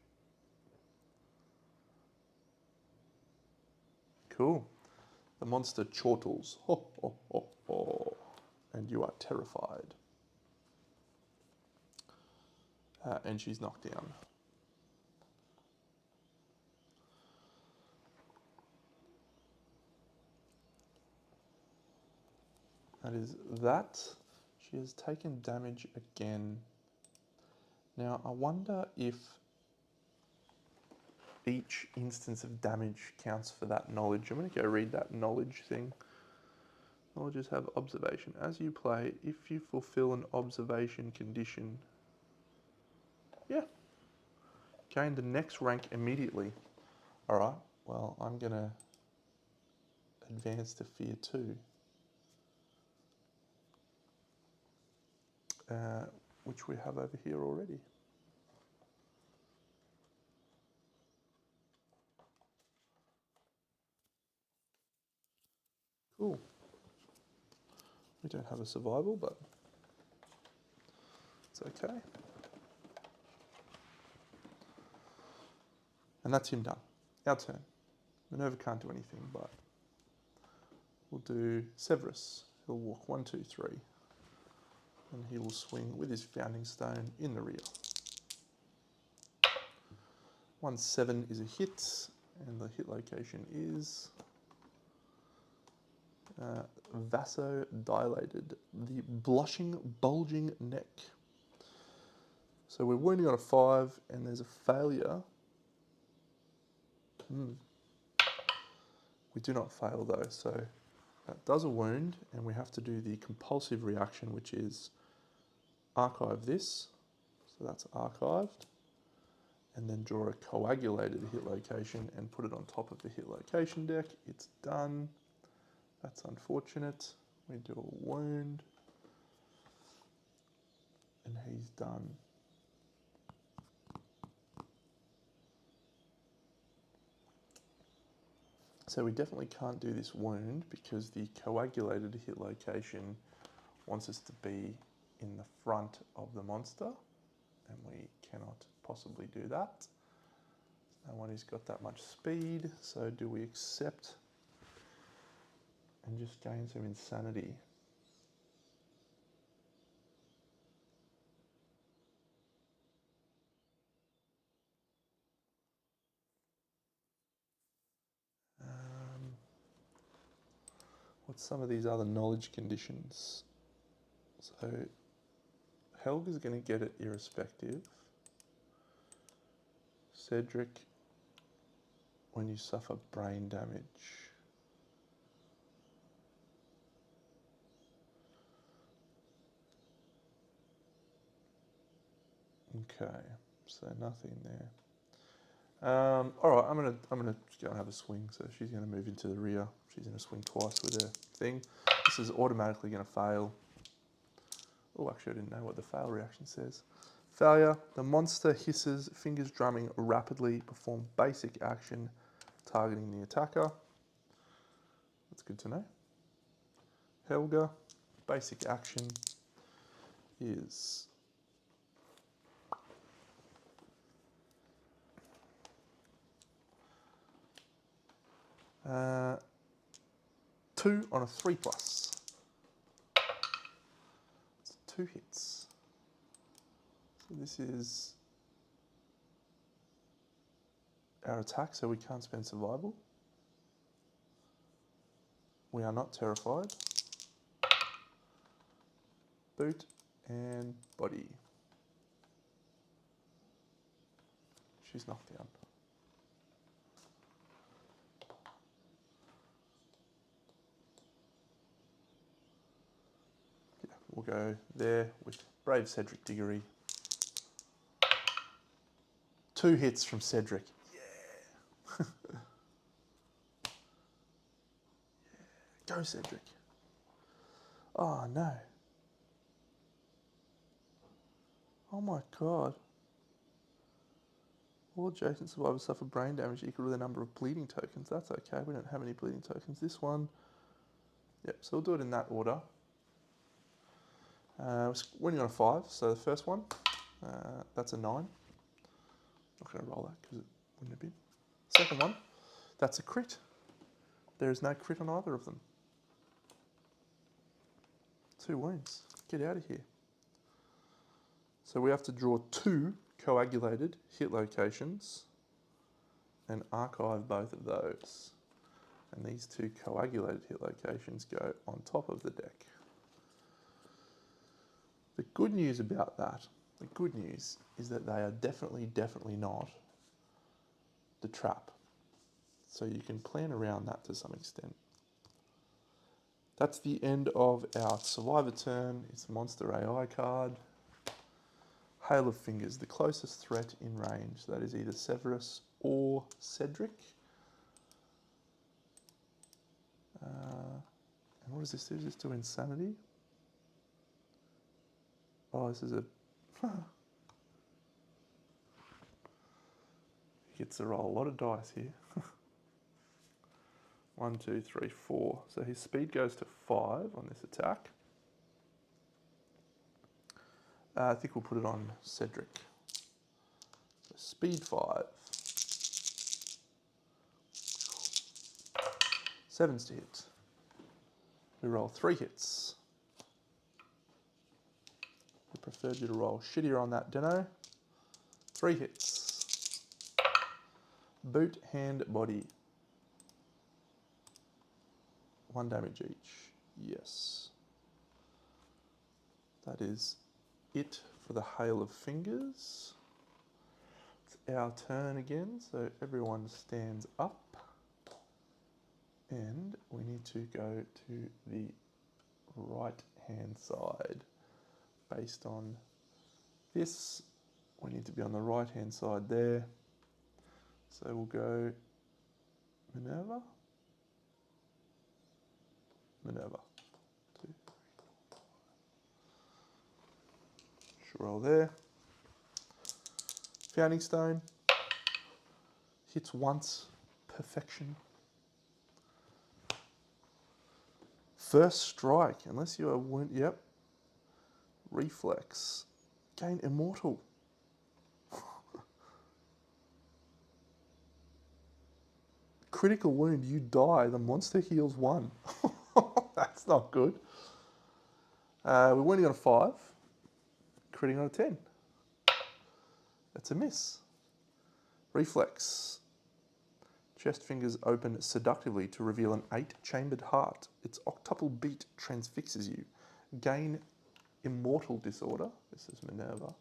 Cool. The monster chortles. Ho, ho, ho, ho. And you are terrified. And she's knocked down. That is that. She has taken damage again. Now, I wonder if each instance of damage counts for that knowledge. I'm going to go read that knowledge thing. Knowledges have observation. As you play, if you fulfill an observation condition, yeah, gain the next rank immediately. All right, well, I'm going to advance to Fear 2. Which we have over here already. Cool. We don't have a survival, but it's okay. And that's him done. Our turn. Minerva can't do anything, but we'll do Severus. He'll walk 1, 2, 3. And he will swing with his founding stone in the rear. 1, 7 is a hit, and the hit location is Vasodilated, the blushing, bulging neck. So we're wounding on a 5, and there's a failure. We do not fail though, so that does a wound, and we have to do the compulsive reaction, which is archive this. So that's archived. And then draw a coagulated hit location and put it on top of the hit location deck. It's done. That's unfortunate. We do a wound. And he's done. So we definitely can't do this wound because the coagulated hit location wants us to be in the front of the monster, and we cannot possibly do that. No one who's got that much speed, so do we accept and just gain some insanity? What's some of these other knowledge conditions? So Helga's going to get it irrespective. Cedric, when you suffer brain damage. Okay, so nothing there. All right, I'm gonna just go and have a swing. So she's gonna move into the rear. She's gonna swing twice with her thing. This is automatically gonna fail. Oh, actually, I didn't know what the fail reaction says. Failure. The monster hisses, fingers drumming rapidly. Perform basic action, targeting the attacker. That's good to know. Helga, basic action is uh, 2 on a 3+. It's 2 hits. So this is our attack, so we can't spend survival. We are not terrified. Boot and body. She's knocked down. Yeah, we'll go there with Brave Cedric Diggory. 2 hits from Cedric. Yeah. Go Cedric. Oh no. Oh my god. All adjacent survivors suffer brain damage equal to the number of bleeding tokens. That's okay, we don't have any bleeding tokens. This one, yep, so we'll do it in that order. We're winning on a 5, so the first one, that's a 9. Not going to roll that because it wouldn't have been. Second one, that's a crit. There is no crit on either of them. 2 wounds. Get out of here. So we have to draw 2 coagulated hit locations and archive both of those. And these 2 coagulated hit locations go on top of the deck. The good news about that, the good news is that they are definitely not the trap. So you can plan around that to some extent. That's the end of our Survivor turn. It's a Monster AI card. Hail of Fingers, the closest threat in range. That is either Severus or Cedric. And what does this do? Does this do Insanity? Oh, this is a... He gets to roll a lot of dice here. 1, 2, 3, 4. So his speed goes to 5 on this attack. I think we'll put it on Cedric. So speed 5. 7's to hit. We roll 3 hits. We preferred you to roll shittier on that, Deno. 3 hits. Boot, hand, body. 1 damage each. Yes. That is it for the Hail of Fingers. It's our turn again, so everyone stands up. And we need to go to the right-hand side. Based on this, we need to be on the right-hand side there. So we'll go Minerva. Minerva. 2, 3, 4. Should roll there. Founding Stone. Hits once. Perfection. First Strike, unless you are wounded. Yep. Reflex. Gain Immortal. Critical wound, you die. The monster heals 1. That's not good. We're winning on a 5. Critting on a 10. That's a miss. Reflex. Chest fingers open seductively to reveal an 8-chambered heart. Its octuple beat transfixes you. Gain Immortal Disorder. This is Minerva.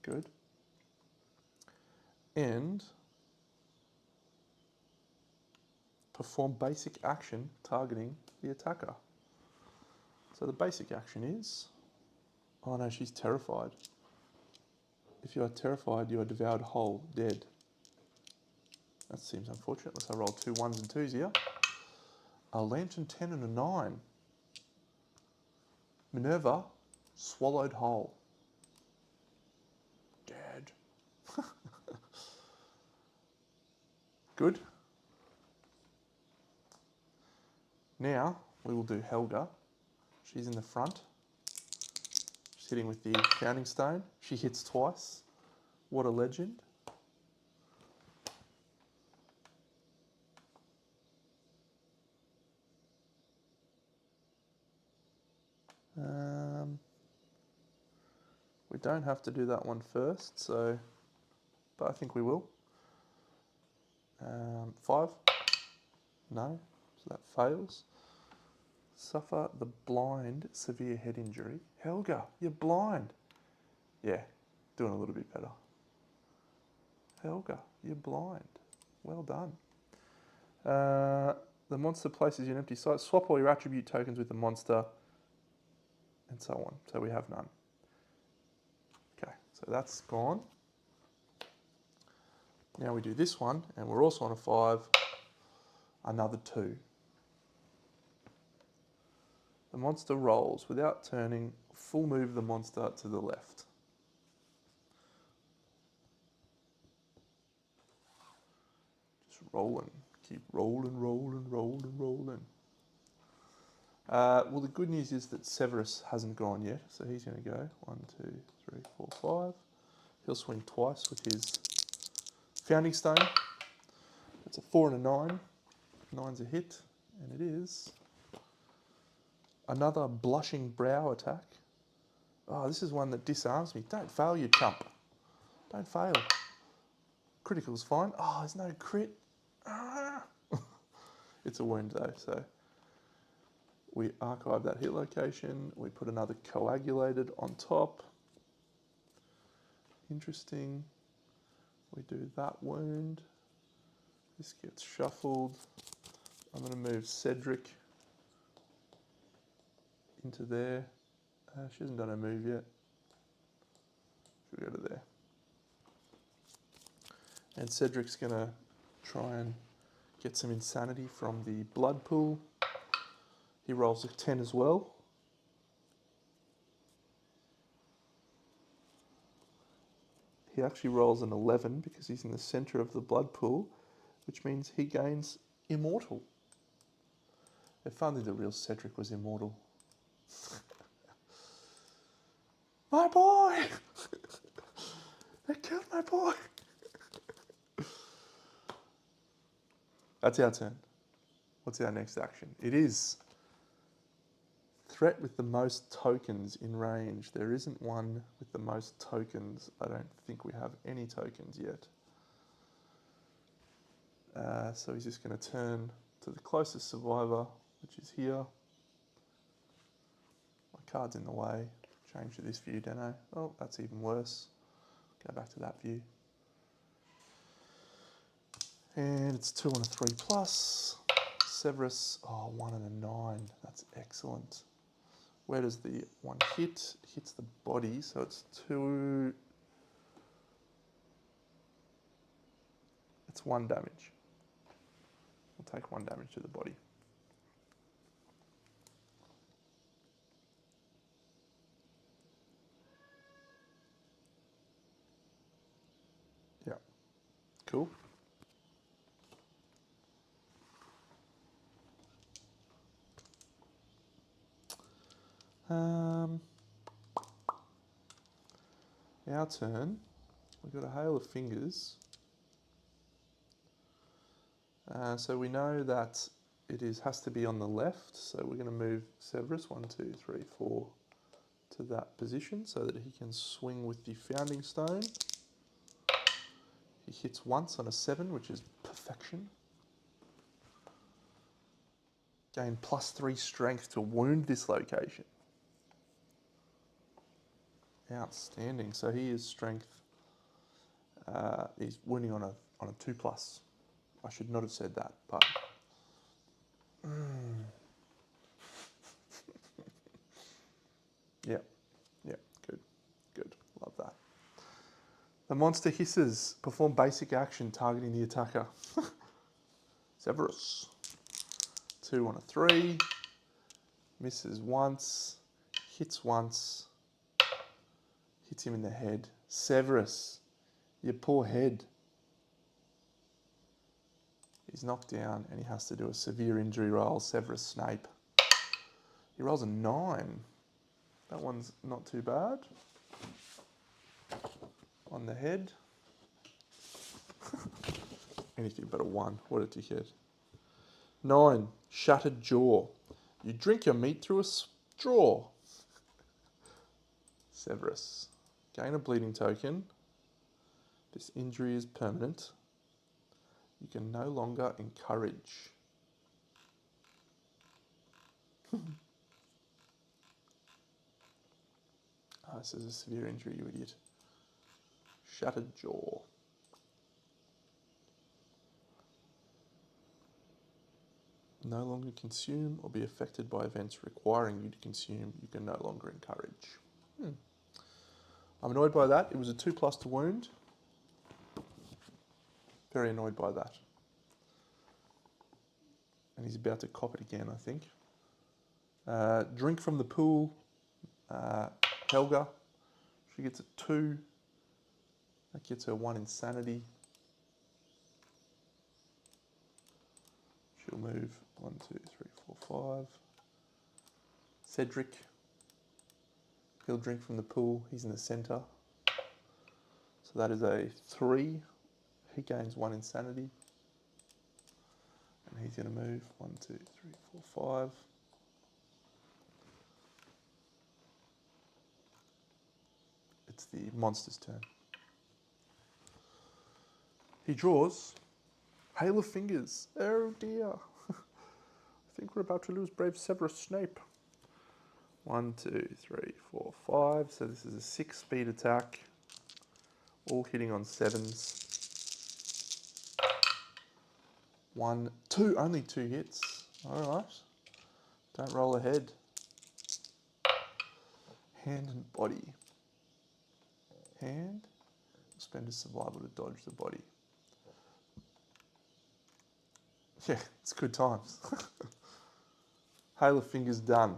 Good. And perform basic action targeting the attacker. So the basic action is... Oh no, she's terrified. If you are terrified, you are devoured whole, dead. That seems unfortunate, unless I roll 2 1s and 2s here. A Lantern 10 and a 9. Minerva, swallowed whole. Dead. Good. Now, we will do Helga. She's in the front. She's hitting with the Founding Stone. She hits twice. What a legend. We don't have to do that one first, so, but I think we will. 5. No, so that fails. Suffer the blind severe head injury. Helga, you're blind. Yeah, doing a little bit better. Helga, you're blind. Well done. The monster places you an empty site. Swap all your attribute tokens with the monster, and so on. So we have none. Okay, so that's gone. Now we do this one, and we're also on a 5. Another 2. The monster rolls without turning. Full move the monster to the left. Just rolling. Keep rolling, rolling, rolling, rolling. Well, the good news is that Severus hasn't gone yet, so he's going to go 1, 2, 3, 4, 5. He'll swing twice with his Founding Stone. It's a 4 and a 9. 9's a hit, and it is another Blushing Brow attack. Oh, this is one that disarms me. Don't fail, you chump. Don't fail. Critical's fine. Oh, there's no crit. Ah. It's a wound though, so we archive that hit location. We put another Coagulated on top. Interesting. We do that wound. This gets shuffled. I'm going to move Cedric into there. She hasn't done her move yet. She'll go to there. And Cedric's going to try and get some insanity from the blood pool. He rolls a 10 as well. He actually rolls an 11 because he's in the center of the blood pool, which means he gains Immortal. If only the real Cedric was immortal. My boy! They killed my boy! That's our turn. What's our next action? It is threat with the most tokens in range. There isn't one with the most tokens. I don't think we have any tokens yet. So he's just going to turn to the closest survivor, which is here. My card's in the way. Change to this view, Deno. Oh, that's even worse. Go back to that view. And it's 2 and a 3 plus. Severus, oh, 1 and a 9. That's excellent. Where does the 1 hit? Hits the body, so it's 2. It's 1 damage. We'll take 1 damage to the body. cool. Our turn. We've got a hail of fingers. So we know that it has to be on the left. So we're going to move Severus 1, 2, 3, 4 to that position so that he can swing with the founding stone. He hits once on a 7, which is perfection. Gain +3 strength to wound this location. Outstanding. So he is strength. He's wounding on a 2+. I should not have said that, but yeah, good. Love that. The monster hisses. Perform basic action targeting the attacker. Severus. 2 on a 3. Misses once. Hits once. Hits him in the head. Severus. Your poor head. He's knocked down and he has to do a severe injury roll. Severus Snape. He rolls a 9. That one's not too bad. On the head. Anything but a 1. What a dickhead. 9. Shattered jaw. You drink your meat through a straw. Severus. Gain a bleeding token. This injury is permanent. You can no longer encourage. This is a severe injury, you idiot. Shattered jaw. No longer consume or be affected by events requiring you to consume. You can no longer encourage. I'm annoyed by that. It was a 2+ to wound. Very annoyed by that. And he's about to cop it again, I think. Drink from the pool. Helga. She gets a 2. That gets her 1 insanity. She'll move 1, 2, 3, 4, 5. Cedric. He'll drink from the pool. He's in the centre. So that is a 3. He gains 1 insanity. And he's going to move 1, 2, 3, 4, 5. It's the monster's turn. He draws Hail of Fingers. Oh dear. I think we're about to lose brave Severus Snape. 1, 2, 3, 4, 5. So this is a 6-speed attack. All hitting on 7s. 1, 2, only 2 hits. Alright. Don't roll ahead. Hand and body. Hand. Spend a survival to dodge the body. Yeah, it's good times. Hail of Fingers done.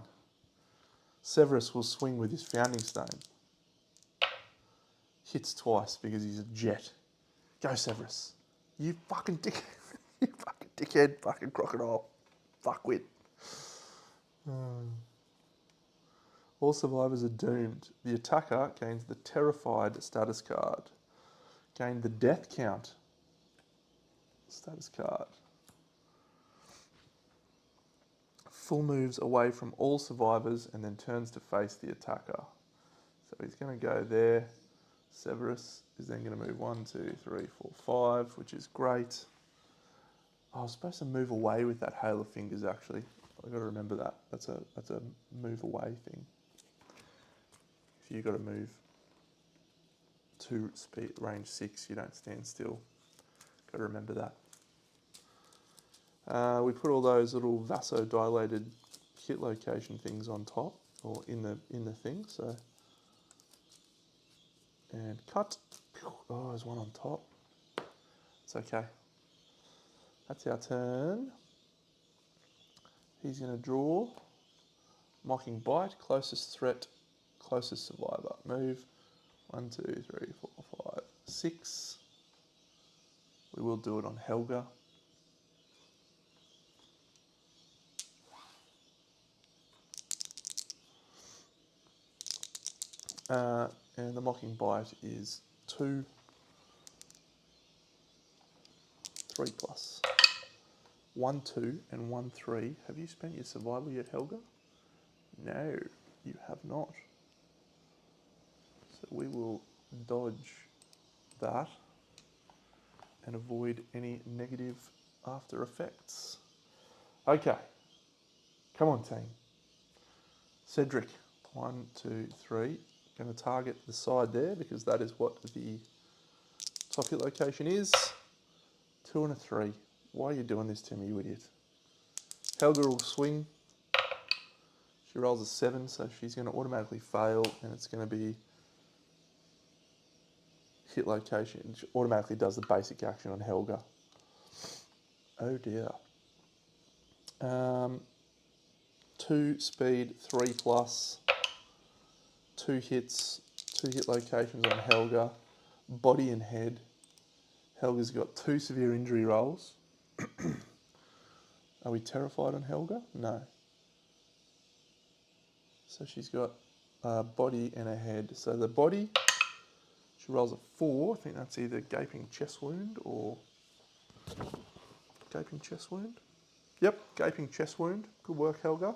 Severus will swing with his founding stone. Hits twice because he's a jet. Go Severus. You fucking dick. You fucking dickhead. Fucking crocodile. Fuckwit. All survivors are doomed. The attacker gains the Terrified status card. Gain the Death Count status card. Full moves away from all survivors and then turns to face the attacker. So he's going to go there. Severus is then going to move 1, 2, 3, 4, 5, which is great. I was supposed to move away with that Hail of Fingers actually. I've got to remember that. That's a move away thing. If you've got to move to speed range 6, you don't stand still. Got to remember that. We put all those little vasodilated hit location things on top, or in the thing. So, and cut. Oh, there's one on top. It's okay. That's our turn. He's going to draw. Mocking Bite. Closest threat. Closest survivor. Move. 1, 2, 3, 4, 5, 6. We will do it on Helga. And the mocking bite is 2, 3 plus. 1, 2, and 1, 3. Have you spent your survival yet, Helga? No, you have not. So we will dodge that and avoid any negative after effects. Okay, come on team. Cedric, 1, 2, 3. Going to target the side there because that is what the top hit location is. 2 and a 3. Why are you doing this to me, you idiot? Helga will swing. She rolls a 7, so she's going to automatically fail, and it's going to be hit location. It automatically does the basic action on Helga. Oh dear. 2 speed, 3 plus, 2 hits, 2 hit locations on Helga, body and head. Helga's got 2 severe injury rolls. Are we terrified on Helga? No. So she's got a body and a head. So the body, she rolls a 4. I think that's either gaping chest wound or gaping chest wound. Yep, gaping chest wound. Good work, Helga.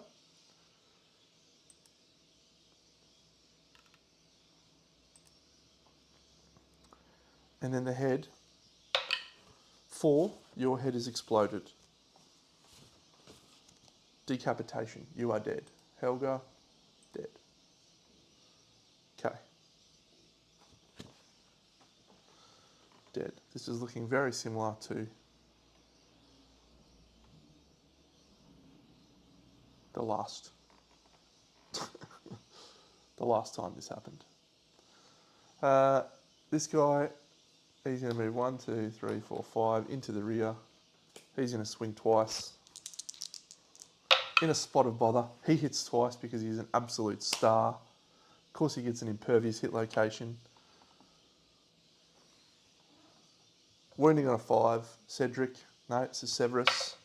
And then the head, 4, your head is exploded. Decapitation, you are dead. Helga, dead. Okay. Dead. This is looking very similar to the last time this happened. This guy, he's going to move 1, 2, 3, 4, 5 into the rear. He's going to swing twice. In a spot of bother. He hits twice because he's an absolute star. Of course he gets an impervious hit location. Wounding on a 5. Cedric. No, it's a Severus.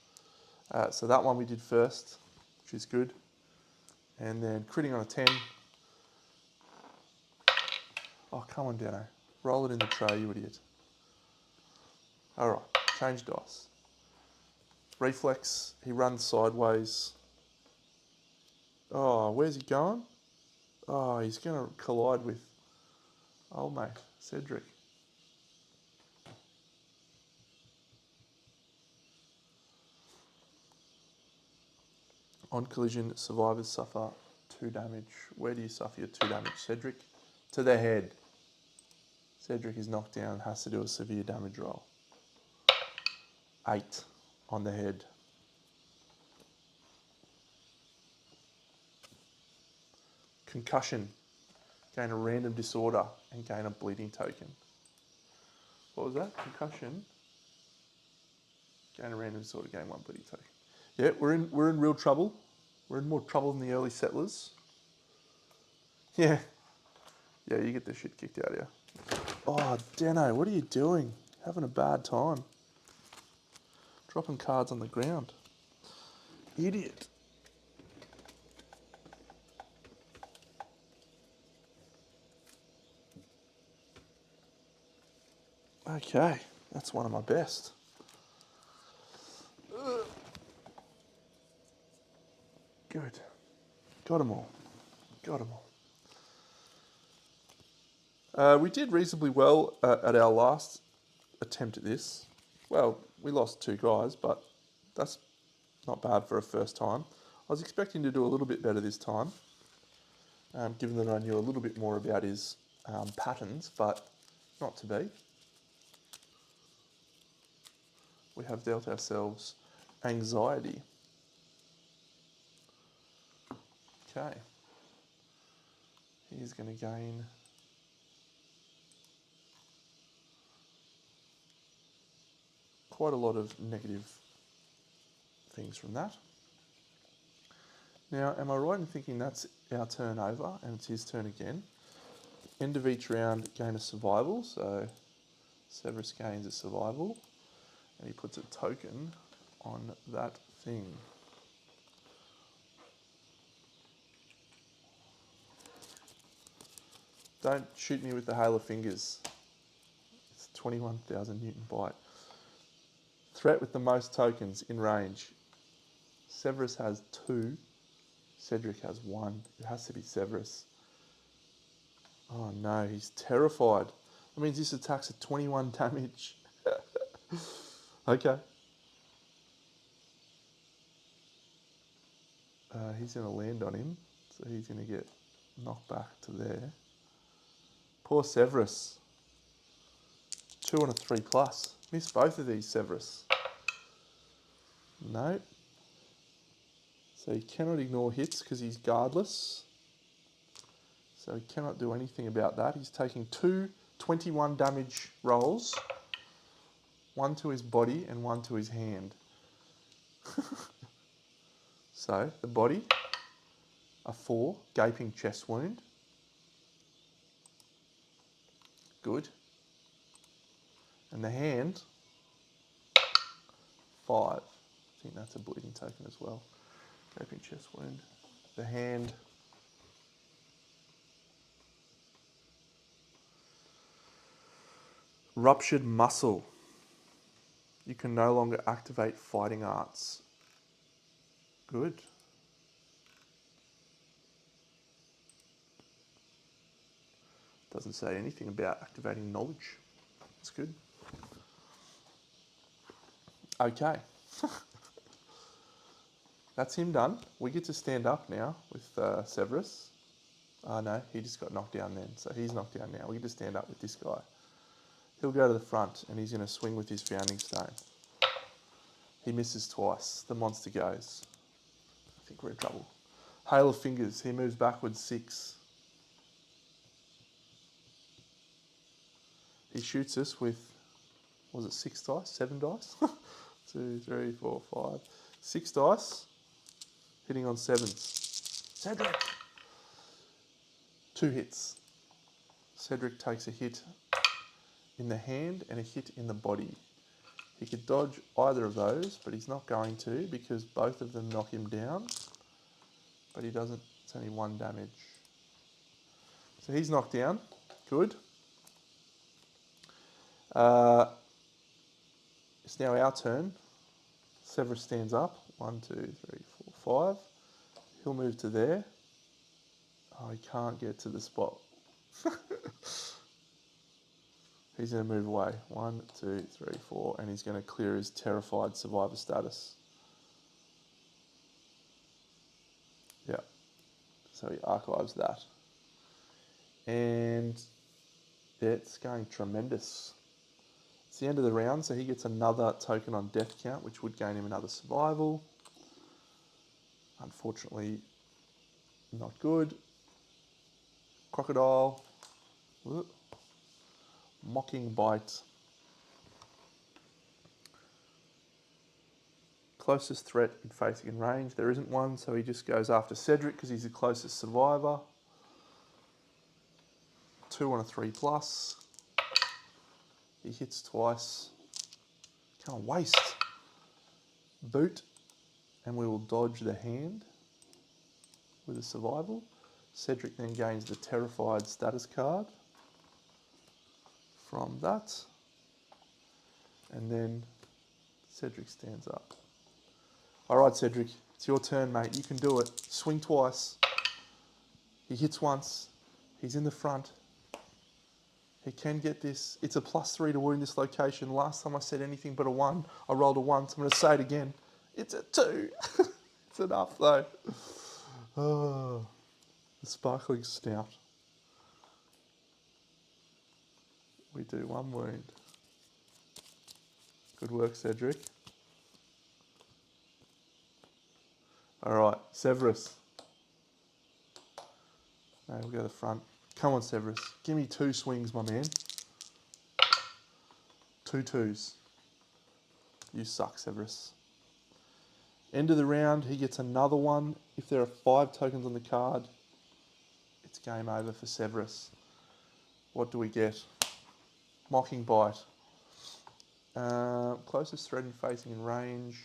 So that one we did first, which is good. And then critting on a 10. Oh, come on, Dano. Roll it in the tray, you idiot. All right, change dice. Reflex, he runs sideways. Oh, where's he going? Oh, he's going to collide with old mate, Cedric. On collision, survivors suffer 2 damage. Where do you suffer your 2 damage, Cedric? To the head. Cedric is knocked down and has to do a severe damage roll. 8 on the head. Concussion. Gain a random disorder and gain a bleeding token. What was that? Concussion. Gain a random disorder, gain 1 bleeding token. Yeah, we're in real trouble. We're in more trouble than the early settlers. Yeah. Yeah, you get the shit kicked out of you. Oh, Dano, what are you doing? Having a bad time. Dropping cards on the ground. Idiot. Okay, that's one of my best. Good. Got them all. Got them all. We did reasonably well at our last attempt at this. Well, we lost 2 guys, but that's not bad for a first time. I was expecting to do a little bit better this time, given that I knew a little bit more about his patterns, but not to be. We have dealt ourselves anxiety. Okay. He's going to gain quite a lot of negative things from that. Now, am I right in thinking that's our turn over and it's his turn again? End of each round, gain a survival. So Severus gains a survival. And he puts a token on that thing. Don't shoot me with the hail of fingers. It's 21,000 Newton bite. Threat with the most tokens in range. Severus has 2. Cedric has 1. It has to be Severus. Oh no, he's terrified. That means this attack's at 21 damage. Okay. He's going to land on him, so he's going to get knocked back to there. Poor Severus. 2 on a 3+. Missed both of these, Severus. No. So he cannot ignore hits because he's guardless. So he cannot do anything about that. He's taking 2 21 damage rolls. 1 to his body and 1 to his hand. So the body, a 4, gaping chest wound. Good. And the hand, 5. I think that's a bleeding token as well. Gaping chest wound. The hand, ruptured muscle. You can no longer activate fighting arts. Good. Doesn't say anything about activating knowledge. That's good. Okay. That's him done. We get to stand up now with Severus. Oh no, he just got knocked down then. So he's knocked down now. We get to stand up with this guy. He'll go to the front and he's going to swing with his founding stone. He misses twice. The monster goes. I think we're in trouble. Hail of fingers. He moves backwards 6. He shoots us with, was it 6 dice? 7 dice? 2, 3, 4, 5. 6 dice. Hitting on 7s. Cedric! 2 hits. Cedric takes a hit in the hand and a hit in the body. He could dodge either of those, but he's not going to because both of them knock him down. But he doesn't, it's only 1 damage. So he's knocked down. Good. It's now our turn. Severus stands up. 1, 2, 3, 4, 5. He'll move to there. Oh, he can't get to the spot. He's going to move away. 1, 2, 3, 4. And he's going to clear his terrified survivor status. Yeah. So he archives that. And it's going tremendous. It's the end of the round, so he gets another token on death count, which would gain him another survival. Unfortunately, not good. Crocodile. Whoop. Mocking bite. Closest threat in facing in range. There isn't one, so he just goes after Cedric because he's the closest survivor. 2 on a 3+. He hits twice. Can't waste. Boot. And we will dodge the hand with a survival. Cedric then gains the terrified status card from that. And then Cedric stands up. All right, Cedric, it's your turn, mate. You can do it. Swing twice. He hits once. He's in the front. He can get this. It's a +3 to wound this location. Last time I said anything but a 1, I rolled a 1, so I'm going to say it again. It's a 2. It's enough, though. Oh, the sparkling snout. We do 1 wound. Good work, Cedric. All right, Severus. No, we'll go to the front. Come on, Severus. Give me 2 swings, my man. 2 2s. You suck, Severus. End of the round, he gets another one. If there are 5 tokens on the card, it's game over for Severus. What do we get? Mocking bite. Closest threat in facing in range.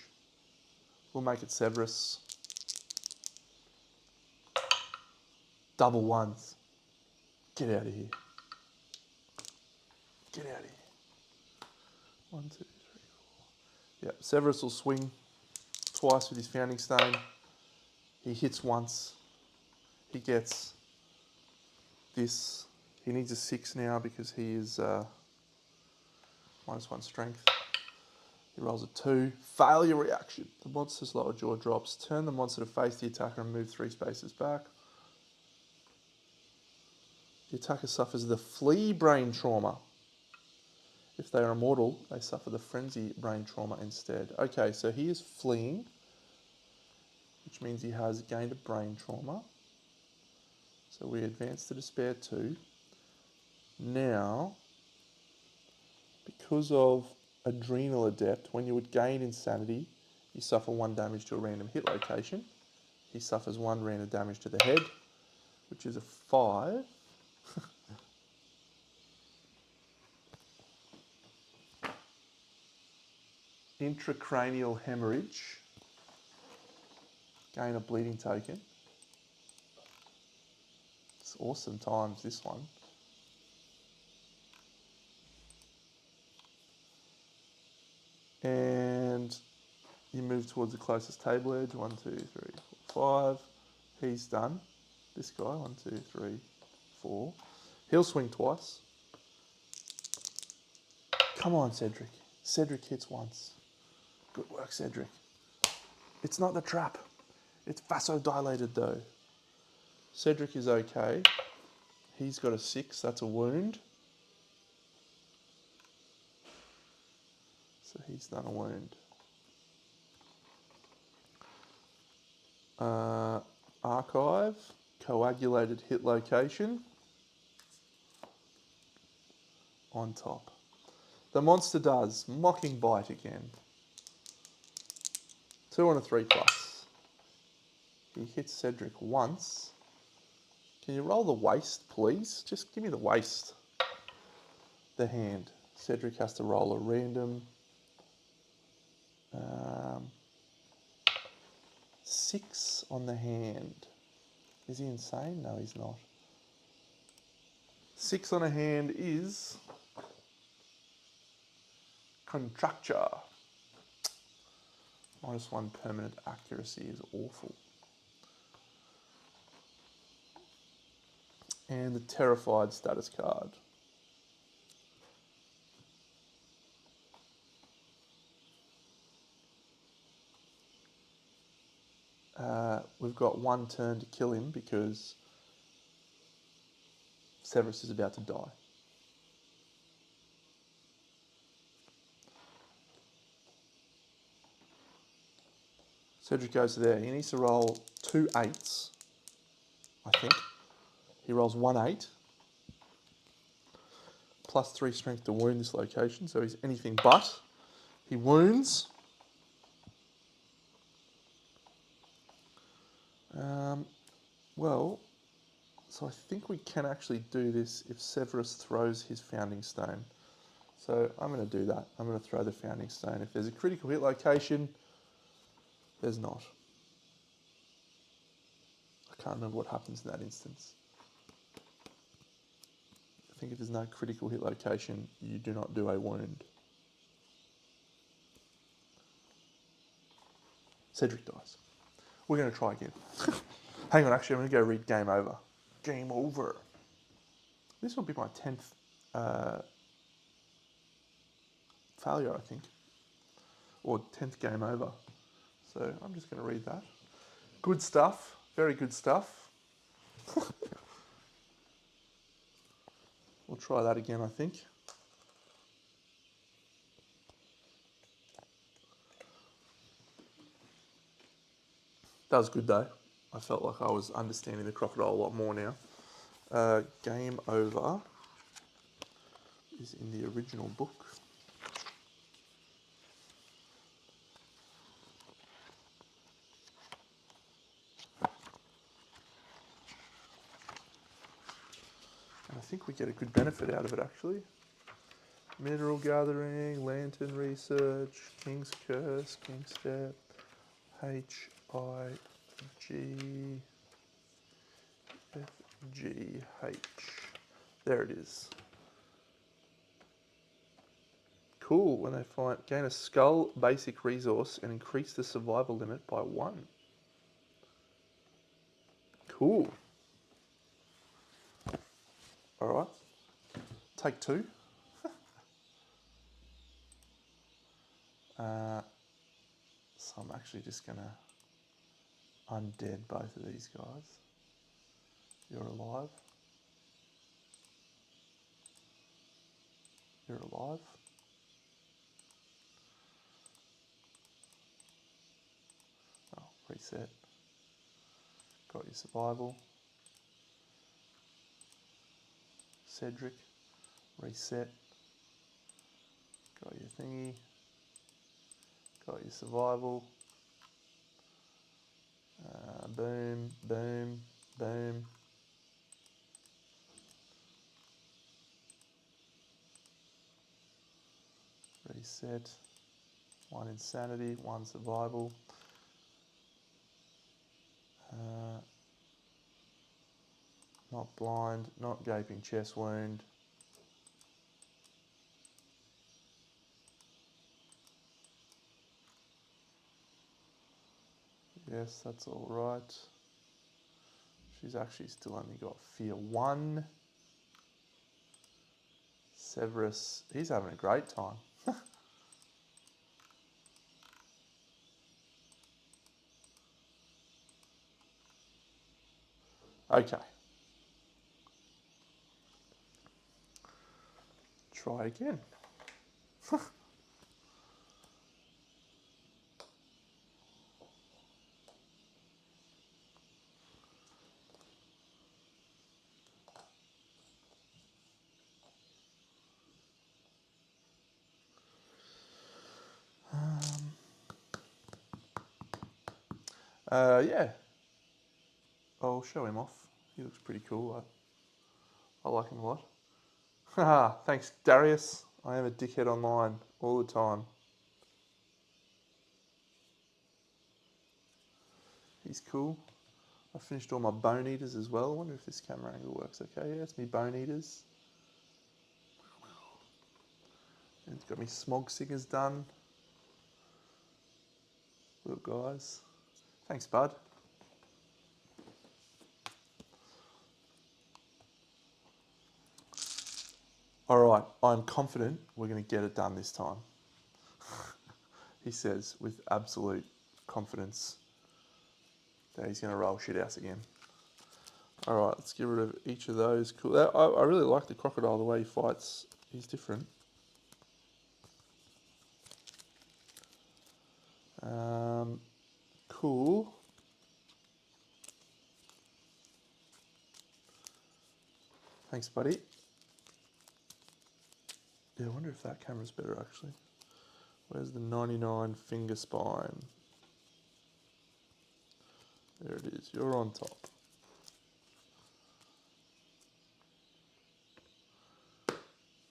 We'll make it Severus. Double ones. Get out of here. Get out of here. 1, 2, 3, 4. Yep, Severus will swing twice with his Founding Stone. He hits once. He gets this. He needs a 6 now because he is -1 strength. He rolls a 2. Failure reaction. The monster's lower jaw drops. Turn the monster to face the attacker and move 3 spaces back. The attacker suffers the flea brain trauma. If they are immortal, they suffer the frenzy brain trauma instead. Okay, so he is fleeing, which means he has gained a brain trauma. So we advance to despair 2. Now, because of Adrenal Adept, when you would gain insanity, you suffer 1 damage to a random hit location. He suffers 1 random damage to the head, which is a 5. Intracranial hemorrhage. Gain a bleeding token. It's awesome times, this one. And you move towards the closest table edge. 1, 2, 3, 4, 5. He's done. This guy, 1, 2, 3, 4. He'll swing twice. Come on, Cedric. Cedric hits once. Good work, Cedric. It's not the trap. It's vasodilated though. Cedric is okay. He's got a 6. That's a wound. So he's done a wound. Archive. Coagulated hit location. On top. The monster does Mocking Bite again. 2 on a 3+. He hits Cedric once. Can you roll the waist, please? Just give me the waist. The hand. Cedric has to roll a random 6 on the hand. Is he insane? No, he's not. 6 on a hand is Contracture. -1 permanent accuracy is awful. And the Terrified status card. We've got 1 turn to kill him because Severus is about to die. Cedric goes there. He needs to roll 2 8s, I think. He rolls 1 8. +3 strength to wound this location, so he's anything but. He wounds. Well, so I think we can actually do this if Severus throws his Founding Stone. So I'm going to do that. I'm going to throw the Founding Stone. If there's a critical hit location, there's not. I can't remember what happens in that instance. I think if there's no critical hit location, you do not do a wound. Cedric dies. We're going to try again. Hang on, actually, I'm going to go read Game Over. Game Over. This will be my 10th failure, I think. Or 10th Game Over. So I'm just going to read that. Good stuff. Very good stuff. We'll try that again, I think. That was good though. I felt like I was understanding the crocodile a lot more now. Game Over is in the original book. And I think we get a good benefit out of it actually. Mineral gathering, lantern research, King's Curse, King's Step, HIGFGH. There it is. Cool. When they find, gain a skull basic resource and increase the survival limit by 1. Cool. All right. Take 2. So I'm actually just gonna undead both of these guys. You're alive. You're alive. Oh, reset. Got your survival. Cedric. Reset. Got your thingy. Got your survival. Boom, boom, boom. Reset. 1 insanity, 1 survival. Not blind, not gaping chest wound. Yes, that's all right. She's actually still only got fear 1. Severus, he's having a great time. Okay. Try again. Yeah. I'll show him off. He looks pretty cool. I like him a lot. Haha, thanks, Darius. I am a dickhead online all the time. He's cool. I finished all my bone eaters as well. I wonder if this camera angle works okay. Yeah, it's me bone eaters. And it's got me smog singers done. Little guys. Thanks, bud. All right, I'm confident we're going to get it done this time. He says with absolute confidence that he's going to roll shit house again. All right, let's get rid of each of those. Cool. I really like the crocodile, the way he fights. He's different. Cool. Thanks, buddy. Yeah, I wonder if that camera's better, actually. Where's the 99 finger spine? There it is. You're on top.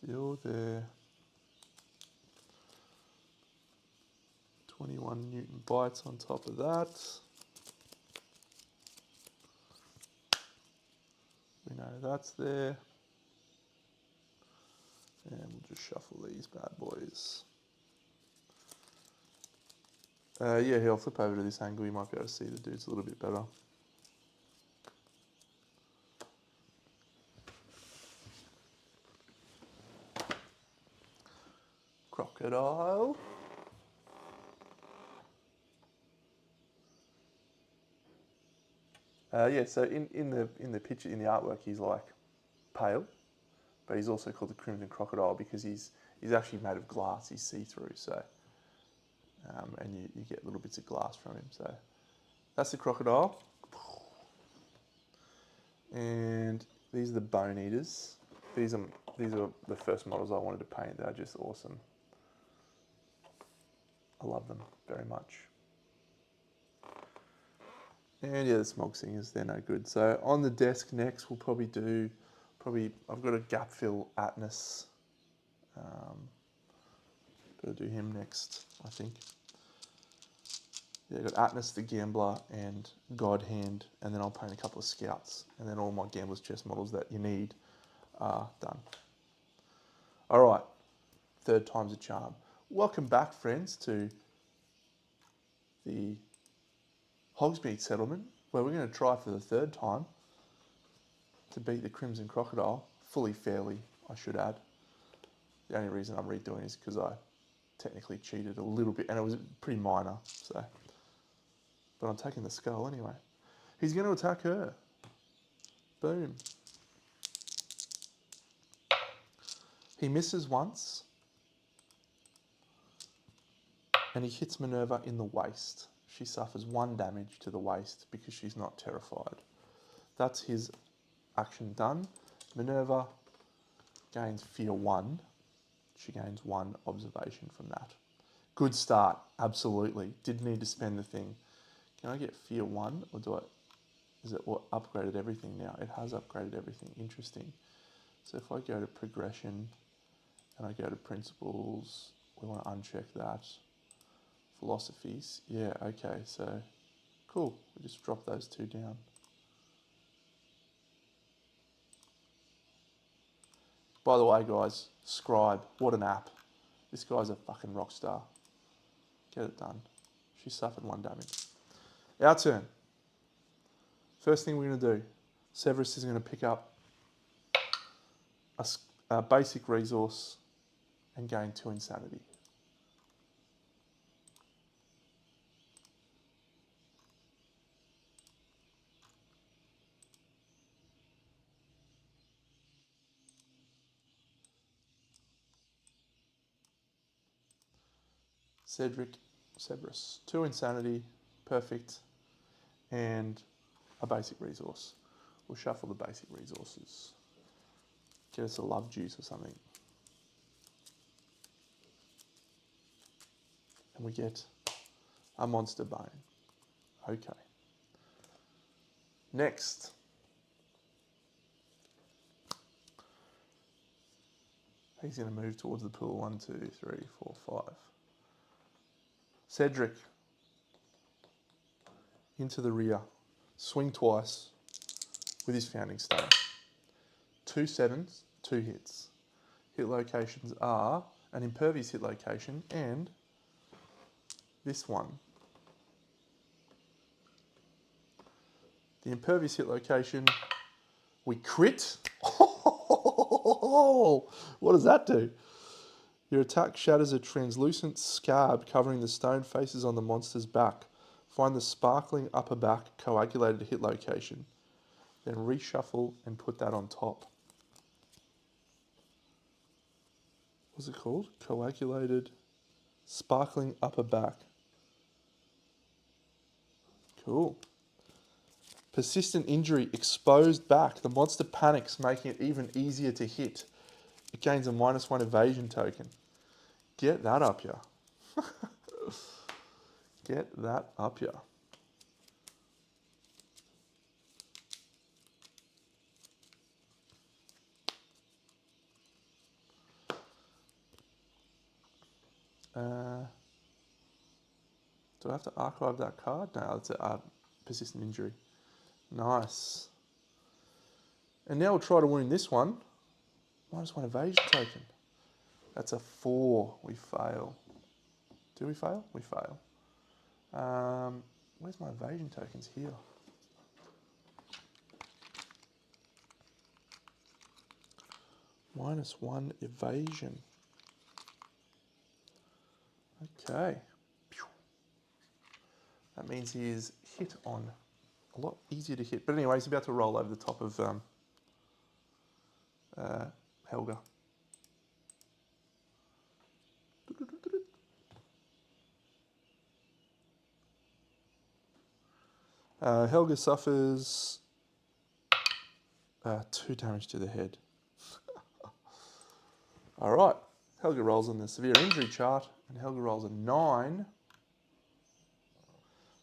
You're there. 21 Newton bytes on top of that. We know that's there. And we'll just shuffle these bad boys. Yeah, here, I'll flip over to this angle. You might be able to see the dudes a little bit better. Crocodile. Yeah, so in the picture, in the artwork, he's like pale, but he's also called the Crimson Crocodile because he's actually made of glass. He's see-through, so and you get little bits of glass from him. So that's the crocodile. And these are the bone eaters. These are the first models I wanted to paint. They're just awesome. I love them very much. And yeah, the smog singers, they're no good. So on the desk next, we'll probably do, I've got a gap fill Atlas Gotta do him next, I think. Yeah, got Atlas the Gambler and God Hand, and then I'll paint a couple of Scouts, and then all my Gambler's Chess models that you need are done. All right, third time's a charm. Welcome back, friends, to the Hogsmeade settlement, where we're going to try for the third time to beat the Crimson Crocodile, fully fairly, I should add. The only reason I'm redoing is because I technically cheated a little bit, and it was pretty minor, so. But I'm taking the skull anyway. He's going to attack her. Boom. He misses once, and he hits Minerva in the waist. She suffers 1 damage to the waist because she's not terrified. That's his action done. Minerva gains Fear 1. She gains 1 observation from that. Good start, absolutely. Didn't need to spend the thing. Can I get Fear 1, or do I... Is it what upgraded everything now? It has upgraded everything. Interesting. So if I go to Progression and I go to Principles, we want to uncheck that. Philosophies. Yeah, okay, so cool. We just drop those 2 down. By the way, guys, Scribe, what an app. This guy's a fucking rock star. Get it done. She suffered 1 damage. Our turn. First thing we're going to do, Severus is going to pick up a basic resource and gain 2 insanity. Severus, 2 insanity, perfect, and a basic resource. We'll shuffle the basic resources. Get us a love juice or something. And we get a monster bone. Okay. Next. He's going to move towards the pool. 1, 2, 3, 4, 5. Cedric. Into the rear. Swing twice with his founding stone. 2 7s, 2 hits. Hit locations are an impervious hit location and this one. The impervious hit location, we crit. What does that do? Your attack shatters a translucent scarab covering the stone faces on the monster's back. Find the sparkling upper back coagulated hit location. Then reshuffle and put that on top. What's it called? Coagulated sparkling upper back. Cool. Persistent injury, exposed back. The monster panics, making it even easier to hit. It gains a -1 evasion token. Get that up here. Get that up here. Do I have to archive that card? No, it's a persistent injury. Nice. And now we'll try to wound this one. -1 evasion token. That's a 4. We fail. Do we fail? We fail. Where's my evasion tokens? Here. -1 evasion. Okay. That means he is hit on. A lot easier to hit. But anyway, he's about to roll over the top of Helga. Helga suffers 2 damage to the head. All right. Helga rolls on the severe injury chart, and Helga rolls a 9,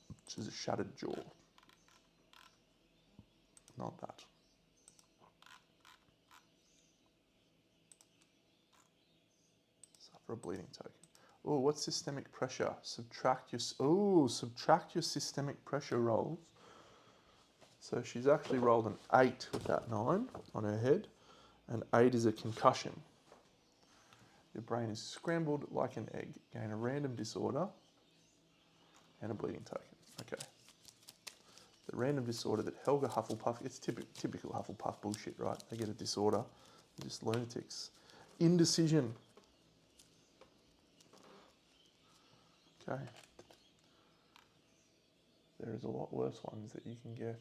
which is a shattered jaw. Not that. for a bleeding token. Oh, what's systemic pressure? Subtract your systemic pressure rolls. So she's actually rolled an 8 with that 9 on her head. An 8 is a concussion. Your brain is scrambled like an egg. Gain a random disorder and a bleeding token. Okay. The random disorder that Helga Hufflepuff, it's typical Hufflepuff bullshit, right? They get a disorder, they're just lunatics. Indecision. Okay. There is a lot worse ones that you can get.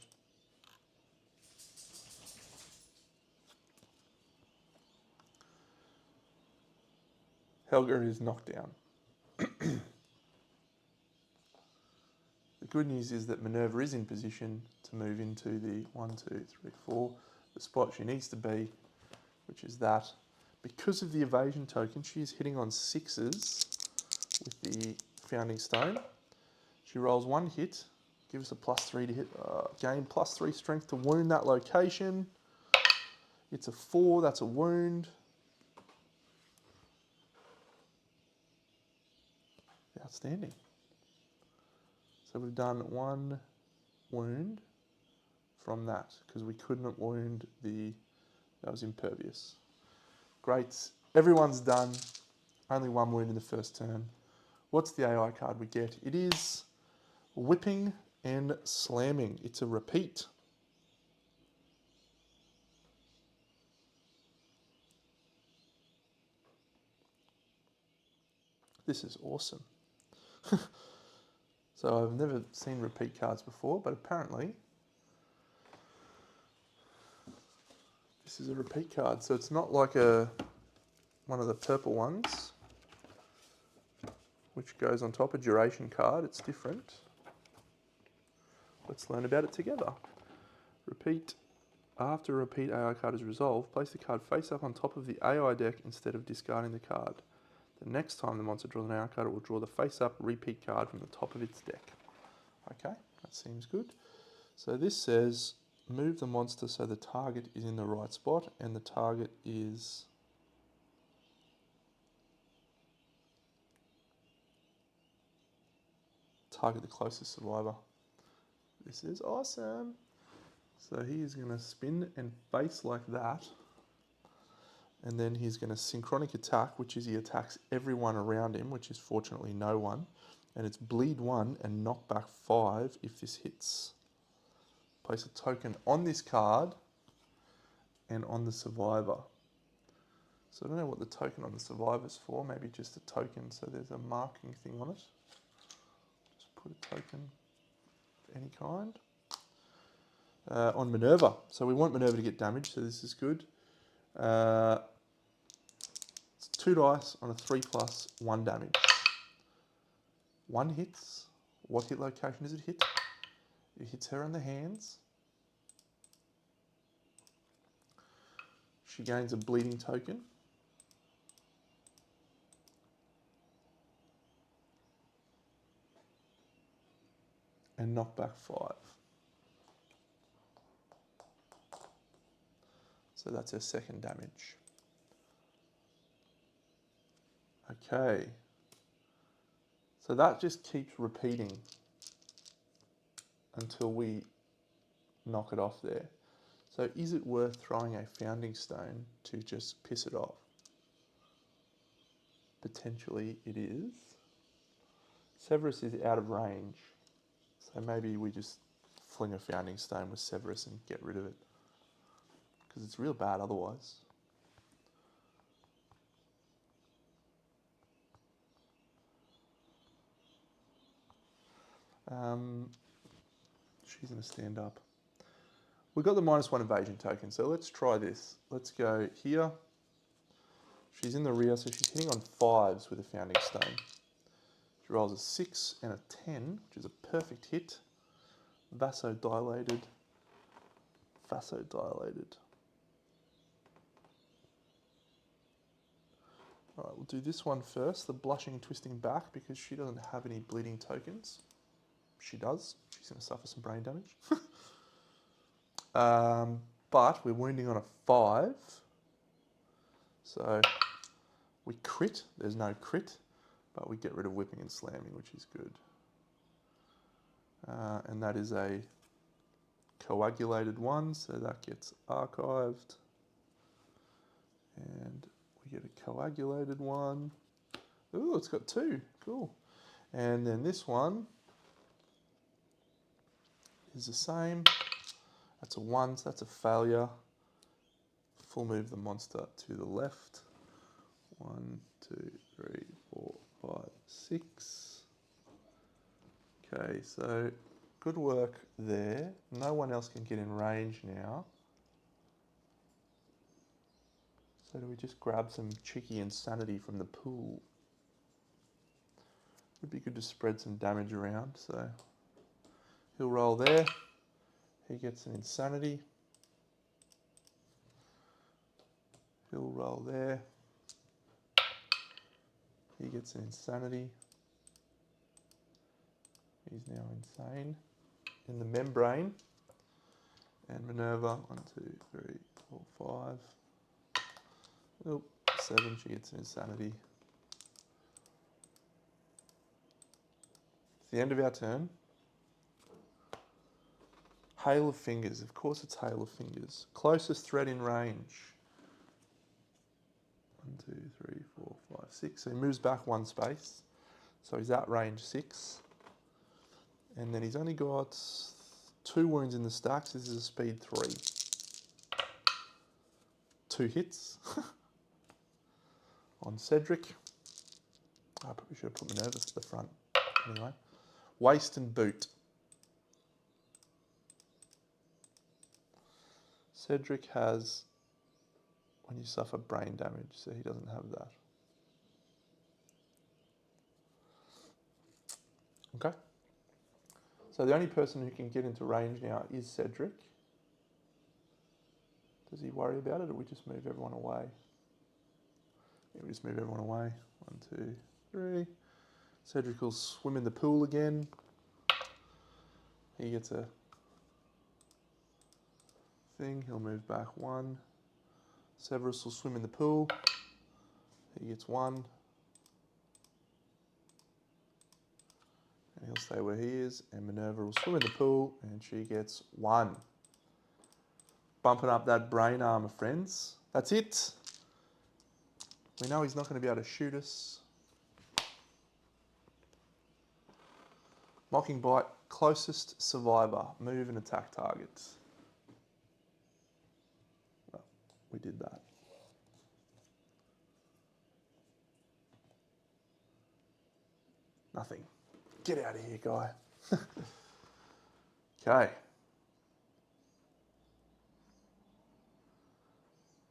Helga is knocked down. The good news is that Minerva is in position to move into the 1, 2, 3, 4, the spot she needs to be, which is that. Because of the evasion token, she is hitting on 6s with the Founding Stone. She rolls 1 hit, give us a +3 to hit, gain +3 strength to wound that location. It's a 4, that's a wound. Outstanding. So we've done 1 wound from that because we couldn't wound that was impervious. Great. Everyone's done. Only 1 wound in the first turn. What's the AI card we get? It is Whipping and Slamming. It's a repeat. This is awesome. So I've never seen repeat cards before, but apparently this is a repeat card. So it's not like one of the purple ones, which goes on top, a duration card. It's different. Let's learn about it together. Repeat. After a repeat AI card is resolved, place the card face up on top of the AI deck instead of discarding the card. The next time the monster draws an AI card, it will draw the face up repeat card from the top of its deck. Okay, that seems good. So this says move the monster so the target is in the right spot, and the target is target the closest survivor. This is awesome. So he is going to spin and face like that. And then he's going to synchronic attack, which is he attacks everyone around him, which is fortunately no one. And it's bleed 1 and knock back 5 if this hits. Place a token on this card and on the survivor. So I don't know what the token on the survivor's for, maybe just a token, so there's a marking thing on it. Just put a token of any kind. On Minerva. So we want Minerva to get damage, so this is good. It's 2 dice on a 3+, 1 damage. 1 hits. What hit location does it hit? It hits her in the hands. She gains a bleeding token. And knock back 5. So that's her second damage. Okay. So that just keeps repeating until we knock it off there. So is it worth throwing a Founding Stone to just piss it off? Potentially it is. Severus is out of range. So maybe we just fling a Founding Stone with Severus and get rid of it. Because it's real bad otherwise. She's going to stand up. We've got the -1 evasion token, so let's try this. Let's go here. She's in the rear, so she's hitting on 5s with a Founding Stone. She rolls a 6 and a 10, which is a perfect hit. Vasodilated. Vasodilated. Alright, we'll do this one first, the blushing twisting back, because she doesn't have any bleeding tokens. She does. She's going to suffer some brain damage. But we're wounding on a 5. So We crit. There's no crit, but we get rid of whipping and slamming, which is good. And that is a coagulated one, so that gets archived. And we get a coagulated one. Ooh, it's got 2. Cool. And then this one is the same. That's a 1, so that's a failure. Full move the monster to the left. 1, 2, 3, 4, 5, 6. Okay, so good work there. No one else can get in range now. So do we just grab some cheeky insanity from the pool? Would be good to spread some damage around, so he'll roll there. He gets an insanity. He'll roll there. He gets an insanity. He's now insane. In the membrane. And Minerva, 1, 2, 3, 4, 5. Oop, 7, she gets an insanity. It's the end of our turn. Hail of Fingers. Of course it's Hail of Fingers. Closest threat in range. 1, 2, 3, 4, 5, 6. So he moves back 1 space. So he's at range 6. And then he's only got 2 wounds in the stacks. This is a speed 3. 2 hits on Cedric. I probably should have put Minerva to the front. Anyway. Waist and Boot. Cedric has when you suffer brain damage, so he doesn't have that. Okay. So the only person who can get into range now is Cedric. Does he worry about it, or we just move everyone away? Yeah, we just move everyone away. 1, 2, 3. Cedric will swim in the pool again. He gets a thing. He'll move back 1. Severus will swim in the pool. He gets 1. And he'll stay where he is. And Minerva will swim in the pool, and she gets 1. Bumping up that brain armor, friends. That's it. We know he's not going to be able to shoot us. Mocking Bite, closest survivor. Move and attack targets. Well, we did that. Nothing. Get out of here, guy. Okay.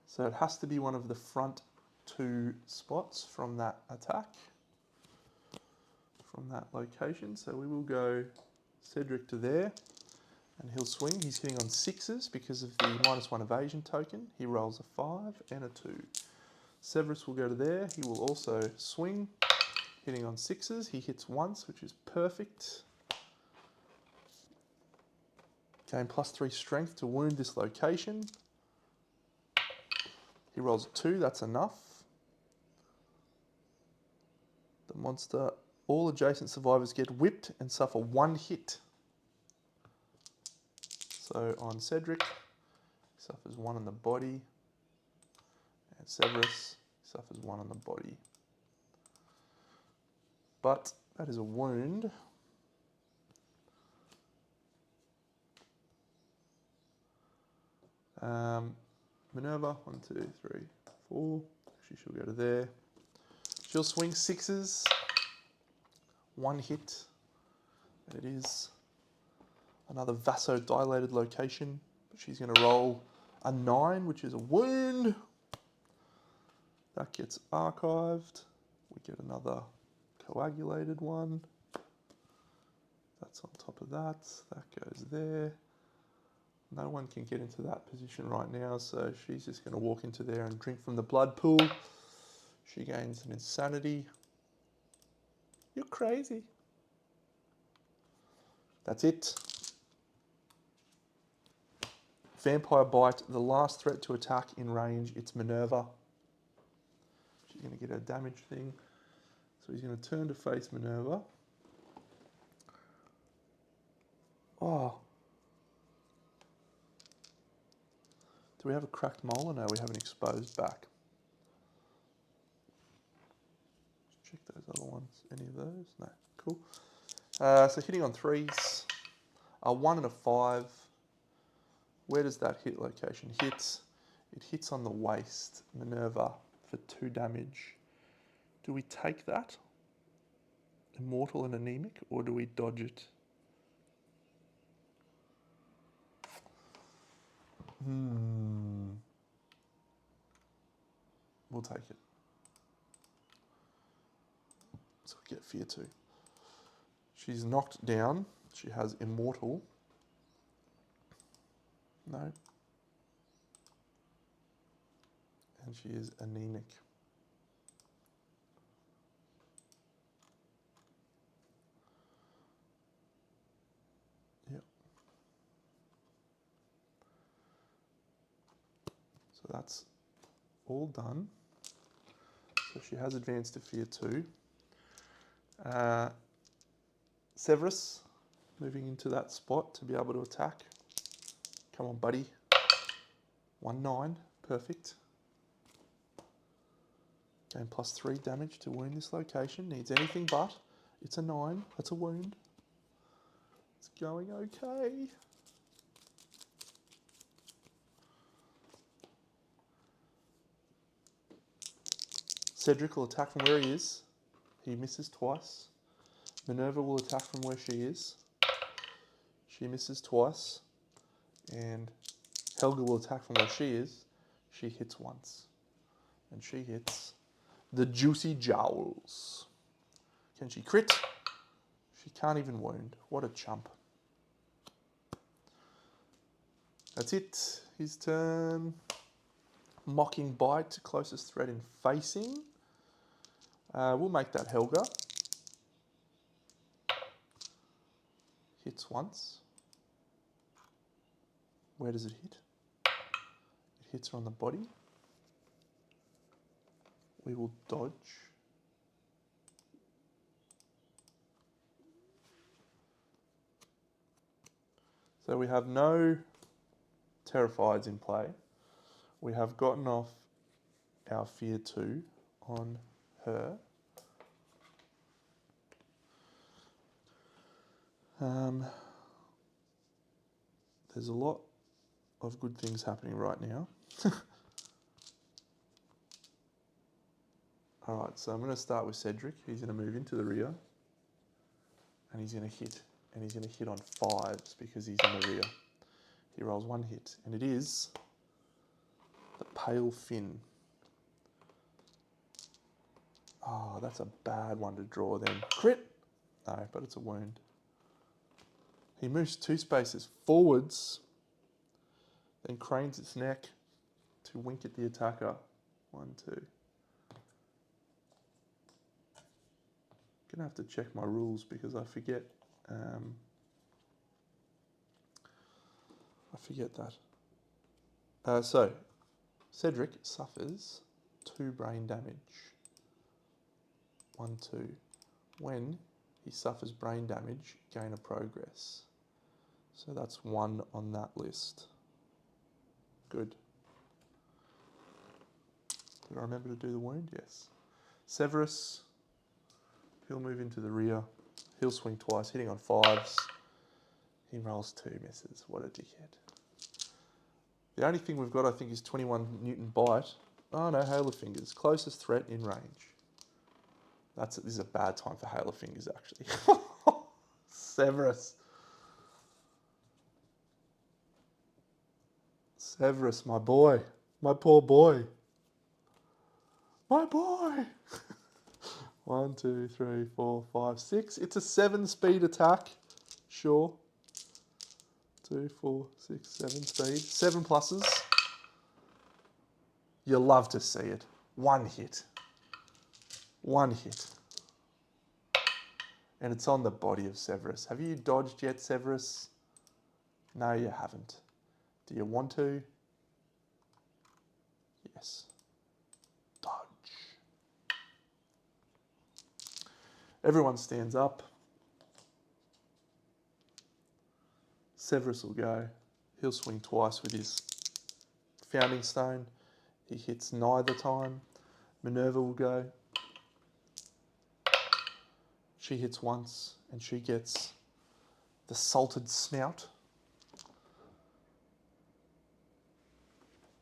So it has to be one of the front 2 spots from that attack. From that location. So we will go Cedric to there. And he'll swing. He's hitting on 6s because of the -1 evasion token. He rolls a 5 and a 2. Severus will go to there. He will also swing. Hitting on 6s. He hits once, which is perfect. Gain +3 strength to wound this location. He rolls a 2. That's enough. The monster, all adjacent survivors get whipped and suffer 1 hit. So on Cedric, he suffers 1 on the body. And Severus suffers 1 on the body. But that is a wound. Minerva, 1, 2, 3, 4. She shall go to there. She'll swing 6s. 1 hit. And it is another vasodilated location. But she's going to roll a 9, which is a wound. That gets archived. We get another coagulated one. That's on top of that. That goes there. No one can get into that position right now, so she's just going to walk into there and drink from the blood pool. She gains an insanity. You're crazy. That's it. Vampire Bite, the last threat to attack in range. It's Minerva. She's going to get a damage thing. So he's going to turn to face Minerva. Oh. Do we have a cracked molar? No, we have an exposed back. Let's check those other ones. Any of those? No. Cool. So hitting on 3s. A 1 and a 5. Where does that hit location? It hits on the waist, Minerva, for 2 damage. Do we take that? Immortal and anemic, or do we dodge it? We'll take it. So we get fear 2. She's knocked down. She has immortal. No. And she is anemic. Yep. So that's all done. So she has advanced to fear 2. Severus moving into that spot to be able to attack. Come on, buddy. 1-9. Perfect. Gain +3 damage to wound this location. Needs anything but. It's a 9. That's a wound. It's going okay. Cedric will attack from where he is. He misses twice. Minerva will attack from where she is. She misses twice. And Helga will attack from where she is. She hits once. And she hits the Juicy Jowls. Can she crit? She can't even wound. What a chump. That's it. His turn. Mocking Bite, closest threat in facing. We'll make that Helga. Hits once. Where does it hit? It hits her on the body. We will dodge. So we have no Terrifieds in play. We have gotten off our Fear 2 on her. There's a lot of good things happening right now. Alright, so I'm going to start with Cedric. He's going to move into the rear. And he's going to hit. And he's going to hit on 5s because he's in the rear. He rolls 1 hit. And it is the Pale Fin. Oh, that's a bad one to draw then. Crit! No, but it's a wound. He moves 2 spaces forwards, then cranes its neck to wink at the attacker. 1, 2. Gonna have to check my rules because I forget. I forget that. So, Cedric suffers 2 brain damage. 1, 2. When he suffers brain damage, gain a progress. So that's 1 on that list. Good. Did I remember to do the wound? Yes. Severus, he'll move into the rear. He'll swing twice, hitting on 5s. He rolls 2 misses. What a dickhead. The only thing we've got, I think, is 21 Newton bite. Oh no, Halo Fingers. Closest threat in range. This is a bad time for Halo Fingers, actually. Severus. Severus, my boy. My poor boy. My boy. 1, 2, 3, 4, 5, 6. It's a 7-speed attack. Sure. 2, 4, 6, 7 speed. 7 pluses. You love to see it. 1 hit. 1 hit. And it's on the body of Severus. Have you dodged yet, Severus? No, you haven't. Do you want to? Yes. Dodge. Everyone stands up. Severus will go. He'll swing twice with his founding stone. He hits neither time. Minerva will go. She hits once and she gets the salted snout.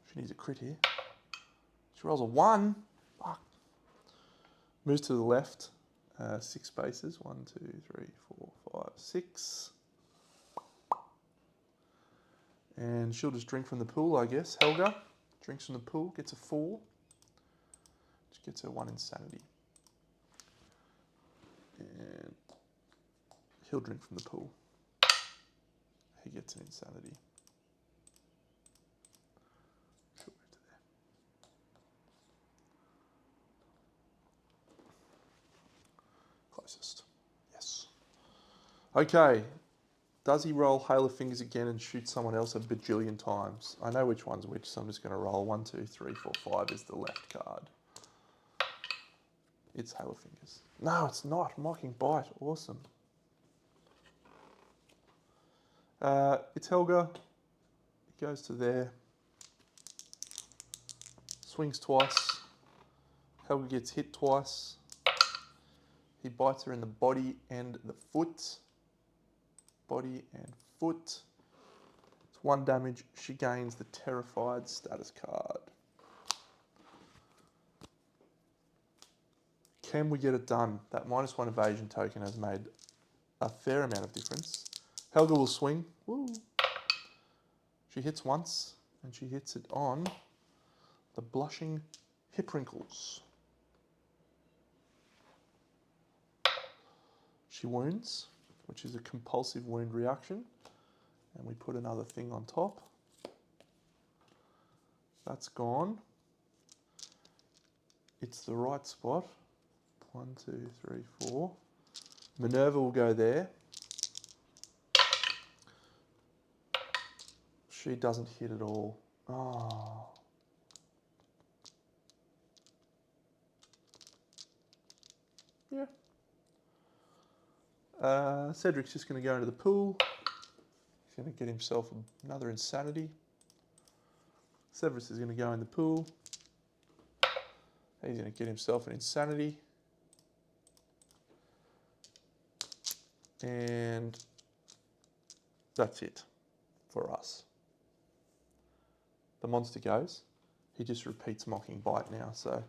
She needs a crit here. She rolls a 1. Fuck. Moves to the left. 6 spaces. 1, 2, 3, 4, 5, 6. And she'll just drink from the pool, I guess. Helga drinks from the pool, gets a 4. She gets her 1 insanity. And he'll drink from the pool. He gets an insanity. She'll move to there. Closest. Yes. Okay. Does he roll Hail of Fingers again and shoot someone else a bajillion times? I know which one's which, so I'm just going to roll 1, 2, 3, 4, 5 is the left card. It's Hail of Fingers. No, it's not. Mocking Bite. Awesome. It's Helga. He goes to there. Swings twice. Helga gets hit twice. He bites her in the body and the foot. Body and foot. It's 1 damage. She gains the Terrified status card. Can we get it done? That -1 evasion token has made a fair amount of difference. Helga will swing. Woo. She hits once, and she hits it on the Blushing Hip Wrinkles. She wounds, which is a compulsive wound reaction. And we put another thing on top. That's gone. It's the right spot. 1, 2, 3, 4. Minerva will go there. She doesn't hit at all. Oh. Yeah. Cedric's just going to go into the pool. He's going to get himself another insanity. Severus is going to go in the pool. He's going to get himself an insanity. And that's it for us. The monster goes. He just repeats Mocking Bite now. So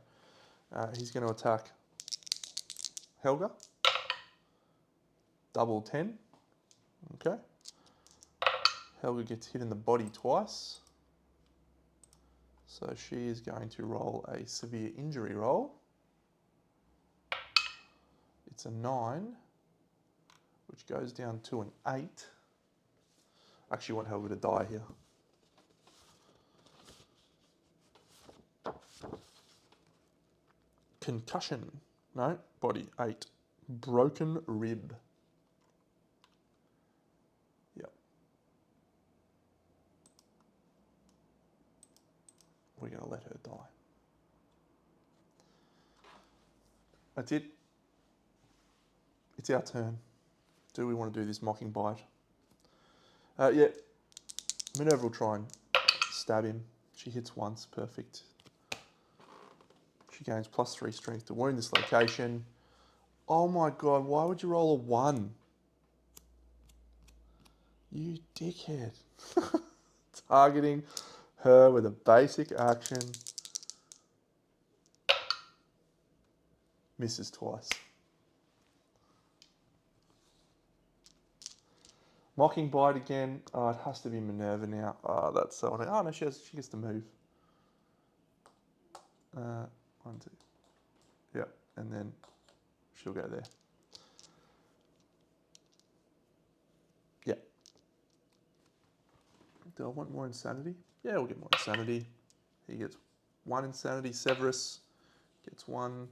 he's going to attack Helga. Double 10. Okay. Helga gets hit in the body twice. So she is going to roll a severe injury roll. It's a 9, which goes down to an 8. I actually want Helga to die here. Concussion. No, body 8. Broken rib. Yep. We're going to let her die. That's it. It's our turn. Do we want to do this Mocking Bite? Yeah. Minerva will try and stab him. She hits once. Perfect. She gains +3 strength to wound this location. Oh my god, why would you roll a 1? You dickhead. Targeting her with a basic action. Misses twice. Mocking Bite again. Oh, it has to be Minerva now. Oh, that's so annoying. Oh no, she gets to move. 1, 2. Yep, and then she'll go there. Yeah. Do I want more insanity? Yeah, we'll get more insanity. He gets 1 insanity. Severus gets 1.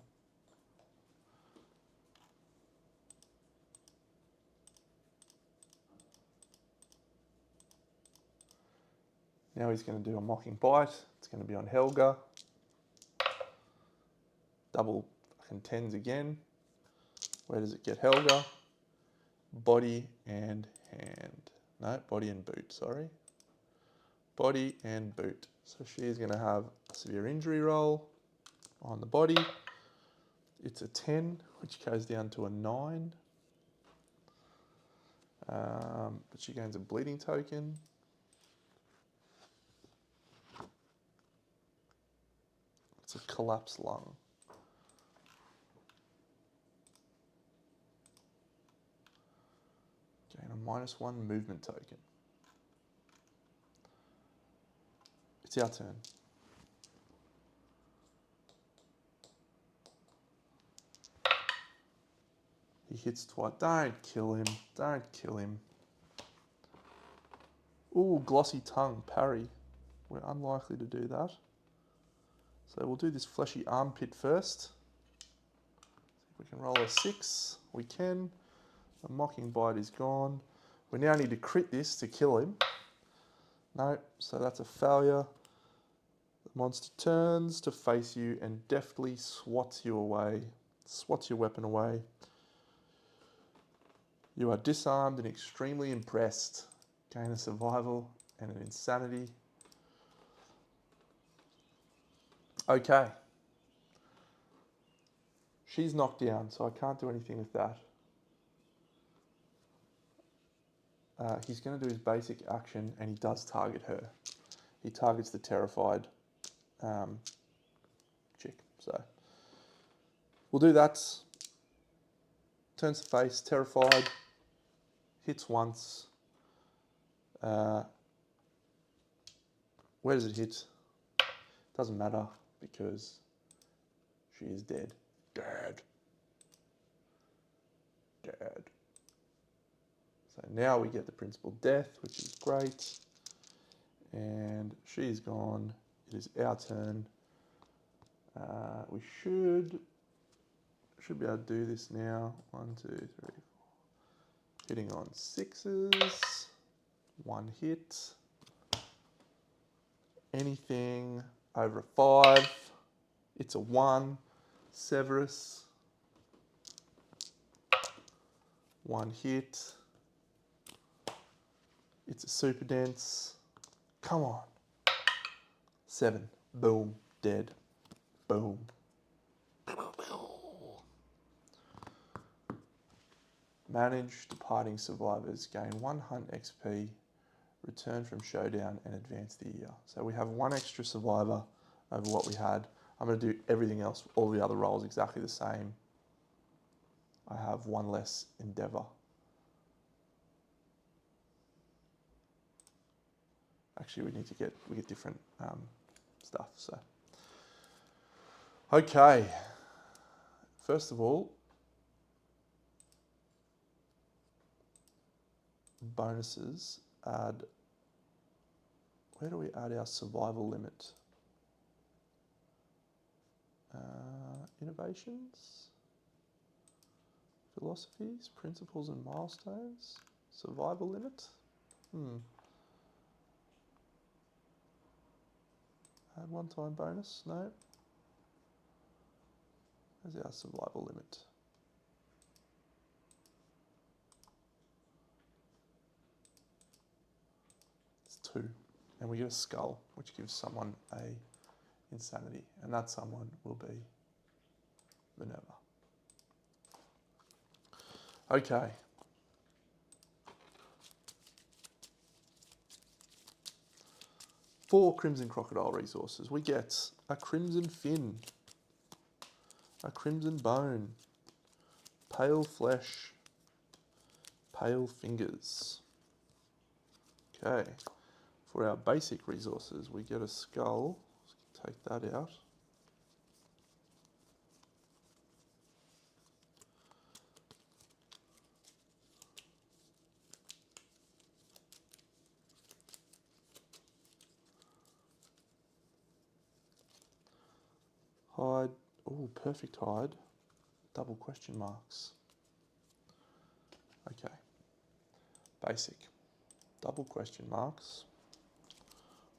Now he's going to do a Mocking Bite. It's going to be on Helga. Double fucking 10s again. Where does it get Helga? Body and hand. No, body and boot, sorry. Body and boot. So she's going to have a severe injury roll on the body. It's a 10, which goes down to a 9. But she gains a bleeding token. It's a collapsed lung. Gain a -1 movement token. It's our turn. He hits twice. Don't kill him. Don't kill him. Ooh, glossy tongue, parry. We're unlikely to do that. So we'll do this fleshy armpit first. See if we can roll a 6. We can. The mocking bite is gone. We now need to crit this to kill him. No, so that's a failure. The monster turns to face you and deftly swats you away. Swats your weapon away. You are disarmed and extremely impressed. Gain a survival and an insanity. Okay. She's knocked down, so I can't do anything with that. He's going to do his basic action, and he does target her. He targets the terrified chick. So we'll do that. Turns the face, terrified. Hits once. Where does it hit? Doesn't matter because she is dead. Dead. Dead. So now we get the principal death, which is great. And she's gone. It is our turn. We should be able to do this now. 1, 2, 3, 4. Hitting on 6s. 1 hit. Anything over a 5. It's a 1. Severus. 1 hit. It's a super dense. Come on. 7. Boom. Dead. Boom. Manage departing survivors. Gain 1 hunt XP. Return from showdown and advance the year. So we have 1 extra survivor over what we had. I'm going to do everything else, all the other rolls exactly the same. I have 1 less endeavour. Actually, we get different stuff. So, okay. First of all, bonuses. Add. Where do we add our survival limit? Innovations, philosophies, principles and milestones. Survival limit. Add 1-time bonus. No. Where's our survival limit? It's 2. And we get a skull, which gives someone a insanity. And that someone will be Minerva. Okay. For Crimson Crocodile resources, we get a Crimson Fin, a Crimson Bone, Pale Flesh, Pale Fingers. Okay. For our basic resources, we get a skull. Let's take that out. Hide. Oh, perfect hide. Double question marks. Okay. Basic. Double question marks.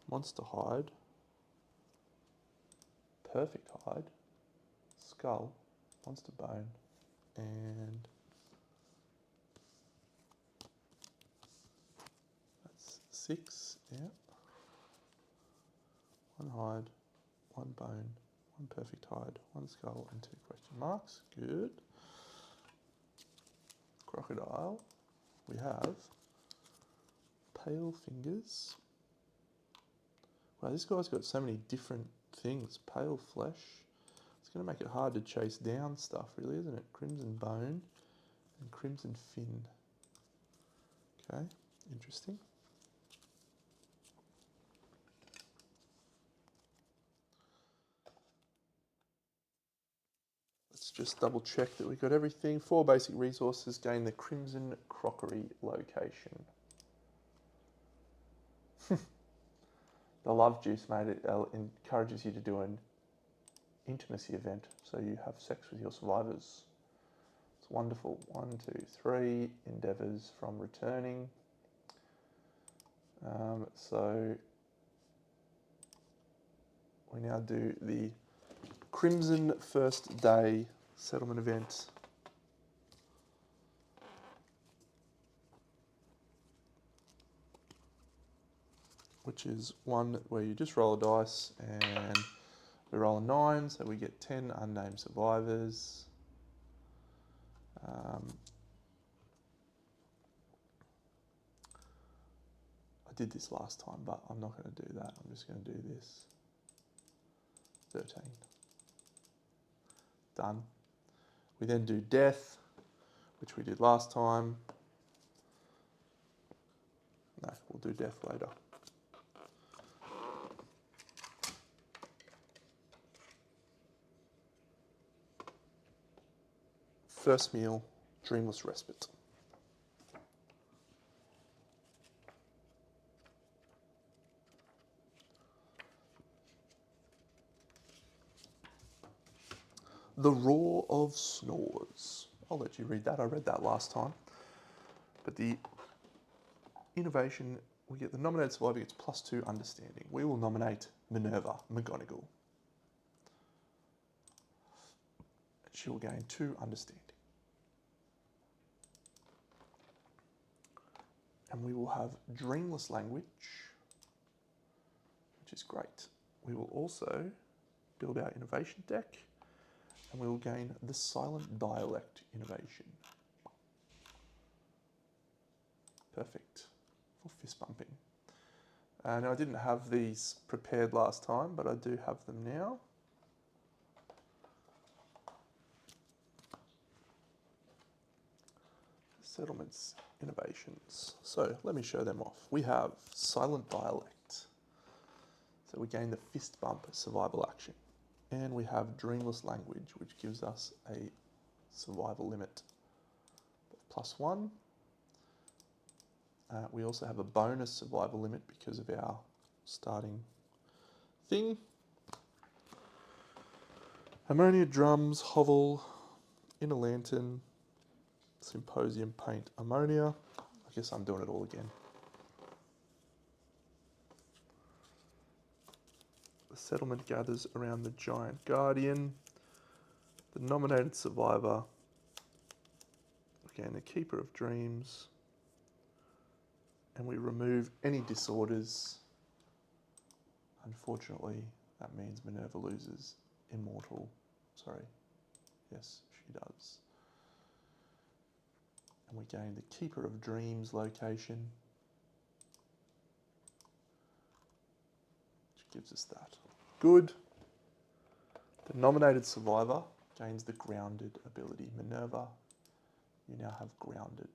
Monster hide. Perfect hide. Skull. Monster bone. and that's 6, yeah. 1 hide, 1 bone, 1 perfect hide, 1 skull, and 2 question marks. Good. Crocodile. We have pale fingers. Wow, this guy's got so many different things. Pale flesh. It's going to make it hard to chase down stuff, really, isn't it? Crimson bone and crimson fin. Okay, interesting. Let's just double check that we got everything. 4 basic resources, gain the crimson crockery location. The love juice, mate, it encourages you to do an intimacy event, so you have sex with your survivors. It's wonderful. 1, 2, 3 endeavors from returning. So we now do the Crimson First Day settlement event. Which is one where you just roll a dice and we roll a 9, so we get 10 unnamed survivors. I did this last time, but I'm not going to do that. I'm just going to do this. 13. Done. We then do death, which we did last time. No, we'll do death later. First meal, dreamless respite. The Roar of Snores. I'll let you read that. I read that last time. But the innovation, we get the nominated survivor gets +2 understanding. We will nominate Minerva McGonagall. And she will gain 2 understanding. And we will have dreamless language, which is great. We will also build our innovation deck, and we will gain the silent dialect innovation. Perfect for fist bumping. Now I didn't have these prepared last time, but I do have them now. Settlements, innovations. So let me show them off. We have silent dialect. So we gain the fist bump survival action. And we have dreamless language, which gives us a survival limit of +1. We also have a bonus survival limit because of our starting thing. Ammonia drums, hovel, inner lantern, symposium paint, ammonia. I guess I'm doing it all again. The settlement gathers around the giant guardian. The nominated survivor. Again, the keeper of dreams. And we remove any disorders. Unfortunately, that means Minerva loses immortal. Sorry. Yes, she does. And we gain the keeper of dreams location, which gives us that. Good. The nominated survivor gains the grounded ability. Minerva, you now have grounded.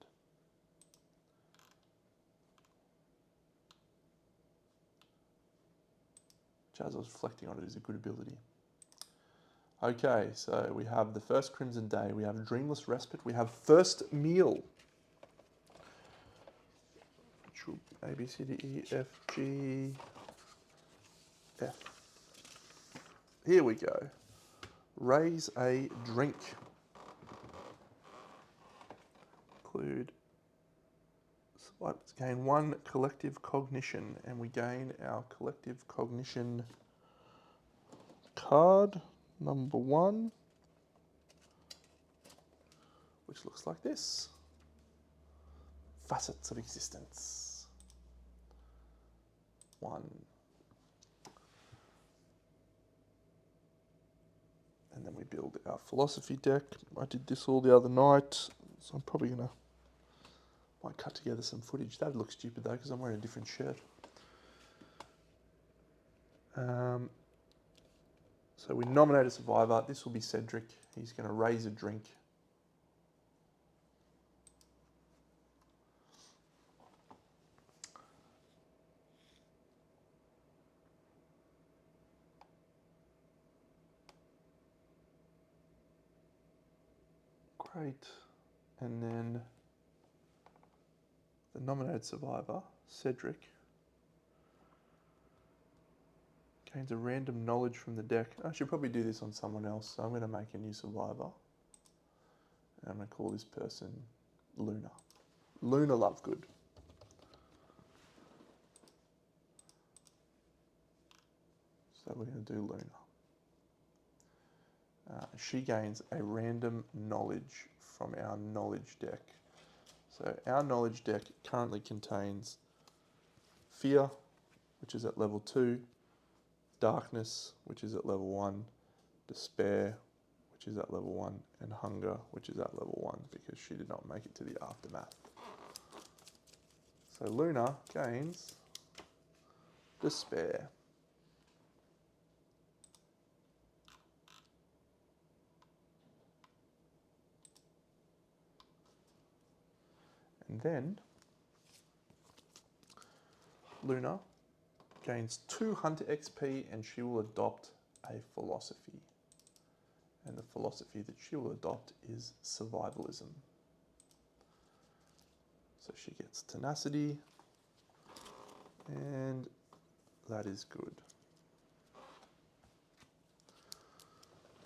Which, as I was reflecting on it, is a good ability. Okay, so we have the first Crimson Day, we have Dreamless Respite, we have First Meal. Which will be A, B, C, D, E, F, G, F. Here we go. Raise a drink. Include, let's gain 1 collective cognition, and we gain our collective cognition card. Number 1. which looks like this. Facets of existence. 1. And then we build our philosophy deck. I did this all the other night, so I'm probably might cut together some footage. That looks stupid though, because I'm wearing a different shirt. So we nominate a survivor. This will be Cedric. He's going to raise a drink. Great. And then the nominated survivor, Cedric, gains a random knowledge from the deck. I should probably do this on someone else, so I'm going to make a new survivor. And I'm going to call this person Luna. Luna Lovegood. So we're going to do Luna. She gains a random knowledge from our knowledge deck. So our knowledge deck currently contains Fear, which is at level 2, Darkness, which is at level 1, Despair, which is at level 1, and Hunger, which is at level 1, because she did not make it to the Aftermath. So Luna gains Despair. And then Luna gains 2 Hunter XP, and she will adopt a philosophy. And the philosophy that she will adopt is survivalism. So she gets tenacity, and that is good.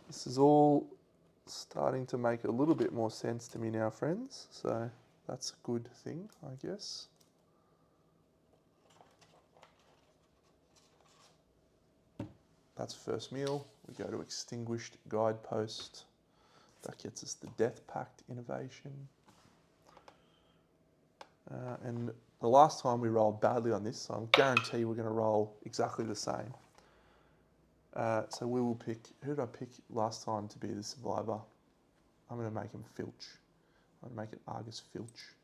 This is all starting to make a little bit more sense to me now, friends. So that's a good thing, I guess. That's first meal. We go to Extinguished Guidepost. That gets us the Death Pact innovation. And the last time we rolled badly on this, so I guarantee we're going to roll exactly the same. So we will pick, who did I pick last time to be the survivor? I'm going to make him Filch. I'm going to make it Argus Filch.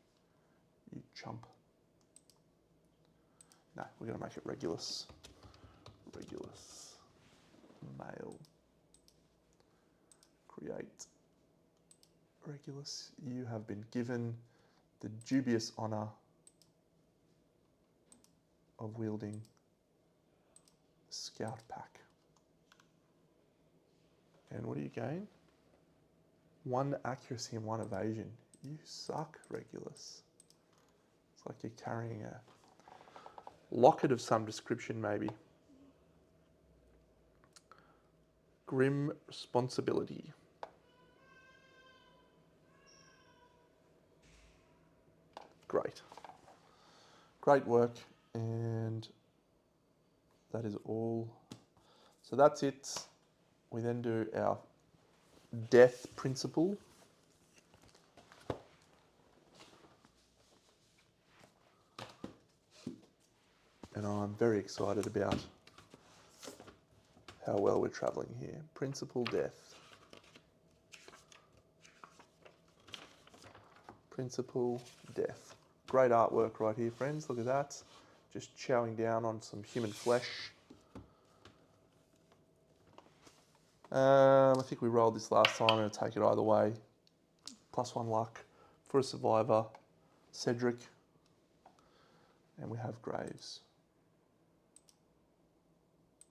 You chump. No, we're going to make it Regulus. Regulus. Male. Create. Regulus, you have been given the dubious honour of wielding a Scout Pack. And what do you gain? 1 accuracy and 1 evasion. You suck, Regulus. It's like you're carrying a locket of some description, maybe. Grim Responsibility. Great. Great work, and that is all. So that's it. We then do our death principle. And I'm very excited about how well we're travelling here. Principle death. Principle death. Great artwork right here, friends. Look at that. Just chowing down on some human flesh. I think we rolled this last time. I'm going to take it either way. +1 luck for a survivor. Cedric. And we have Graves.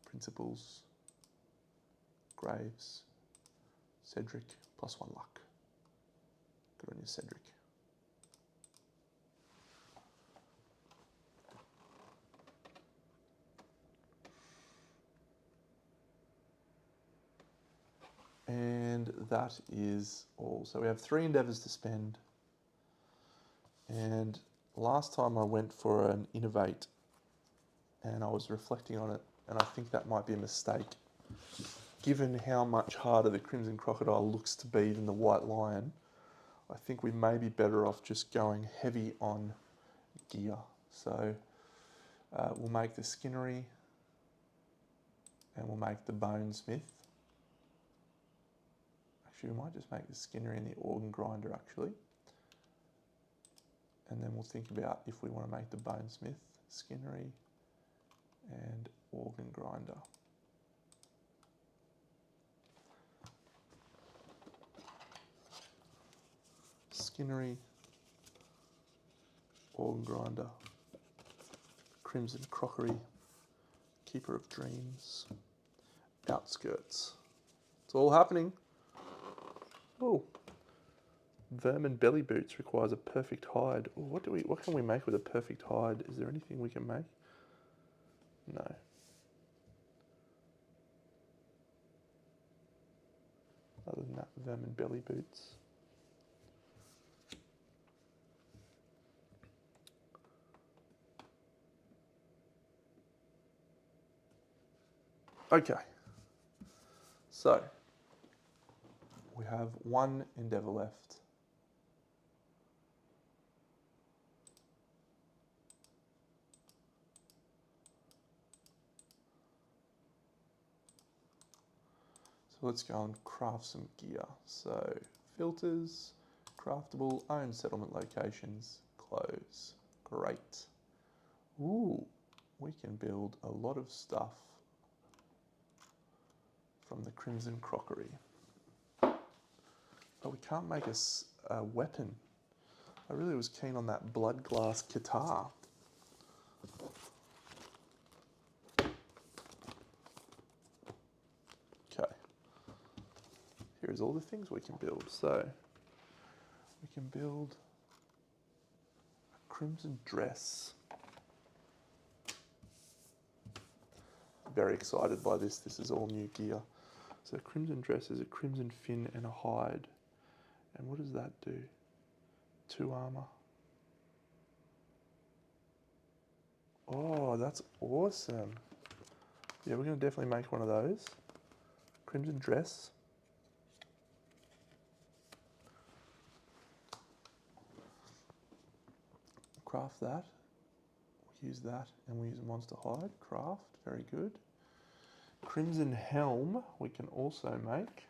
Principles. Graves. Cedric. +1 luck. Good on you, Cedric. And that is all. So we have 3 endeavours to spend. And last time I went for an innovate and I was reflecting on it, and I think that might be a mistake. Given how much harder the Crimson Crocodile looks to be than the White Lion, I think we may be better off just going heavy on gear. So we'll make the skinnery and we'll make the bonesmith. Actually, we might just make the skinnery and the organ grinder actually. And then we'll think about if we want to make the bonesmith, skinnery and organ grinder. Skinnery, organ grinder, crimson crockery, keeper of dreams, outskirts. It's all happening. Oh, vermin belly boots requires a perfect hide. Oh, what can we make with a perfect hide? Is there anything we can make? No. Other than that, vermin belly boots. Okay. So we have one endeavour left. So let's go and craft some gear. So filters, craftable, own settlement locations, close. Great. Ooh, we can build a lot of stuff from the crimson crockery. But we can't make a weapon. I really was keen on that blood glass guitar. Okay. Here's all the things we can build. So we can build a crimson dress. Very excited by this. This is all new gear. So crimson dress is a crimson fin and a hide. And what does that do? 2 armor. Oh, that's awesome. Yeah, we're going to definitely make one of those. Crimson dress. Craft that. We'll use that and we use a monster hide. Craft. Very good. Crimson helm we can also make.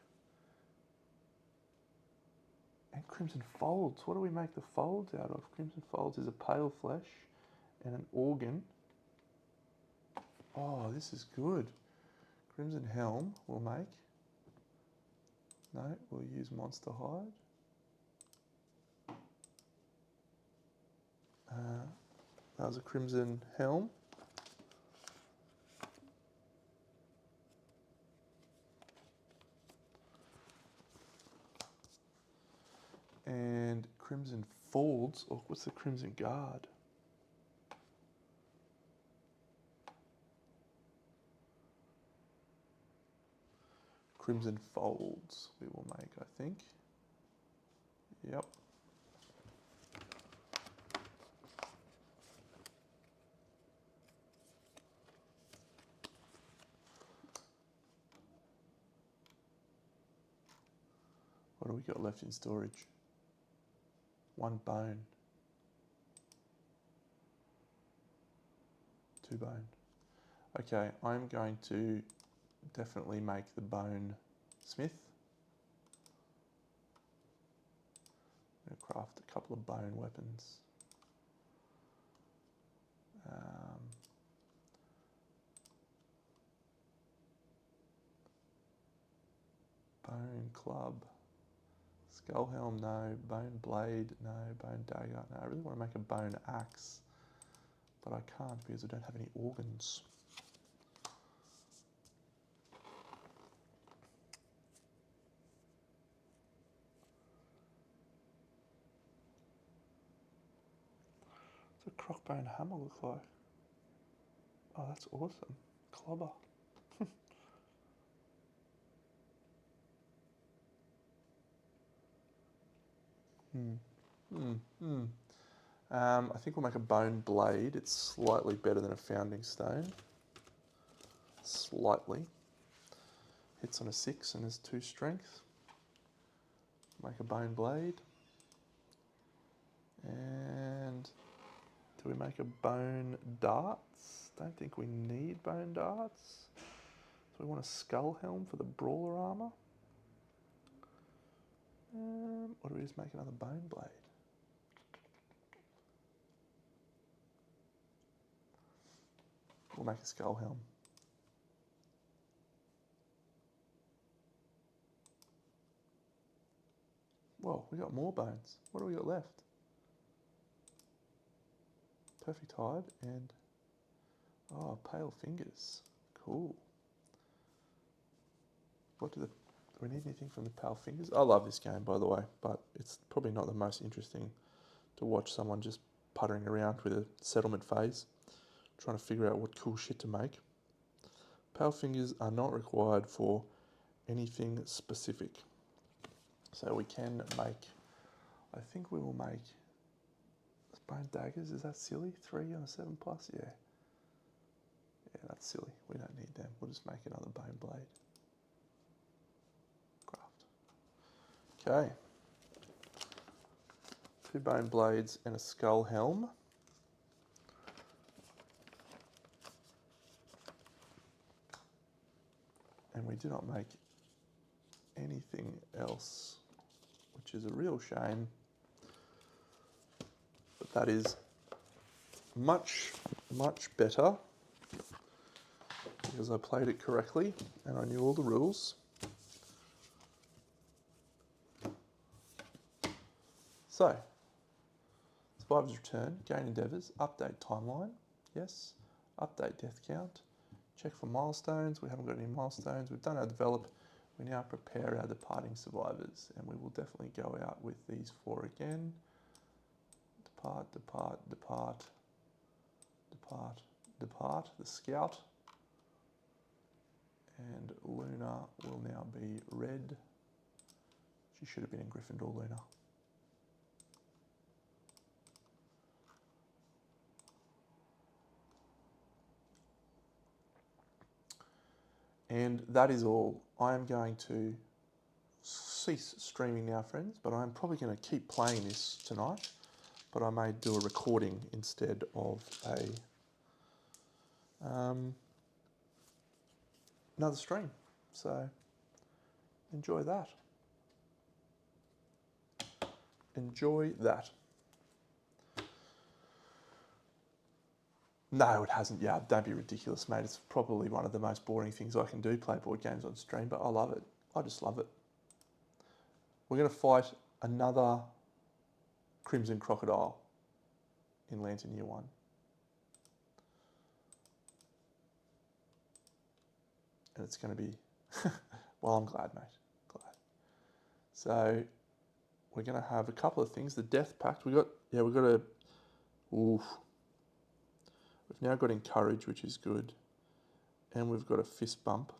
And crimson folds. What do we make the folds out of? Crimson folds is a pale flesh and an organ. Oh, this is good. Crimson helm we'll make. No, we'll use monster hide. That was a crimson helm. And crimson folds. Oh, what's the crimson guard? Crimson folds we will make, I think. Yep. What do we got left in storage? 1 bone. 2 bone. Okay, I'm going to definitely make the bone smith. I'm going to craft a couple of bone weapons. Bone club. Skull helm, no. Bone blade, no. Bone dagger, no. I really want to make a bone axe, but I can't because I don't have any organs. What's a crockbone hammer look like? Oh, that's awesome. Clobber. I think we'll make a bone blade. It's slightly better than a founding stone. Slightly. Hits on a 6 and has 2 strength. Make a bone blade. And do we make a bone darts? Don't think we need bone darts. So we want a skull helm for the brawler armor. Or do we just make another bone blade? We'll make a skull helm. Well, we got more bones. What do we got left? Perfect hide and pale fingers. Cool. Do we need anything from the pale fingers? I love this game, by the way, but it's probably not the most interesting to watch someone just puttering around with a settlement phase, trying to figure out what cool shit to make. Pale fingers are not required for anything specific. So we can make, I think we will make bone daggers. Is that silly? 3 on a 7+? Yeah. Yeah, that's silly. We don't need them. We'll just make another bone blade. Craft. Okay. 2 bone blades and a skull helm. And we do not make anything else, which is a real shame. But that is much, much better because I played it correctly and I knew all the rules. So, Survivor's Return, gain endeavours, update timeline, yes, update death count, check for milestones, we haven't got any milestones, we've done our develop, we now prepare our departing survivors, and we will definitely go out with these 4 again. Depart, depart, depart, depart, depart, the scout, and Luna will now be red. She should have been in Gryffindor, Luna. And that is all. I am going to cease streaming now, friends, but I'm probably going to keep playing this tonight, but I may do a recording instead of another stream. So enjoy that. Enjoy that. No, it hasn't. Yeah, don't be ridiculous, mate. It's probably one of the most boring things I can do, play board games on stream, but I love it. I just love it. We're going to fight another Crimson Crocodile in Lantern Year 1. And it's going to be, well, I'm glad, mate. Glad. So we're going to have a couple of things. The Death Pact, we've got a, oof. We've now got Encourage, which is good. And we've got a Fist Bump.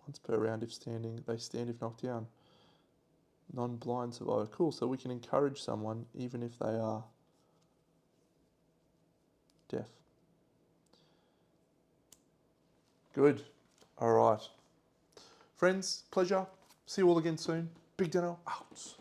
Once per round if standing. They stand if knocked down. Non-blind survivor. Cool, so we can encourage someone even if they are deaf. Good. All right. Friends, pleasure. See you all again soon. Big Deno out.